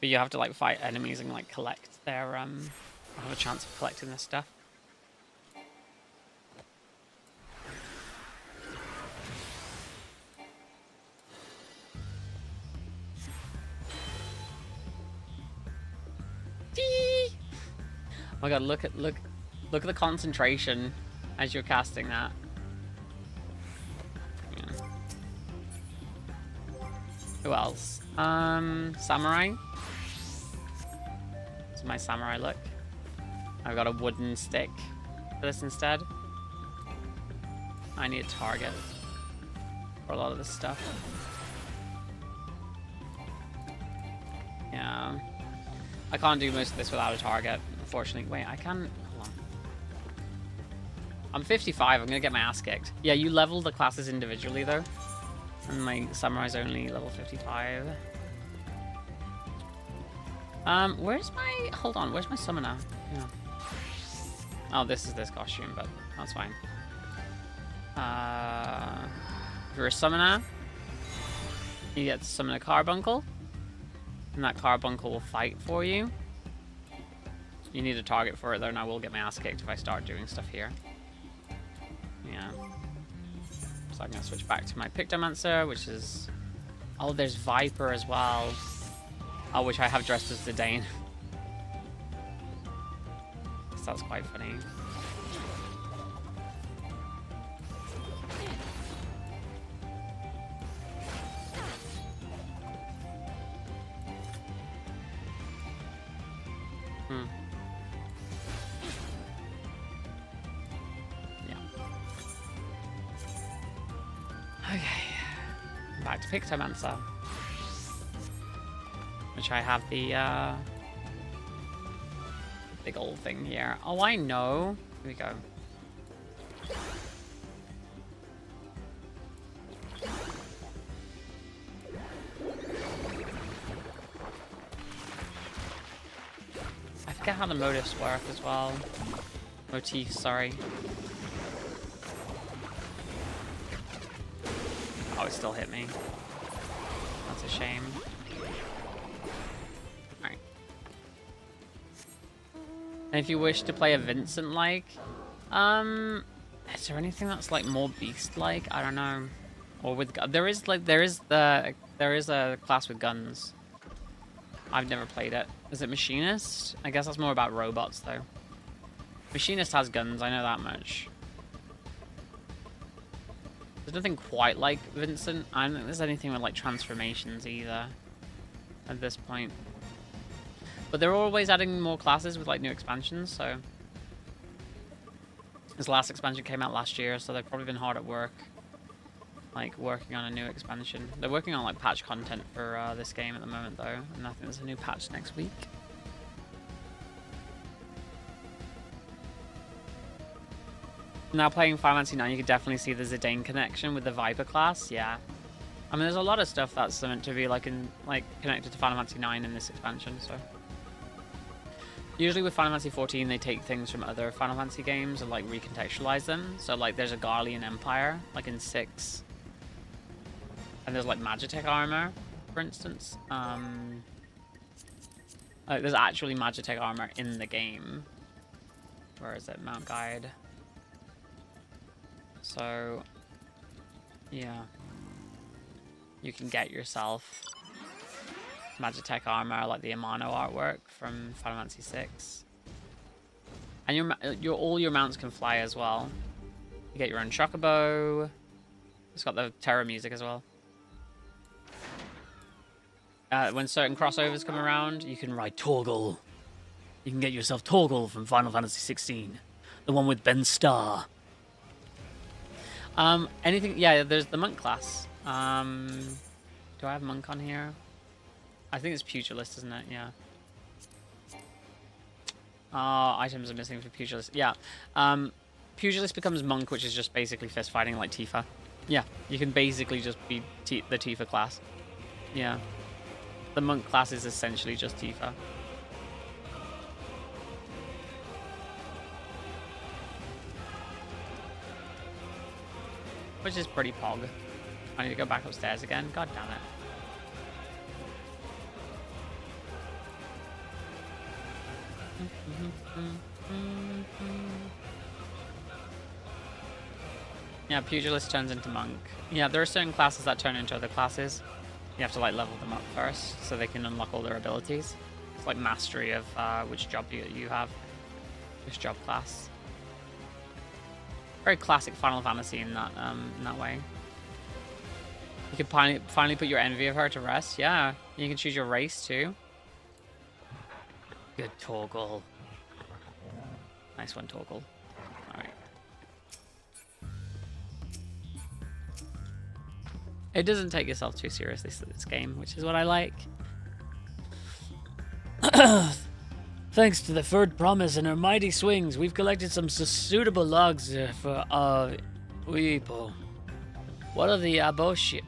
But you have to like fight enemies and like collect their have a chance of collecting this stuff. Oh my god, look at the concentration as you're casting that. Who else? Samurai. This is my samurai look. I've got a wooden stick for this instead. I need a target for a lot of this stuff. Yeah. I can't do most of this without a target, Unfortunately. Wait, I can... Hold on. I'm 55. I'm going to get my ass kicked. Yeah, you level the classes individually, though. And my samurai's only level 55. Where's my... Hold on. Where's my summoner? Yeah. Oh, this is this costume, but that's fine. If you're a summoner, you get to summon a carbuncle. And that carbuncle will fight for you. You need a target for it, though, and I will get my ass kicked if I start doing stuff here. Yeah. So I'm going to switch back to my Pictomancer, which is... Oh, there's Viper as well. Oh, which I have dressed as the Dane. So that's quite funny. Back to Pictomancer, which I have the big old thing here. Oh, I know. Here we go. I forget how the motifs work as well. Motifs, sorry. Oh, it still hit me. That's a shame. Alright. And if you wish to play a Vincent-like, is there anything that's like more beast-like? I don't know. Or with there is a class with guns. I've never played it. Is it Machinist? I guess that's more about robots though. Machinist has guns, I know that much. There's nothing quite like Vincent. I don't think there's anything with like transformations either at this point. But they're always adding more classes with like new expansions, so this last expansion came out last year, so they've probably been hard at work, like working on a new expansion. They're working on like patch content for this game at the moment though, and I think there's a new patch next week. Now playing Final Fantasy 9, you can definitely see the Zidane connection with the Viper class. Yeah, I mean, there's a lot of stuff that's meant to be like connected to Final Fantasy 9 in this expansion. So usually with Final Fantasy 14, they take things from other Final Fantasy games and like recontextualize them. So like there's a Garlean Empire like in 6, and there's like Magitech armor, for instance. Like, there's actually Magitech armor in the game. Where is it? Mount Guide. So, yeah, you can get yourself Magitech armor, like the Amano artwork from Final Fantasy 6. And all your mounts can fly as well. You get your own Chocobo. It's got the Terror music as well. When certain crossovers come around, you can ride Torgal. You can get yourself Torgal from Final Fantasy 16, the one with Ben Starr. Anything? Yeah, there's the monk class. Do I have monk on here? I think it's pugilist, isn't it? Yeah. Items are missing for pugilist. Yeah. Pugilist becomes monk, which is just basically fist fighting like Tifa. Yeah, you can basically just be the Tifa class. Yeah. The monk class is essentially just Tifa. Which is pretty pog. I need to go back upstairs again. God damn it. Yeah, Pugilist turns into monk. Yeah, there are certain classes that turn into other classes. You have to like level them up first so they can unlock all their abilities. It's like mastery of which job you have. Which job class. Very classic Final Fantasy in that way. You can finally put your envy of her to rest. Yeah, you can choose your race too. Good Torgal. Nice one, Torgal. Alright. It doesn't take yourself too seriously, this game, which is what I like. Thanks to the third promise and her mighty swings, we've collected some suitable logs for Uipo. What are the Aboxiasha?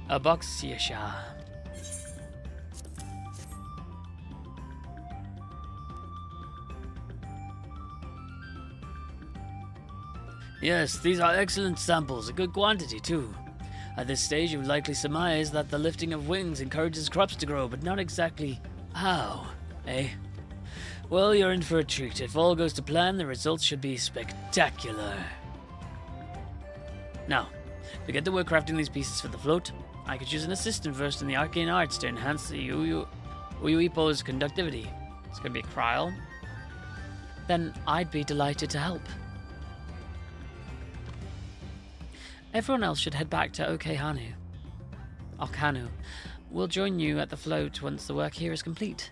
Yes, these are excellent samples, a good quantity too. At this stage, you would likely surmise that the lifting of wings encourages crops to grow, but not exactly how, eh? Well, you're in for a treat. If all goes to plan, the results should be spectacular. Now, to get to work crafting these pieces for the float, I could use an assistant versed in the arcane arts to enhance the Uyuipo's conductivity. It's going to be a Kryl. Then I'd be delighted to help. Everyone else should head back to Okehanu. We'll join you at the float once the work here is complete.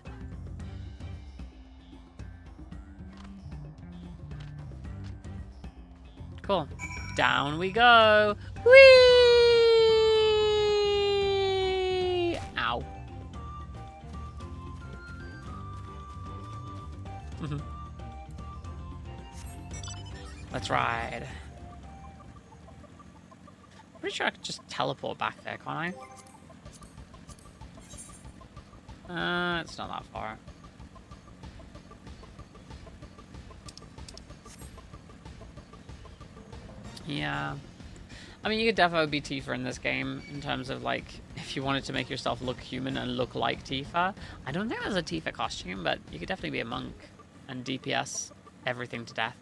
Cool. Down we go. Whee! Ow. Let's ride. Pretty sure I could just teleport back there, can't I? It's not that far. Yeah. I mean, you could definitely be Tifa in this game in terms of, like, if you wanted to make yourself look human and look like Tifa. I don't think there's a Tifa costume, but you could definitely be a monk and DPS everything to death.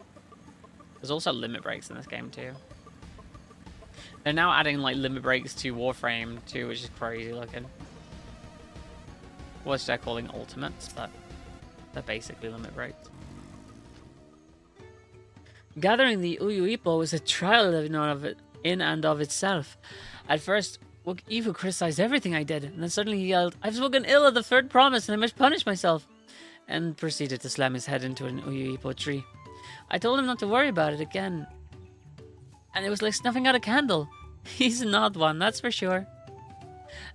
There's also limit breaks in this game, too. They're now adding, like, limit breaks to Warframe, too, which is crazy looking. Which they're calling ultimates, but they're basically limit breaks. Gathering the Uyuipo was a trial in and of itself. At first, Ivu criticized everything I did, and then suddenly he yelled, "I've spoken ill of the third promise, and I must punish myself," and proceeded to slam his head into an Uyuipo tree. I told him not to worry about it again, and it was like snuffing out a candle. He's not one, that's for sure.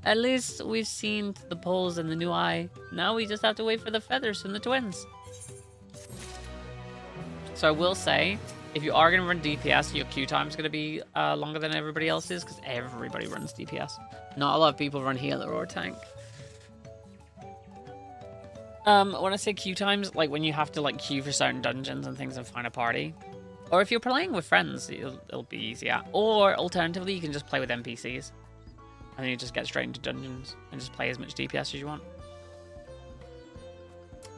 At least we've seen the poles and the new eye. Now we just have to wait for the feathers from the twins. So I will say, if you are going to run DPS, your queue time is going to be longer than everybody else's, because everybody runs DPS. Not a lot of people run healer or tank. When I say queue times, like when you have to like queue for certain dungeons and things and find a party. Or if you're playing with friends, it'll be easier. Or alternatively, you can just play with NPCs. And then you just get straight into dungeons and just play as much DPS as you want.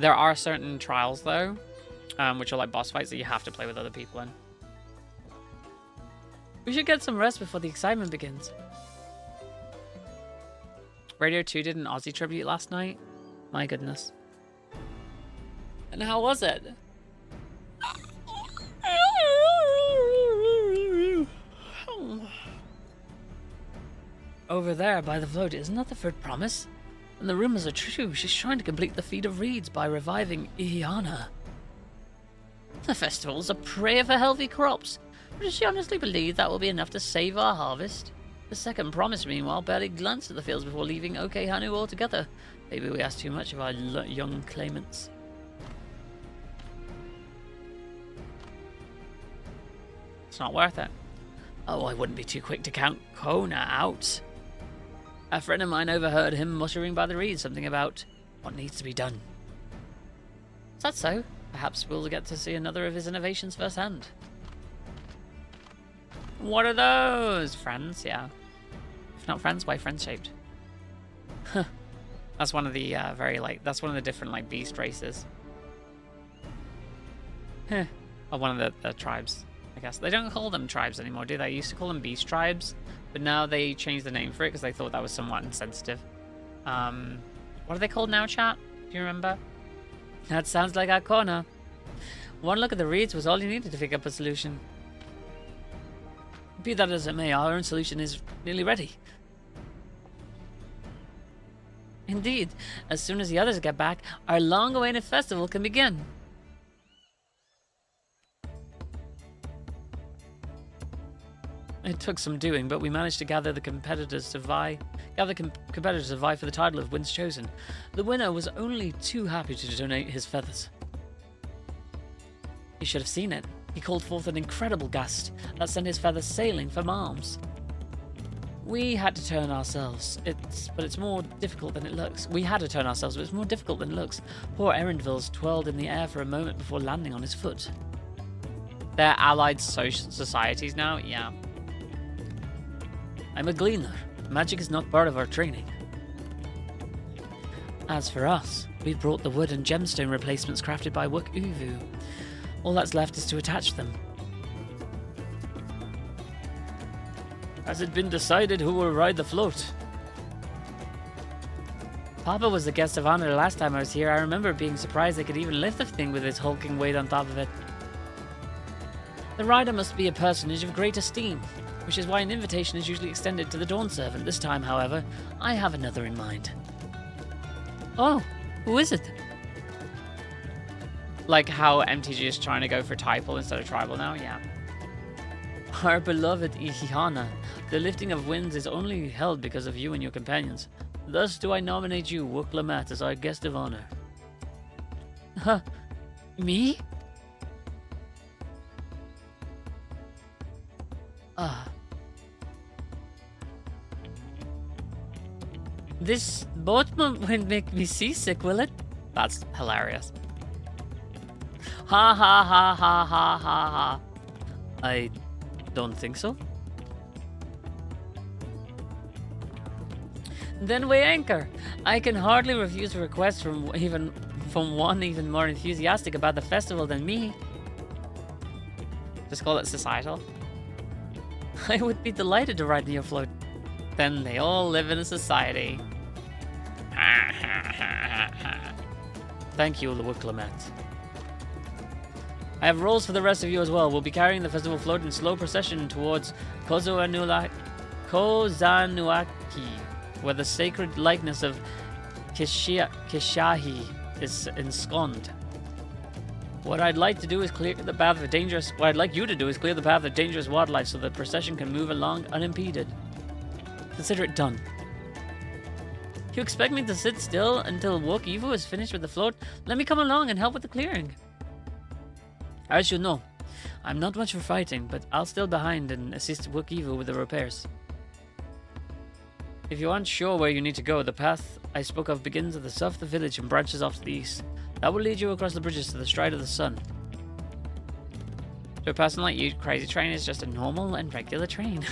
There are certain trials though, which are like boss fights that you have to play with other people in. We should get some rest before the excitement begins. Radio 2 did an Aussie tribute last night. My goodness. And how was it? Over there by the float, isn't that the third promise? And the rumors are true. She's trying to complete the feat of reeds by reviving Ihiana. The festival's a prayer for healthy crops. Does she honestly believe that will be enough to save our harvest? The second promise, meanwhile, barely glanced at the fields before leaving Okehanu altogether. Maybe we asked too much of our young claimants. It's not worth it. Oh, I wouldn't be too quick to count Kona out. A friend of mine overheard him muttering by the reeds something about what needs to be done. Is that so? Perhaps we'll get to see another of his innovations firsthand. What are those? Friends, yeah. If not friends, why friends-shaped? Huh. That's one of the that's one of the different like beast races. Huh. Or one of the tribes, I guess. They don't call them tribes anymore, do they? They used to call them beast tribes, but now they changed the name for it because they thought that was somewhat insensitive. What are they called now, chat? Do you remember? That sounds like our corner. One look at the reeds was all you needed to pick up a solution. Be that as it may, our own solution is nearly ready. Indeed, as soon as the others get back, our long-awaited festival can begin. It took some doing, but we managed to gather the competitors to vie for the title of Winds Chosen. The winner was only too happy to donate his feathers. You should have seen it. He called forth an incredible gust that sent his feathers sailing for miles. We had to turn ourselves. It's more difficult than it looks. We had to turn ourselves, but it's more difficult than it looks. Poor Erendvil's twirled in the air for a moment before landing on his foot. They're allied societies now? Yeah. I'm a gleaner. Magic is not part of our training. As for us, we've brought the wood and gemstone replacements crafted by Wook Uvu. All that's left is to attach them. Has it been decided who will ride the float? Papa was the guest of honor the last time I was here. I remember being surprised they could even lift the thing with its hulking weight on top of it. The rider must be a personage of great esteem, which is why an invitation is usually extended to the Dawn Servant. This time, however, I have another in mind. Oh, who is it? Like how MTG is trying to go for typal instead of tribal now? Yeah. Our beloved Ihihana. The lifting of winds is only held because of you and your companions. Thus do I nominate you, Wook Lamat, as our guest of honor. Huh. Me? This boat won't make me seasick, will it? That's hilarious. Ha ha ha ha ha ha ha. I don't think so. Then we anchor. I can hardly refuse a request from one even more enthusiastic about the festival than me. Just call it societal. I would be delighted to ride in your float. Then they all live in a society. Thank you, Wook Lamat. I have roles for the rest of you as well. We'll be carrying the festival float in slow procession towards Kozanuaki, where the sacred likeness of Kishahi is ensconced. What I'd like to do is clear the path of dangerous. What I'd like you to do is clear the path of dangerous wildlife so the procession can move along unimpeded. Consider it done. You expect me to sit still until Wook Evo is finished with the float? Let me come along and help with the clearing. As you know, I'm not much for fighting, but I'll stay behind and assist Wook Evo with the repairs. If you aren't sure where you need to go, the path I spoke of begins at the south of the village and branches off to the east. That will lead you across the bridges to the Stride of the Sun. To a person like you, Crazy Train is just a normal and regular train.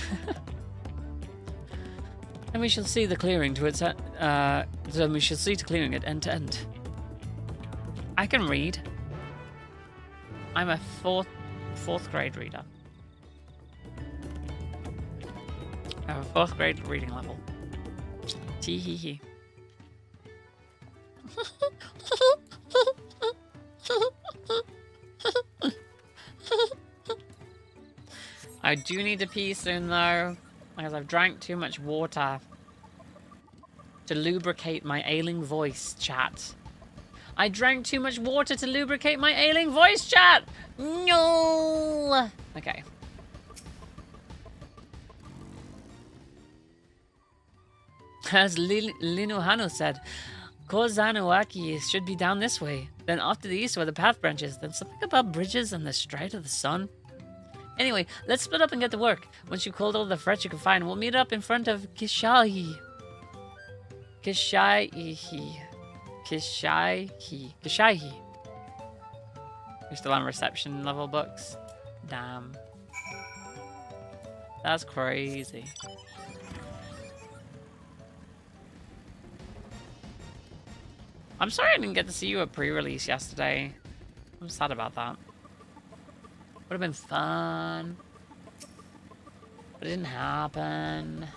And we shall see the clearing to its we shall see to clearing it end to end. I can read. I'm a fourth grade reader. I have a 4th grade reading level. Tee hee hee. I do need to pee soon though, because I've drank too much water to lubricate my ailing voice, chat. I drank too much water to lubricate my ailing voice, chat! No! Okay. As Linuhanu said, Kozanuaki should be down this way, then off to the east where the path branches, then something about bridges and the Stride of the Sun. Anyway, let's split up and get to work. Once you've called all the threats you can find, we'll meet up in front of Kishahi. We're still on reception level books. Damn. That's crazy. I'm sorry I didn't get to see you at pre-release yesterday. I'm sad about that. Would have been fun. But it didn't happen.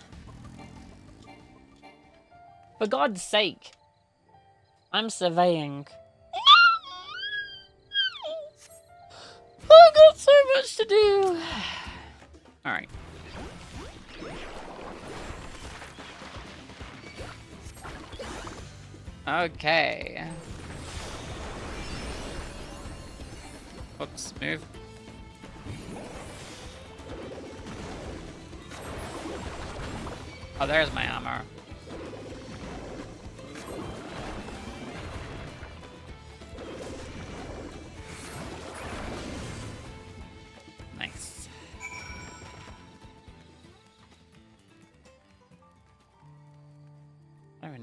For God's sake. I'm surveying. I've got so much to do. Alright. Okay. Oops, move. Oh, there's my armor.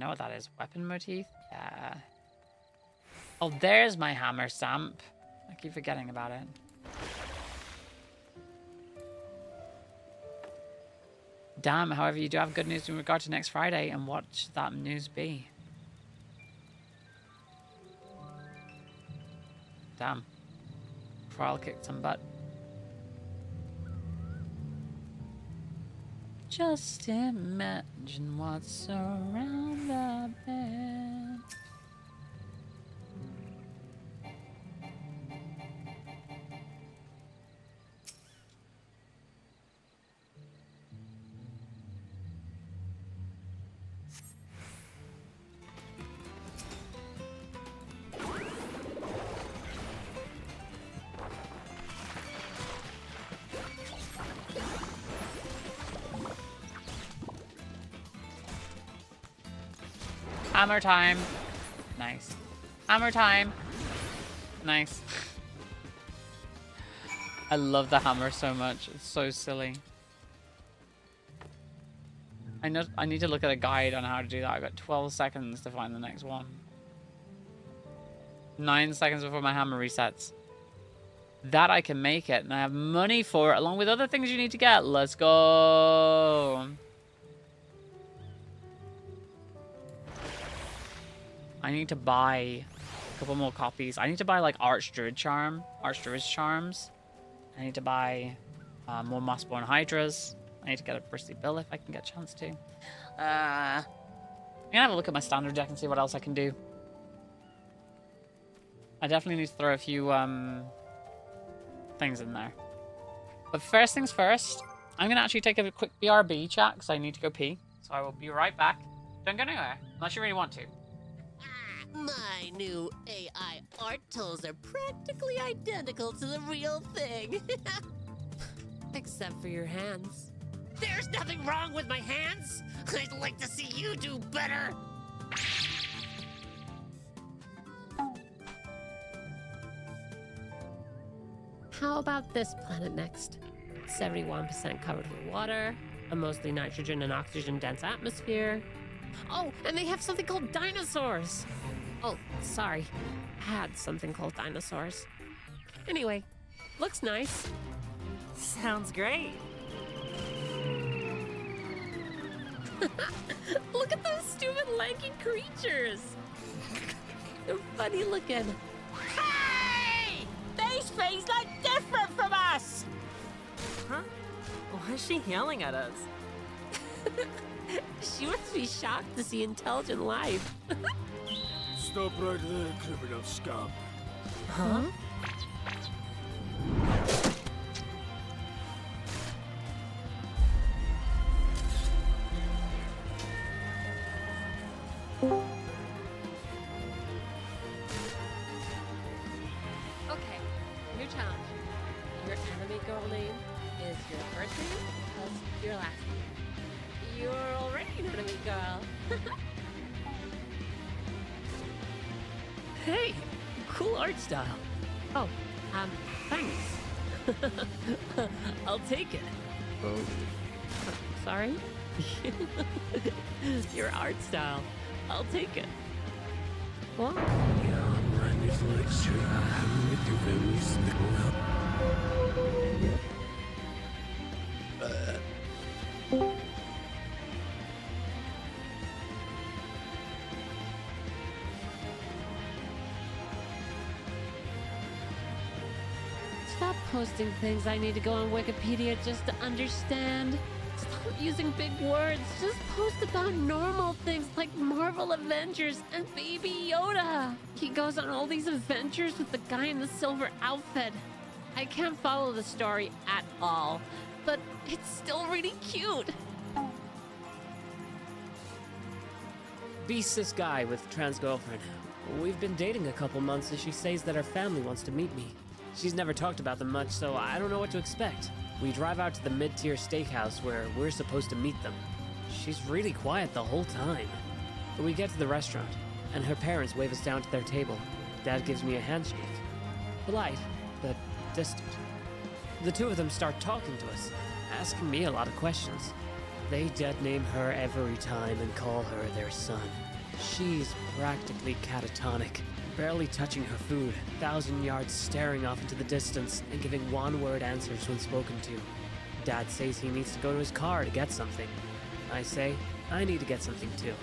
know what that is. Weapon motif? Yeah. Oh, there's my hammer stamp. I keep forgetting about it. Damn, however, you do have good news in regard to next Friday, and what should that news be? Damn. Trial kicked some butt. Just imagine what's around the bed. Hammer time. Nice. Hammer time. Nice. I love the hammer so much. It's so silly. I need to look at a guide on how to do that. I've got 12 seconds to find the next one. 9 seconds before my hammer resets. That I can make it, and I have money for it, along with other things you need to get. Let's go. I need to buy a couple more copies. I need to buy like Archdruid's charms. I need to buy more Mossborn Hydras. I need to get a Bristly Bill if I can get a chance to. I'm gonna have a look at my standard deck and see what else I can do. I definitely need to throw a few things in there. But first things first, I'm gonna actually take a quick BRB chat because I need to go pee. So I will be right back. Don't go anywhere unless you really want to. My new AI art tools are practically identical to the real thing. Except for your hands. There's nothing wrong with my hands! I'd like to see you do better! How about this planet next? 71% covered with water, a mostly nitrogen and oxygen dense atmosphere. Oh, and they have something called dinosaurs! Oh, sorry. Had something called dinosaurs. Anyway, looks nice. Sounds great. Look at those stupid lanky creatures. They're funny looking. Hey! These things look different from us! Huh? Why is she yelling at us? She must be shocked to see intelligent life. Stop right there, criminal scum. Huh? Okay, new challenge. Your anime girl name is your first name plus your last name. You're already an anime girl. Hey, cool art style. Oh, thanks. I'll take it. Oh, sorry? Your art style. I'll take it. What? Stop posting things I need to go on Wikipedia just to understand. Stop using big words. Just post about normal things like Marvel Avengers and Baby Yoda. He goes on all these adventures with the guy in the silver outfit. I can't follow the story at all, but it's still really cute. Beast's this guy with trans girlfriend. We've been dating a couple months and she says that her family wants to meet me. She's never talked about them much, so I don't know what to expect. We drive out to the mid-tier steakhouse where we're supposed to meet them. She's really quiet the whole time. But we get to the restaurant, and her parents wave us down to their table. Dad gives me a handshake. Polite, but distant. The two of them start talking to us, asking me a lot of questions. They dead name her every time and call her their son. She's practically catatonic, barely touching her food, 1,000 yards staring off into the distance, and giving one-word answers when spoken to. Dad says he needs to go to his car to get something. I say, I need to get something too.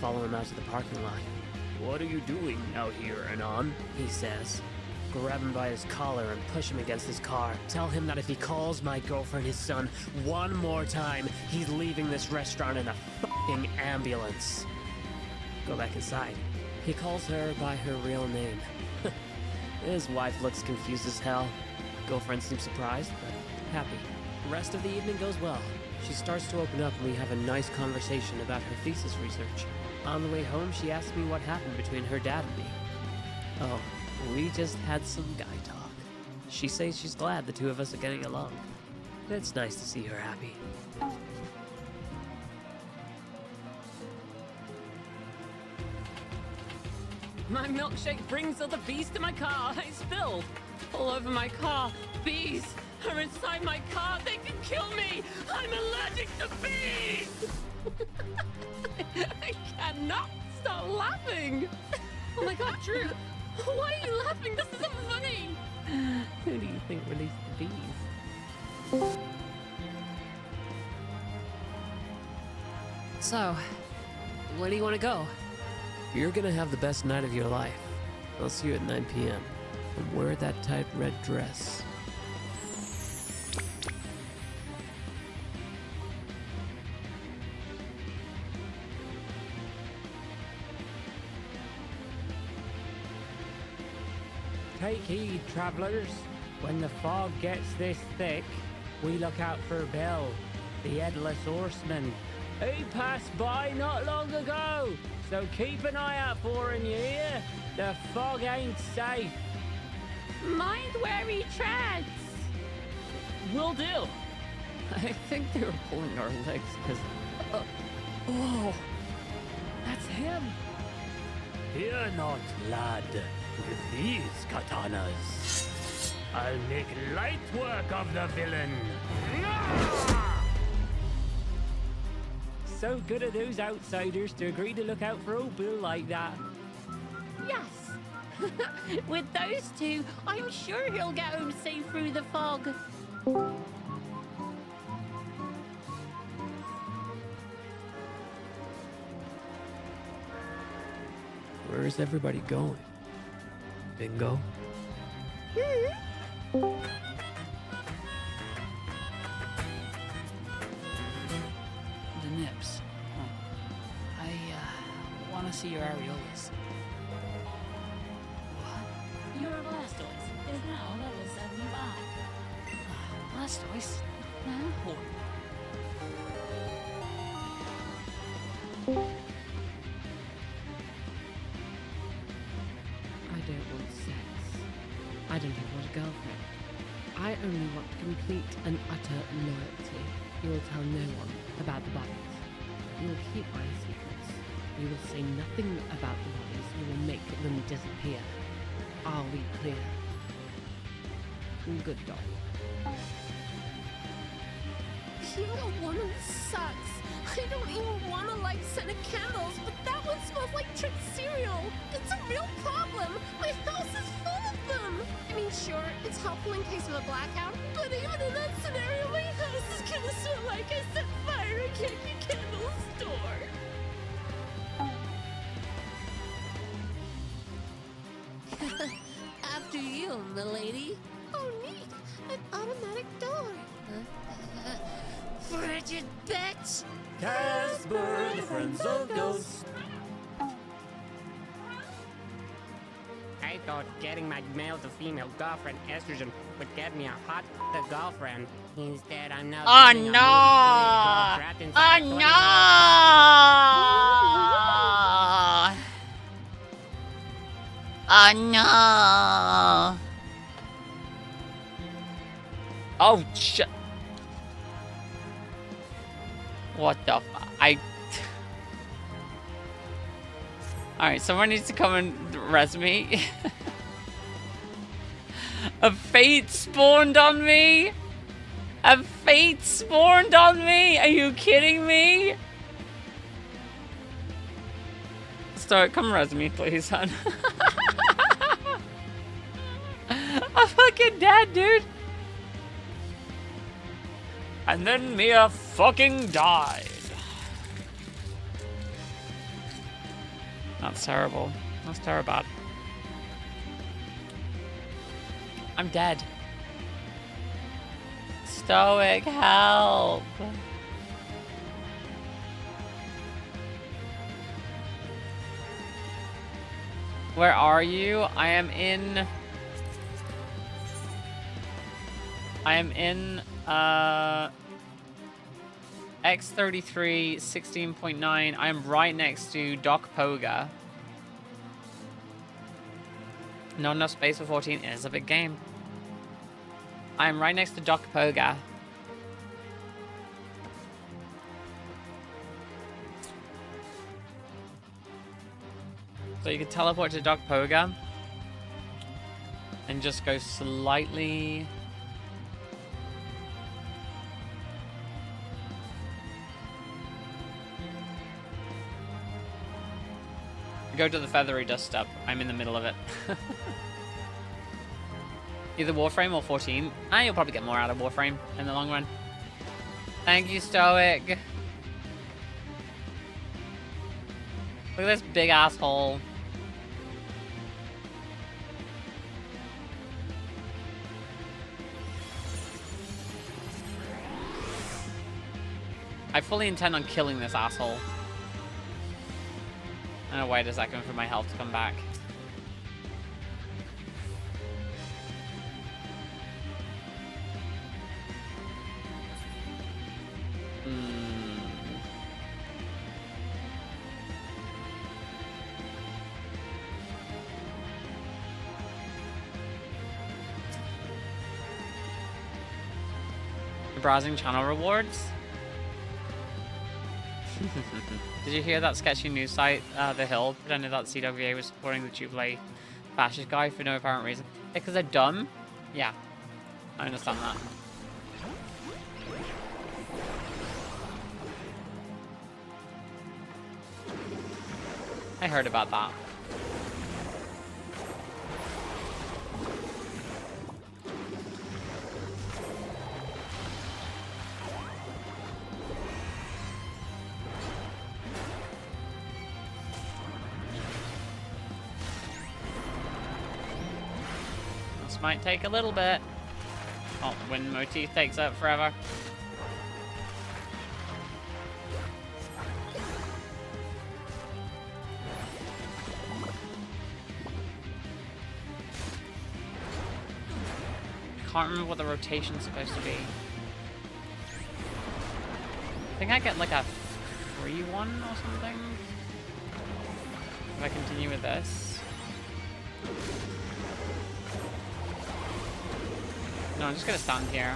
Follow him out to the parking lot. What are you doing out here, Anon? He says. Grab him by his collar and push him against his car. Tell him that if he calls my girlfriend his son one more time, he's leaving this restaurant in a f***ing ambulance. Go back inside. He calls her by her real name. His wife looks confused as hell. Girlfriend seems surprised, but happy. The rest of the evening goes well. She starts to open up and we have a nice conversation about her thesis research. On the way home, she asks me what happened between her dad and me. Oh, we just had some guy talk. She says she's glad the two of us are getting along. It's nice to see her happy. My milkshake brings all the bees to my car. I spilled all over my car. Bees are inside my car. They can kill me. I'm allergic to bees. I cannot stop laughing. Oh my god, Drew. Why are you laughing? This isn't funny. Who do you think released the bees? So, where do you want to go? You're gonna have the best night of your life. I'll see you at 9 p.m. And wear that tight red dress. Take heed, travelers. When the fog gets this thick, we look out for Bill, the Headless Horseman. He passed by not long ago, so keep an eye out for him, you hear? The fog ain't safe. Mind where he treads. Will do. I think they were pulling our legs because... oh, that's him. Fear not, lad. With these katanas, I'll make light work of the villain. So good of those outsiders to agree to look out for old Bill like that. Yes. With those two, I'm sure he'll get home safe through the fog. Where's everybody going? Bingo? The nips. Oh. I want to see your areolas. What? Your Blastoise is now level 75. Blastoise? No. I don't want sex. I don't even want a girlfriend. I only want complete and utter loyalty. You will tell no one about the bodies. You will keep my secrets. You will say nothing about the bodies. You will make them disappear. Are we clear? Good dog. Being a woman sucks. I don't even want to light scented candles, but that one smells like trick cereal. It's a real problem. My house is full of them. I mean, sure, it's helpful in case of a blackout, but even in that scenario, my house is gonna smell like I set fire to Yankee Candle store. After you, milady. Oh, neat. An automatic door. Frigid bitch! Casper, the friends of ghosts. I thought getting my male to female girlfriend estrogen would get me a hot girlfriend. Instead, I'm now getting a girl trapped inside a no! Oh, shit. What the Alright, someone needs to come and res me. A fate spawned on me? A fate spawned on me? Are you kidding me? Stoic, come res me, please, son. I'm fucking dead, dude. And then Mia fucking died. That's terrible. That's terrible. I'm dead. Stoic, help. Where are you? I am in X33 16.9. I am right next to Doc Poga. Not enough space for 14. It is a big game. I am right next to Doc Poga. So you can teleport to Doc Poga and just go slightly. Go to the feathery dust step. I'm in the middle of it. Either Warframe or 14. You'll probably get more out of Warframe in the long run. Thank you, Stoic. Look at this big asshole. I fully intend on killing this asshole. I'm gonna wait a second for my health to come back. Browsing channel rewards. Did you hear that sketchy news site, The Hill, pretended that CWA was supporting the Tubular fascist guy for no apparent reason? Because they're dumb? Yeah. I understand that. I heard about that. Might take a little bit. Oh, when motif takes up forever. I can't remember what the rotation's supposed to be. I think I get like a free one or something. If I continue with this. No, I'm just gonna stand here.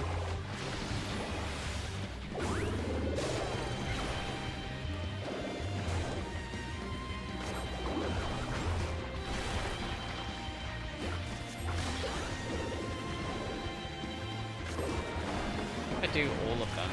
I do all of them.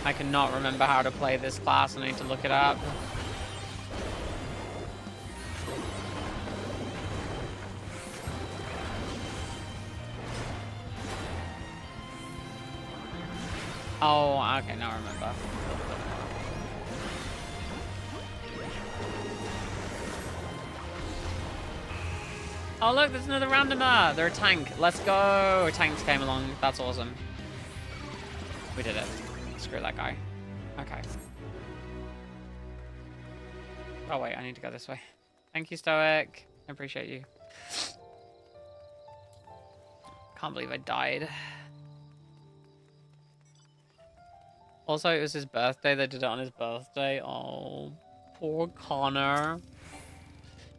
I cannot remember how to play this class. I need to look it up. Oh, okay, now I remember. Oh look, there's another randomer! They're a tank. Let's go! Tanks came along. That's awesome. We did it. Screw that guy. Okay. Oh wait, I need to go this way. Thank you, Stoic. I appreciate you. Can't believe I died. Also, it was his birthday. They did it on his birthday. Oh, Poor Connor.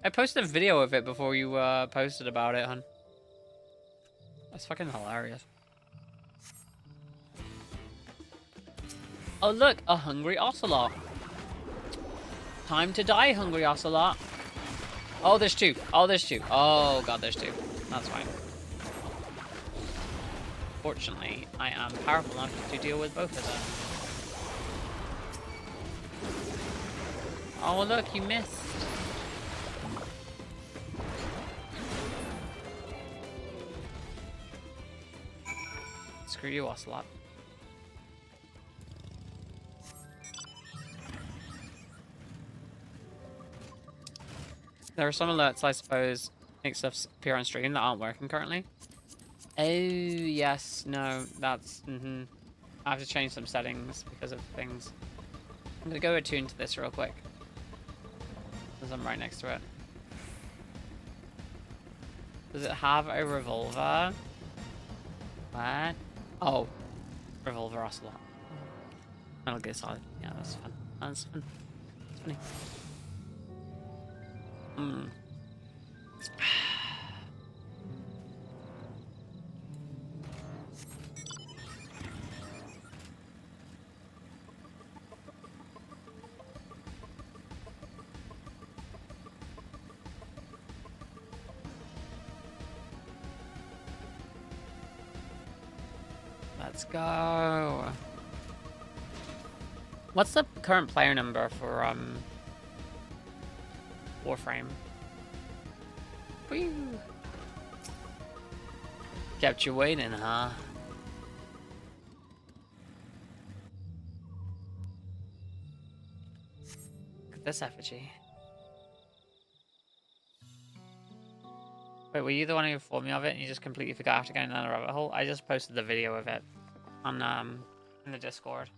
I posted a video of it before you posted about it, hun. That's fucking hilarious. Oh look, a hungry ocelot. Time to die, hungry ocelot. Oh, there's two. Oh, there's two. Oh god, there's two. That's fine. Fortunately, I am powerful enough to deal with both of them. Oh look, you missed. Screw you, ocelot. There are some alerts, I suppose, make stuff appear on stream that aren't working currently. Oh, yes, no, that's, I have to change some settings because of things. I'm gonna go attune to this real quick. Because I'm right next to it. Does it have a revolver? What? Oh, revolver ocelot. Metal Gear Solid. Yeah, that's fun. That's fun. That's funny. Let's go. What's the current player number for Warframe? Whew. Kept you waiting, huh? Look at this effigy. Wait, were you the one who informed me of it and you just completely forgot after going down the rabbit hole? I just posted the video of it on in the Discord.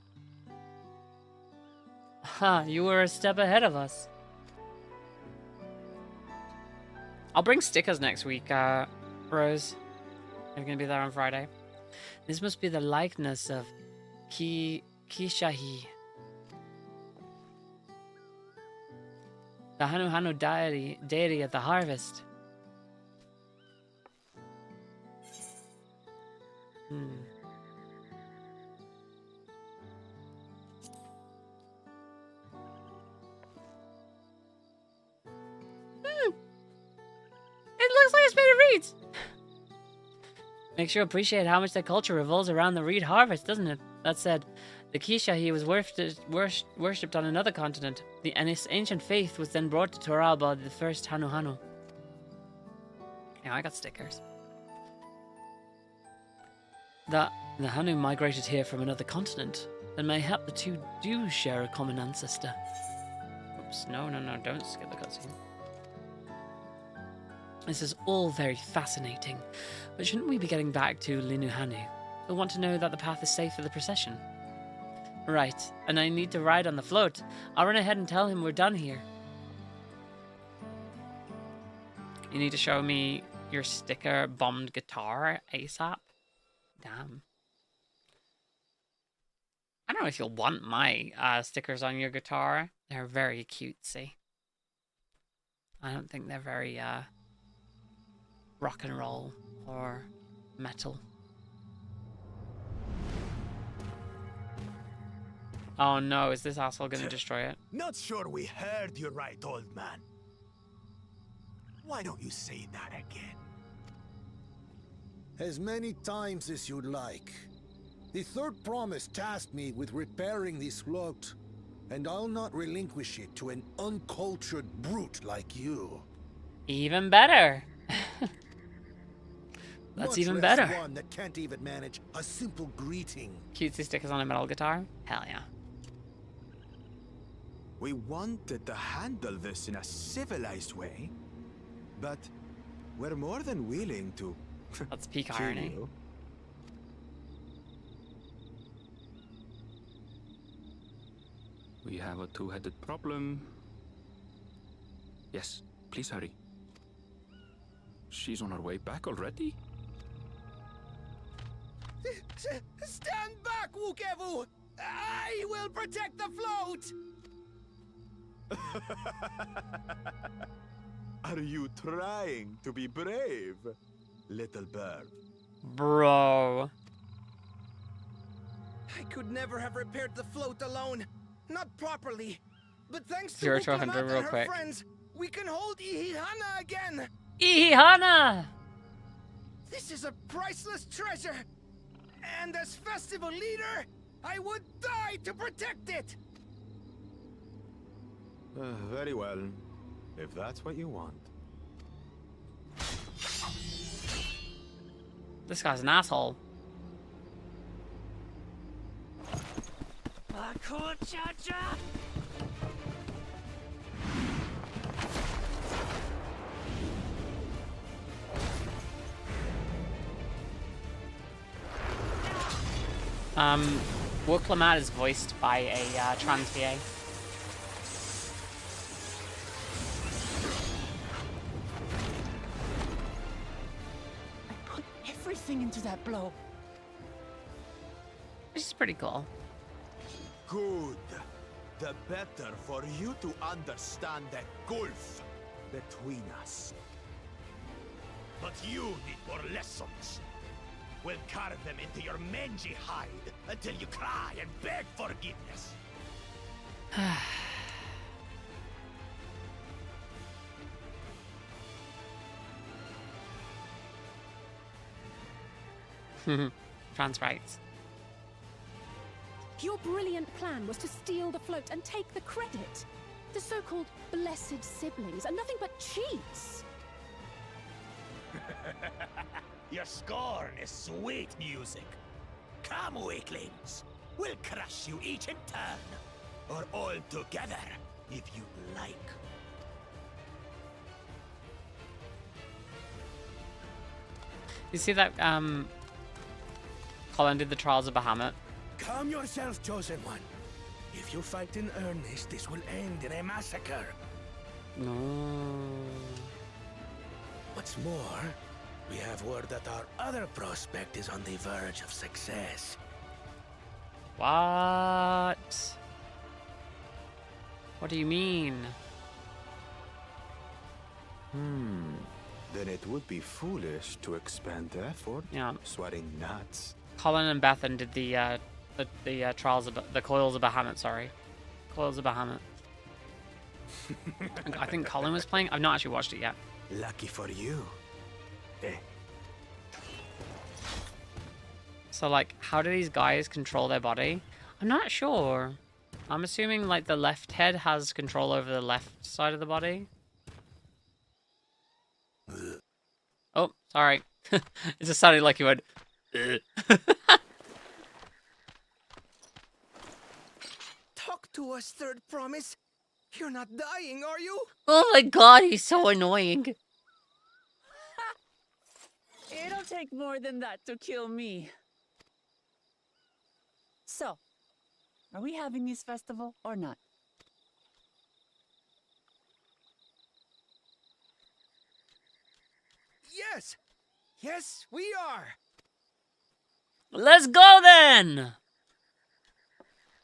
Ha, you were a step ahead of us. I'll bring stickers next week, Rose. You're gonna be there on Friday. This must be the likeness of Kishahi. The Hanu Hanu deity of the harvest. It looks like it's made of reeds. Makes you appreciate how much the culture revolves around the reed harvest, doesn't it? That said, the Kishahi was worshipped on another continent. The ancient faith was then brought to Toral by the first Hanu Hanu. Yeah, I got stickers. The Hanu migrated here from another continent, and mayhap the two do share a common ancestor. Oops, no, don't skip the cutscene. This is all very fascinating, but shouldn't we be getting back to Linuhanu? We'll want to know that the path is safe for the procession. Right, and I need to ride on the float. I'll run ahead and tell him we're done here. You need to show me your sticker bombed guitar ASAP. Damn. I don't know if you'll want my stickers on your guitar. They're very cutesy. I don't think they're very rock and roll or metal. Oh no, is this asshole gonna destroy it? Not sure we heard you right, old man. Why don't you say that again? As many times as you'd like. The third promise tasked me with repairing this float, and I'll not relinquish it to an uncultured brute like you. Even better. That's Much even less better. One that can't even manage a simple greeting. Cutesy stickers on a metal guitar? Hell yeah. We wanted to handle this in a civilized way, but we're more than willing to. That's peak irony. You. We have a two-headed problem. Yes, please hurry. She's on her way back already? Stand back, Wukevu! I will protect the float! Are you trying to be brave, little bird? Bro. I could never have repaired the float alone. Not properly. But thanks to 0 to 100 Uklamat real and her quick. friends, we can hold Ihihana again. Ihihana! This is a priceless treasure. And as festival leader, I would die to protect it. Very well, if that's what you want. This guy's an asshole. Uklamat is voiced by a trans VA. Everything into that blow. Which is pretty cool. Good. The better for you to understand the gulf between us. But you need more lessons. We'll carve them into your mangy hide until you cry and beg forgiveness. Trans rights. Your brilliant plan was to steal the float and take the credit. The so-called blessed siblings are nothing but cheats. Your scorn is sweet music. Come, weaklings. We'll crush you each in turn. Or all together, if you like. You see that, Colin did the Trials of Bahamut? Calm yourself, Chosen One. If you fight in earnest, this will end in a massacre. No. What's more, we have word that our other prospect is on the verge of success. What? What do you mean? Then it would be foolish to expend effort sweating nuts. Colin and Bethan did the Trials of the Coils of Bahamut, sorry. Coils of Bahamut. I think Colin was playing. I've not actually watched it yet. Lucky for you. So, like, how do these guys control their body? I'm not sure. I'm assuming, like, the left head has control over the left side of the body. Oh, sorry. It just sounded like you went... Talk to us, Third Promise. You're not dying, are you? Oh my god, he's so annoying. It'll take more than that to kill me. So, are we having this festival or not? Yes! Yes, we are! Let's go then!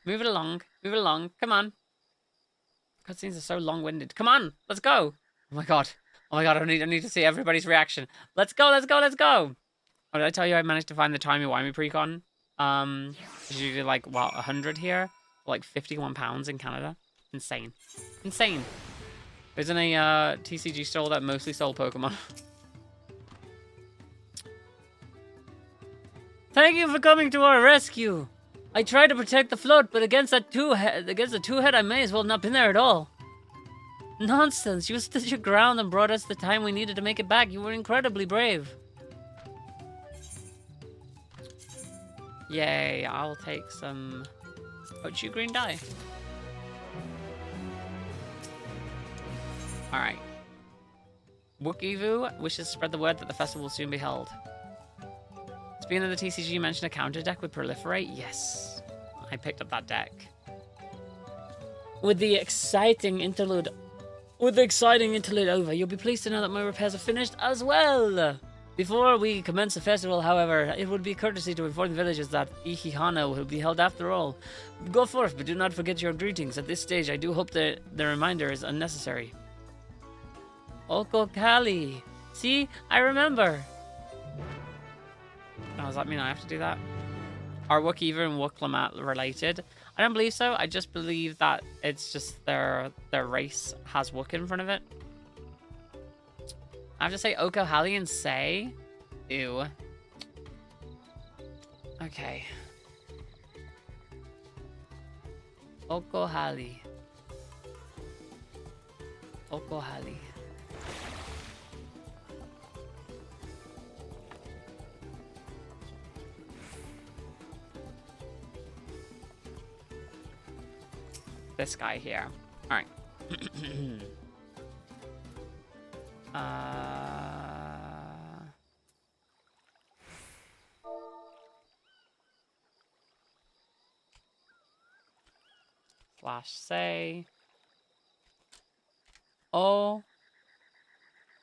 Move it along. Move it along. Come on. Cutscenes are so long-winded. Come on, let's go. Oh my god. Oh my god, I need to see everybody's reaction. Let's go, let's go, let's go. Oh, did I tell you I managed to find the timey-wimey precon? It's usually like, what, 100 here? Like £51 in Canada. Insane. Insane. Isn't a TCG store that mostly sold Pokemon? Thank you for coming to our rescue. I tried to protect the float, but against the two-head, I may as well not have been there at all. Nonsense. You stood your ground and brought us the time we needed to make it back. You were incredibly brave. Yay, I'll take some Ochu green dye. Alright. Wookivu wishes to spread the word that the festival will soon be held. Speaking of the TCG, you mentioned a counter deck would proliferate? Yes. I picked up that deck. With the exciting interlude over, you'll be pleased to know that my repairs are finished as well. The Before we commence the festival, however, it would be courtesy to inform the villagers that Ihihana will be held after all. Go forth, but do not forget your greetings. At this stage, I do hope that the reminder is unnecessary. Okokali. See? I remember. Oh, does that mean I have to do that? Are Wookiee and Wooklamat related? I don't believe so. I just believe that it's just their race has Wook in front of it. I have to say Okohali and say. Ew. Okay. Okohali. Okohali. This guy here. All right. Slash say.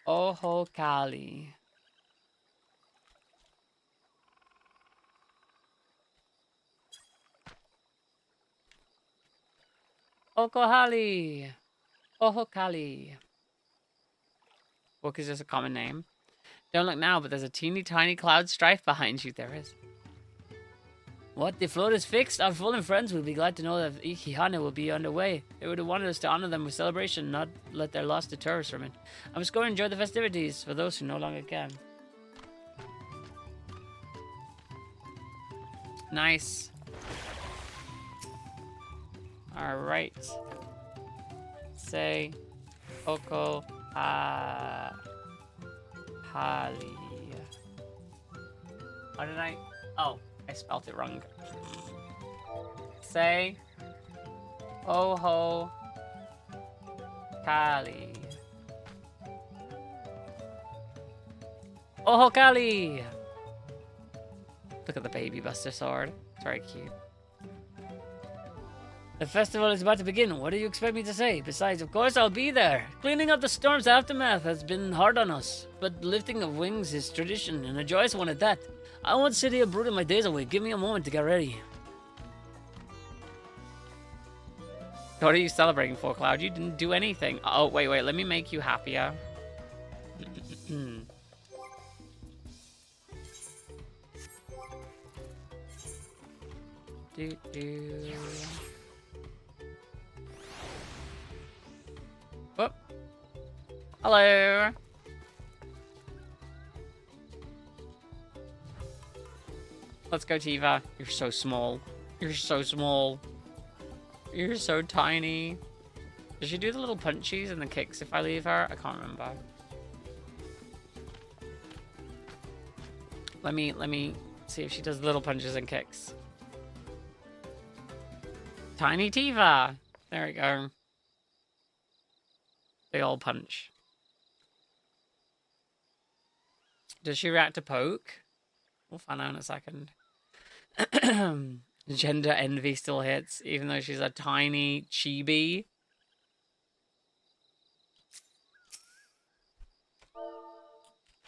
Ohokali. Okohali. Ohokali. Wook is just a common name. Don't look now, but there's a teeny tiny cloud strife behind you. There is. What? The float is fixed? Our fallen friends will be glad to know that Ihihana will be underway. They would have wanted us to honor them with celebration, not let their loss deter us from it. I must go and enjoy the festivities for those who no longer can. Nice. Alright. Say Oko Hali. How did I? Oh, I spelled it wrong. Say Oho Kali. Oho Kali. Look at the baby buster sword. It's very cute. The festival is about to begin. What do you expect me to say? Besides, of course, I'll be there. Cleaning up the storm's aftermath has been hard on us, but lifting of wings is tradition, and a joyous one at that. I won't sit here brooding my days away. Give me a moment to get ready. What are you celebrating for, Cloud? You didn't do anything. Oh, wait. Let me make you happier. Whoop. Hello. Let's go, Tiva. You're so small. You're so small. You're so tiny. Does she do the little punchies and the kicks if I leave her? I can't remember. Let me see if she does little punches and kicks. Tiny Tiva. There we go. Big old punch. Does she react to poke? We'll find out in a second. Gender envy still hits, even though she's a tiny chibi.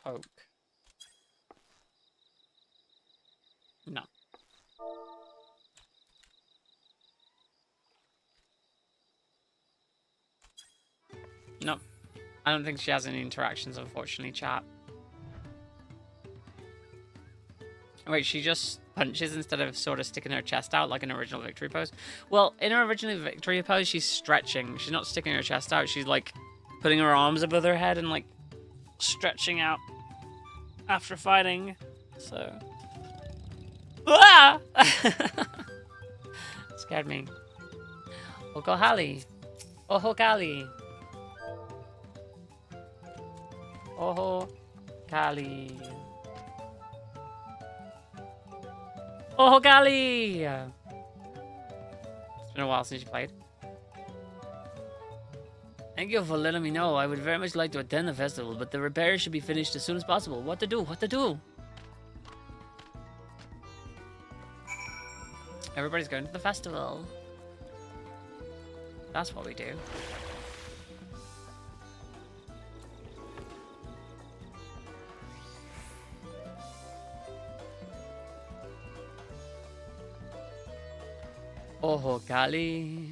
Poke. No. No. I don't think she has any interactions, unfortunately, chat. Wait, she just punches instead of sort of sticking her chest out like an original victory pose? Well, in her original victory pose, she's stretching. She's not sticking her chest out. She's, like, putting her arms above her head and, like, stretching out after fighting. So... Ah! Scared me. Okohali. Ohokali. Ohokali. Ohokali! It's been a while since you played. Thank you for letting me know. I would very much like to attend the festival, but the repairs should be finished as soon as possible. What to do? What to do? Everybody's going to the festival. That's what we do. Oh, Kali.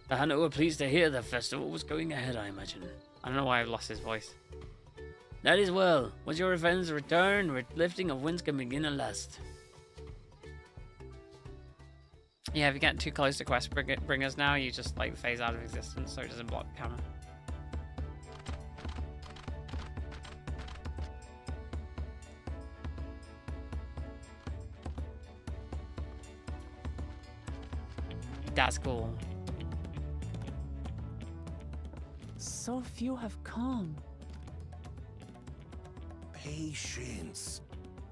The Hanu were pleased to hear the festival was going ahead, I imagine. I don't know why I've lost his voice. That is well. Once your revenge return, lifting of winds can begin at last. Yeah, if you get too close to quest bringers now, you just like phase out of existence, so it doesn't block the camera. That's cool. So few have come. Patience.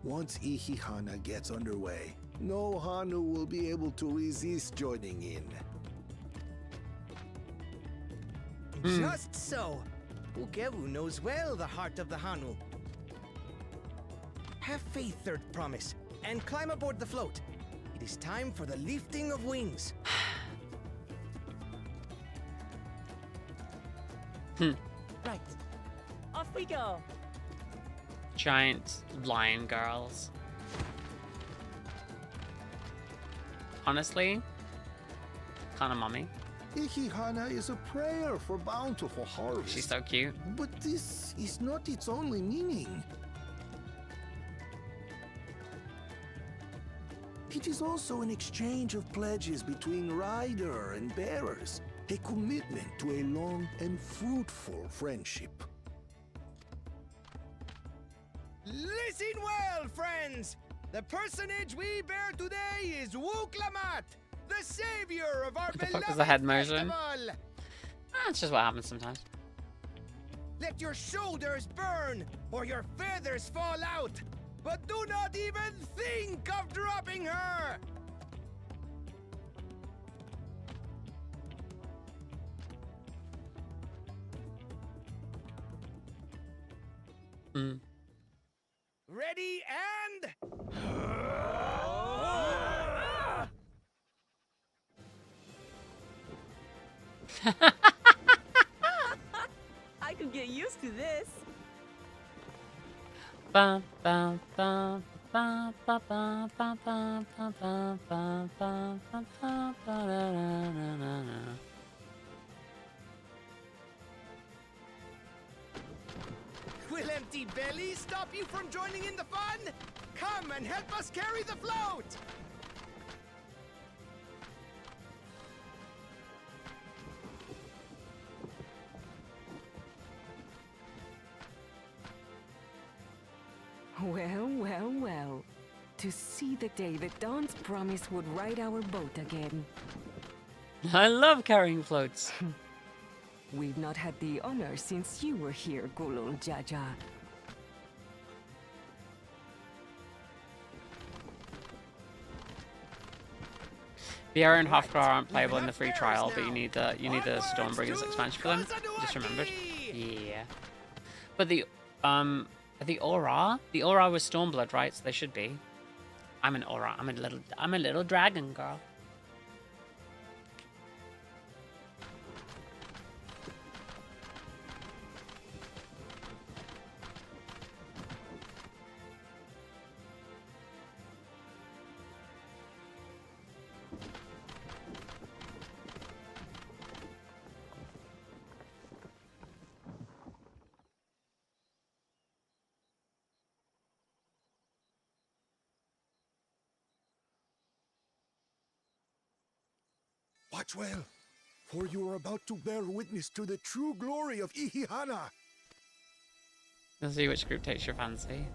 Once Ihihana gets underway, no Hanu will be able to resist joining in. Just so. Ukevu knows well the heart of the Hanu. Have faith, Third Promise, and climb aboard the float. It is time for the lifting of wings. Right. Off we go. Giant lion girls. Honestly, kind of mommy. Ihihana is a prayer for bountiful harvest. She's so cute. But this is not its only meaning. It is also an exchange of pledges between rider and bearers, a commitment to a long and fruitful friendship. Listen well, friends! The personage we bear today is Wuklamat, the savior of our What the beloved fuck is the head motion? festival. That's just what happens sometimes. Let your shoulders burn, or your feathers fall out. But do not even think of dropping her! Ready and... I could get used to this. Bum, bum, bum, bum, bum, bum, bum, bum, bum, bum, bum, bum, bum, bum, ba-da-da-da-da-da. Will empty belly stop you from joining in the fun? Come and help us carry the float! Well, well, well. To see the day that Dawn's promise would ride our boat again. I love carrying floats. We've not had the honor since you were here, Gulul Jaja. Viera and Hofgar aren't playable in the free trial, but you need the Stormbringers expansion for them. Just remembered. Yeah. But the Aura was Stormblood, right? So they should be. I'm an Aura. I'm a little dragon girl. Watch well, for you are about to bear witness to the true glory of Ihihana. Let's see which group takes your fancy.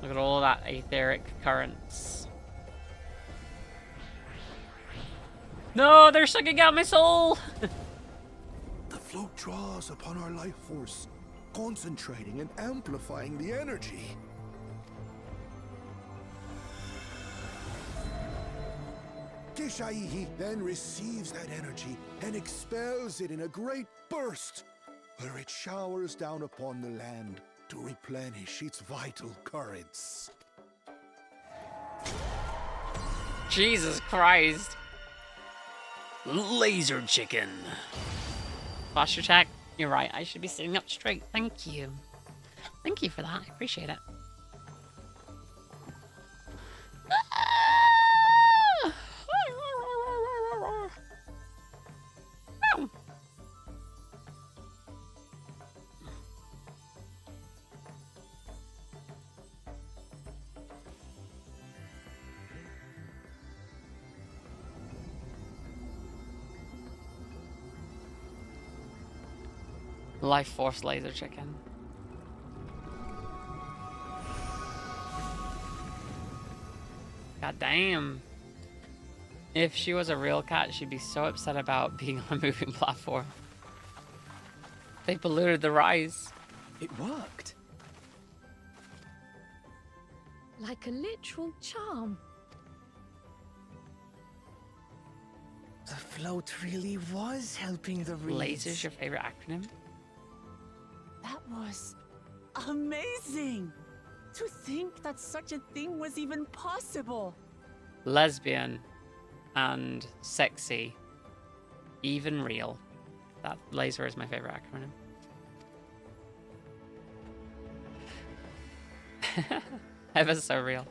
Look at all that etheric currents. No, they're sucking out my soul! The float draws upon our life force, concentrating and amplifying the energy. Keshaihi then receives that energy and expels it in a great burst, where it showers down upon the land to replenish its vital currents. Jesus Christ. Laser chicken. Posture check. You're right. I should be sitting up straight. Thank you. Thank you for that. I appreciate it. Life Force laser chicken. God damn. If she was a real cat, she'd be so upset about being on a moving platform. They polluted the rise. It worked. Like a literal charm. The float really was helping the reeds. Laser's your favorite acronym? That was amazing! To think that such a thing was even possible. Lesbian and sexy. Even real. That laser is my favorite acronym. Ever so real.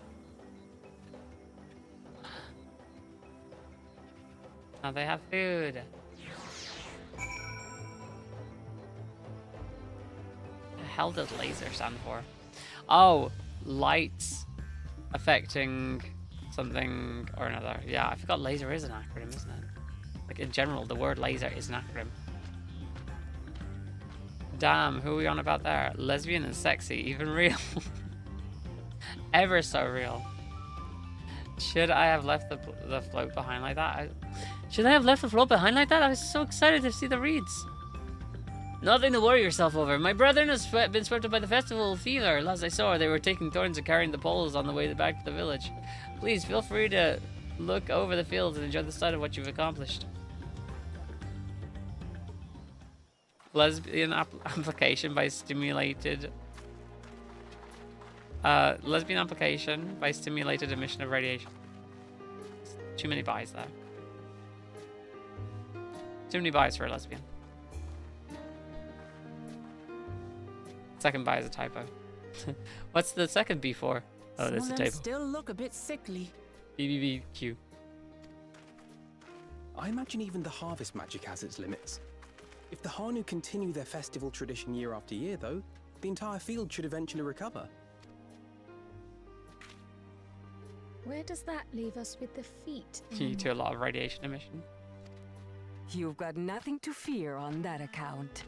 Now they have food. What the hell does laser stand for? Oh, lights affecting something or another. Yeah, I forgot laser is an acronym, isn't it? Like in general, the word laser is an acronym. Damn, who are we on about there? Lesbian and sexy, even real. Ever so real. Should I have left the float behind like that? Should I have left the float behind like that? I was so excited to see the reeds. Nothing to worry yourself over. My brethren has been swept up by the festival fever. Last I saw, they were taking turns and carrying the poles on the way back to the village. Please feel free to look over the fields and enjoy the sight of what you've accomplished. Lesbian application by stimulated. Lesbian application by stimulated emission of radiation. Too many buys there. Too many buys for a lesbian. Second buy is a typo. What's the second B for? Oh, that's a typo. Still look a bit sickly. BBBQ. I imagine even the harvest magic has its limits. If the Hanu continue their festival tradition year after year, though, the entire field should eventually recover. Where does that leave us with the feet? Due to a lot of radiation emission. You've got nothing to fear on that account.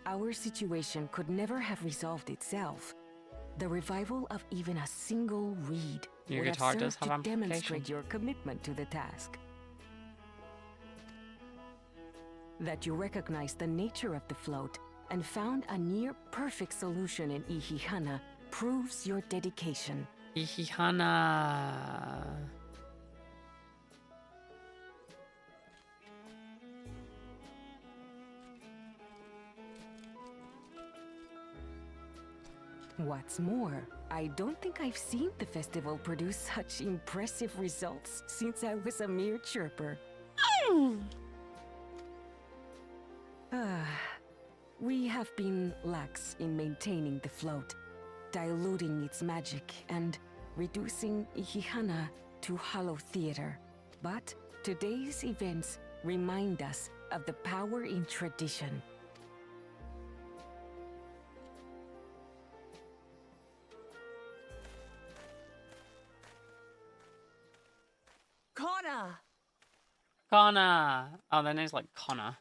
Our situation could never have resolved itself. The revival of even a single reed Your would guitar have does served have to amplification. demonstrate your commitment to the task. That you recognize the nature of the float and found a near-perfect solution in Ihihana proves your dedication. Ihihana. What's more, I don't think I've seen the festival produce such impressive results since I was a mere chirper. We have been lax in maintaining the float, diluting its magic and reducing Ihihana to hollow theater. But today's events remind us of the power in tradition. Connor. Oh, their name's like Connor.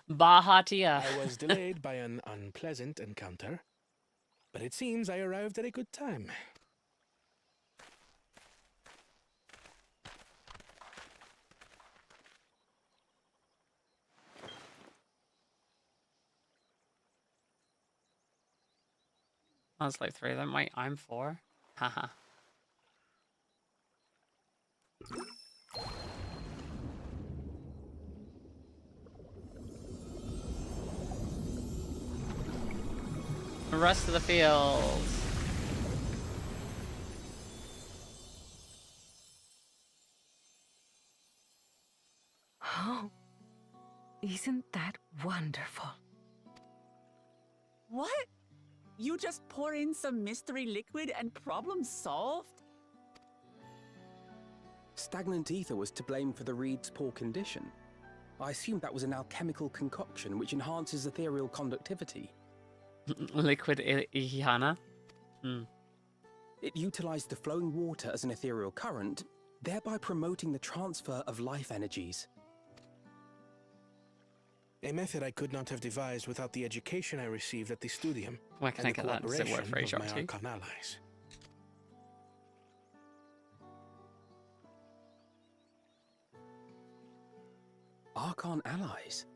Bahatia. I was delayed by an unpleasant encounter, but it seems I arrived at a good time. I was like 3 of them. Wait, I'm 4. Haha. The rest of the fields. Oh, isn't that wonderful? What? You just pour in some mystery liquid and problem solved? Stagnant ether was to blame for the reed's poor condition. I assumed that was an alchemical concoction which enhances ethereal conductivity. Liquid Ihana. It utilized the flowing water as an ethereal current, thereby promoting the transfer of life energies. A method I could not have devised without the education I received at the studium. Where can I get that? Does it work for of my HRT? Archon allies. Archon allies?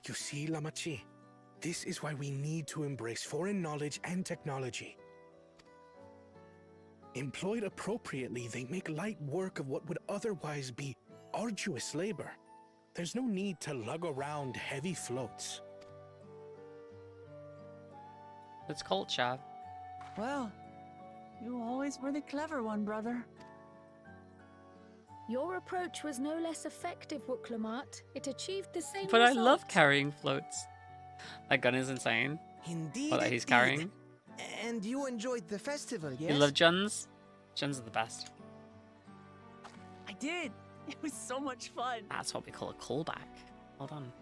You see, Lamachi, this is why we need to embrace foreign knowledge and technology. Employed appropriately, they make light work of what would otherwise be arduous labor. There's no need to lug around heavy floats. It's culture. Well, you always were the clever one, brother. Your approach was no less effective, Wooklamat. It achieved the same But I result. love carrying floats. That gun is insane. Indeed, What that he's indeed. carrying. And you enjoyed the festival, yes? You love Juns? Juns are the best. I did. It was so much fun. That's what we call a callback. Hold on.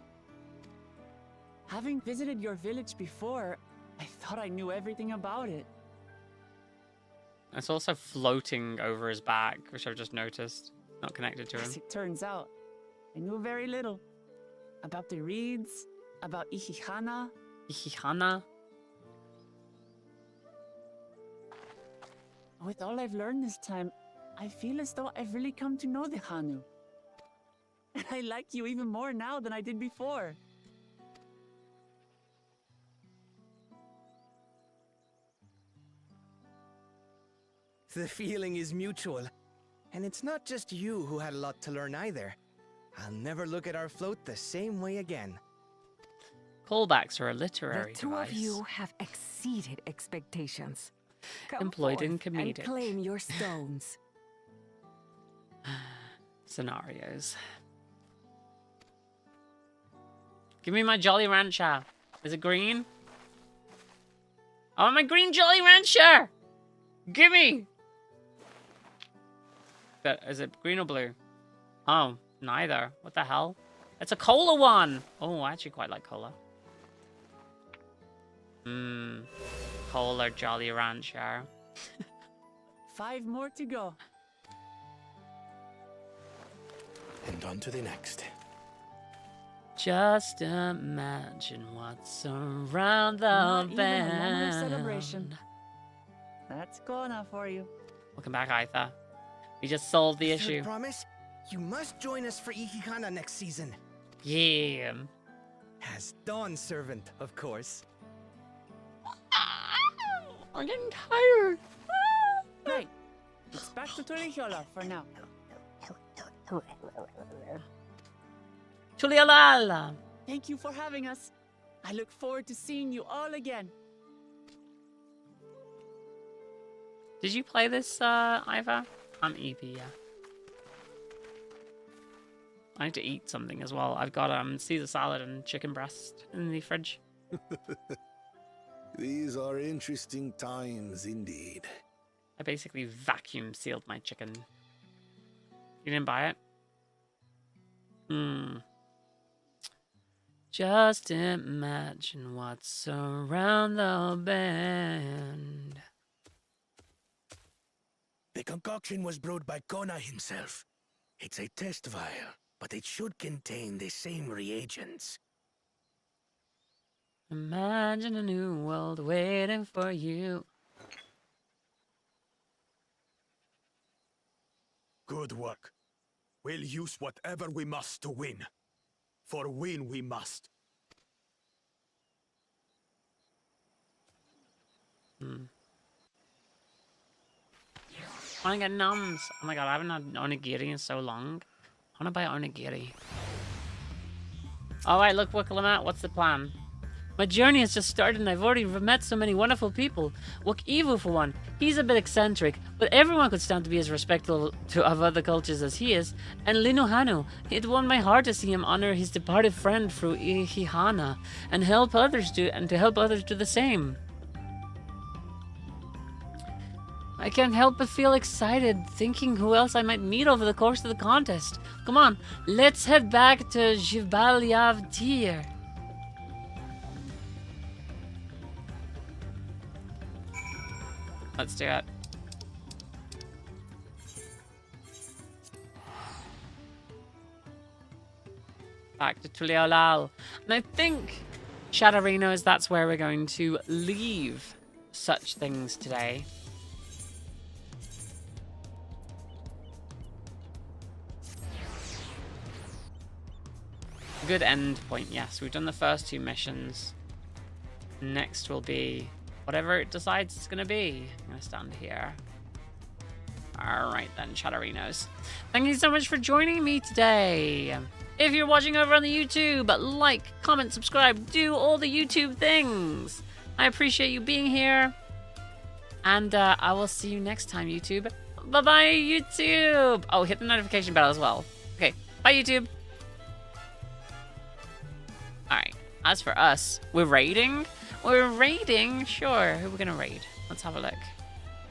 Having visited your village before, I thought I knew everything about it. It's also floating over his back, which I've just noticed. Not connected to him. As it turns out, I knew very little. About the reeds, about Ihihana. Ihihana? With all I've learned this time, I feel as though I've really come to know the Hanu. And I like you even more now than I did before. The feeling is mutual. And it's not just you who had a lot to learn either. I'll never look at our float the same way again. Callbacks are a literary The two device. of you have exceeded expectations. Come Employed in forth and comedic. claim your stones. Scenarios. Give me my Jolly Rancher. Is it green? I want my green Jolly Rancher! Gimme! But is it green or blue? Oh, neither. What the hell? It's a cola one! Oh, I actually quite like cola. Cola Jolly Rancher. 5 more to go. And on to the next. Just imagine what's around the Not even a bend. moment of celebration. That's Kona for you. Welcome back, Aitha. We just solved the Third issue. promise, you must join us for Ihihana next season. Yeah. As Dawn servant, of course. I'm getting tired. Right. It's back to Torihiola for now. Chulialala. Thank you for having us. I look forward to seeing you all again. Did you play this, Iva? I'm EP, yeah. I need to eat something as well. I've got Caesar salad and chicken breast in the fridge. These are interesting times indeed. I basically vacuum sealed my chicken. You didn't buy it? Just imagine what's around the bend. The concoction was brewed by Kona himself. It's a test vial, but it should contain the same reagents. Imagine a new world waiting for you. Good work. We'll use whatever we must to win. For win we must. I want to get numbs. Oh my god, I haven't had onigiri in so long. I want to buy onigiri. Alright, look, Wicklemat, what's the plan? My journey has just started and I've already met so many wonderful people. Wokivu, for one. He's a bit eccentric, but everyone could stand to be as respectful of other cultures as he is. And Linuhanu, it warmed my heart to see him honor his departed friend through Ihihana and help others do the same. I can't help but feel excited thinking who else I might meet over the course of the contest. Come on, let's head back to Jibal Yavtir. Let's do it. Back to Tuliolal. And I think, Shadowrinos, that's where we're going to leave such things today. Good end point, yes. We've done the first 2 missions. Next will be whatever it decides it's going to be. I'm going to stand here. Alright then, Shadowrinos. Thank you so much for joining me today. If you're watching over on the YouTube, like, comment, subscribe, do all the YouTube things. I appreciate you being here. And I will see you next time, YouTube. Bye-bye, YouTube. Oh, hit the notification bell as well. Okay, bye, YouTube. Alright, as for us, we're raiding? We're raiding? Sure, who are we gonna raid? Let's have a look.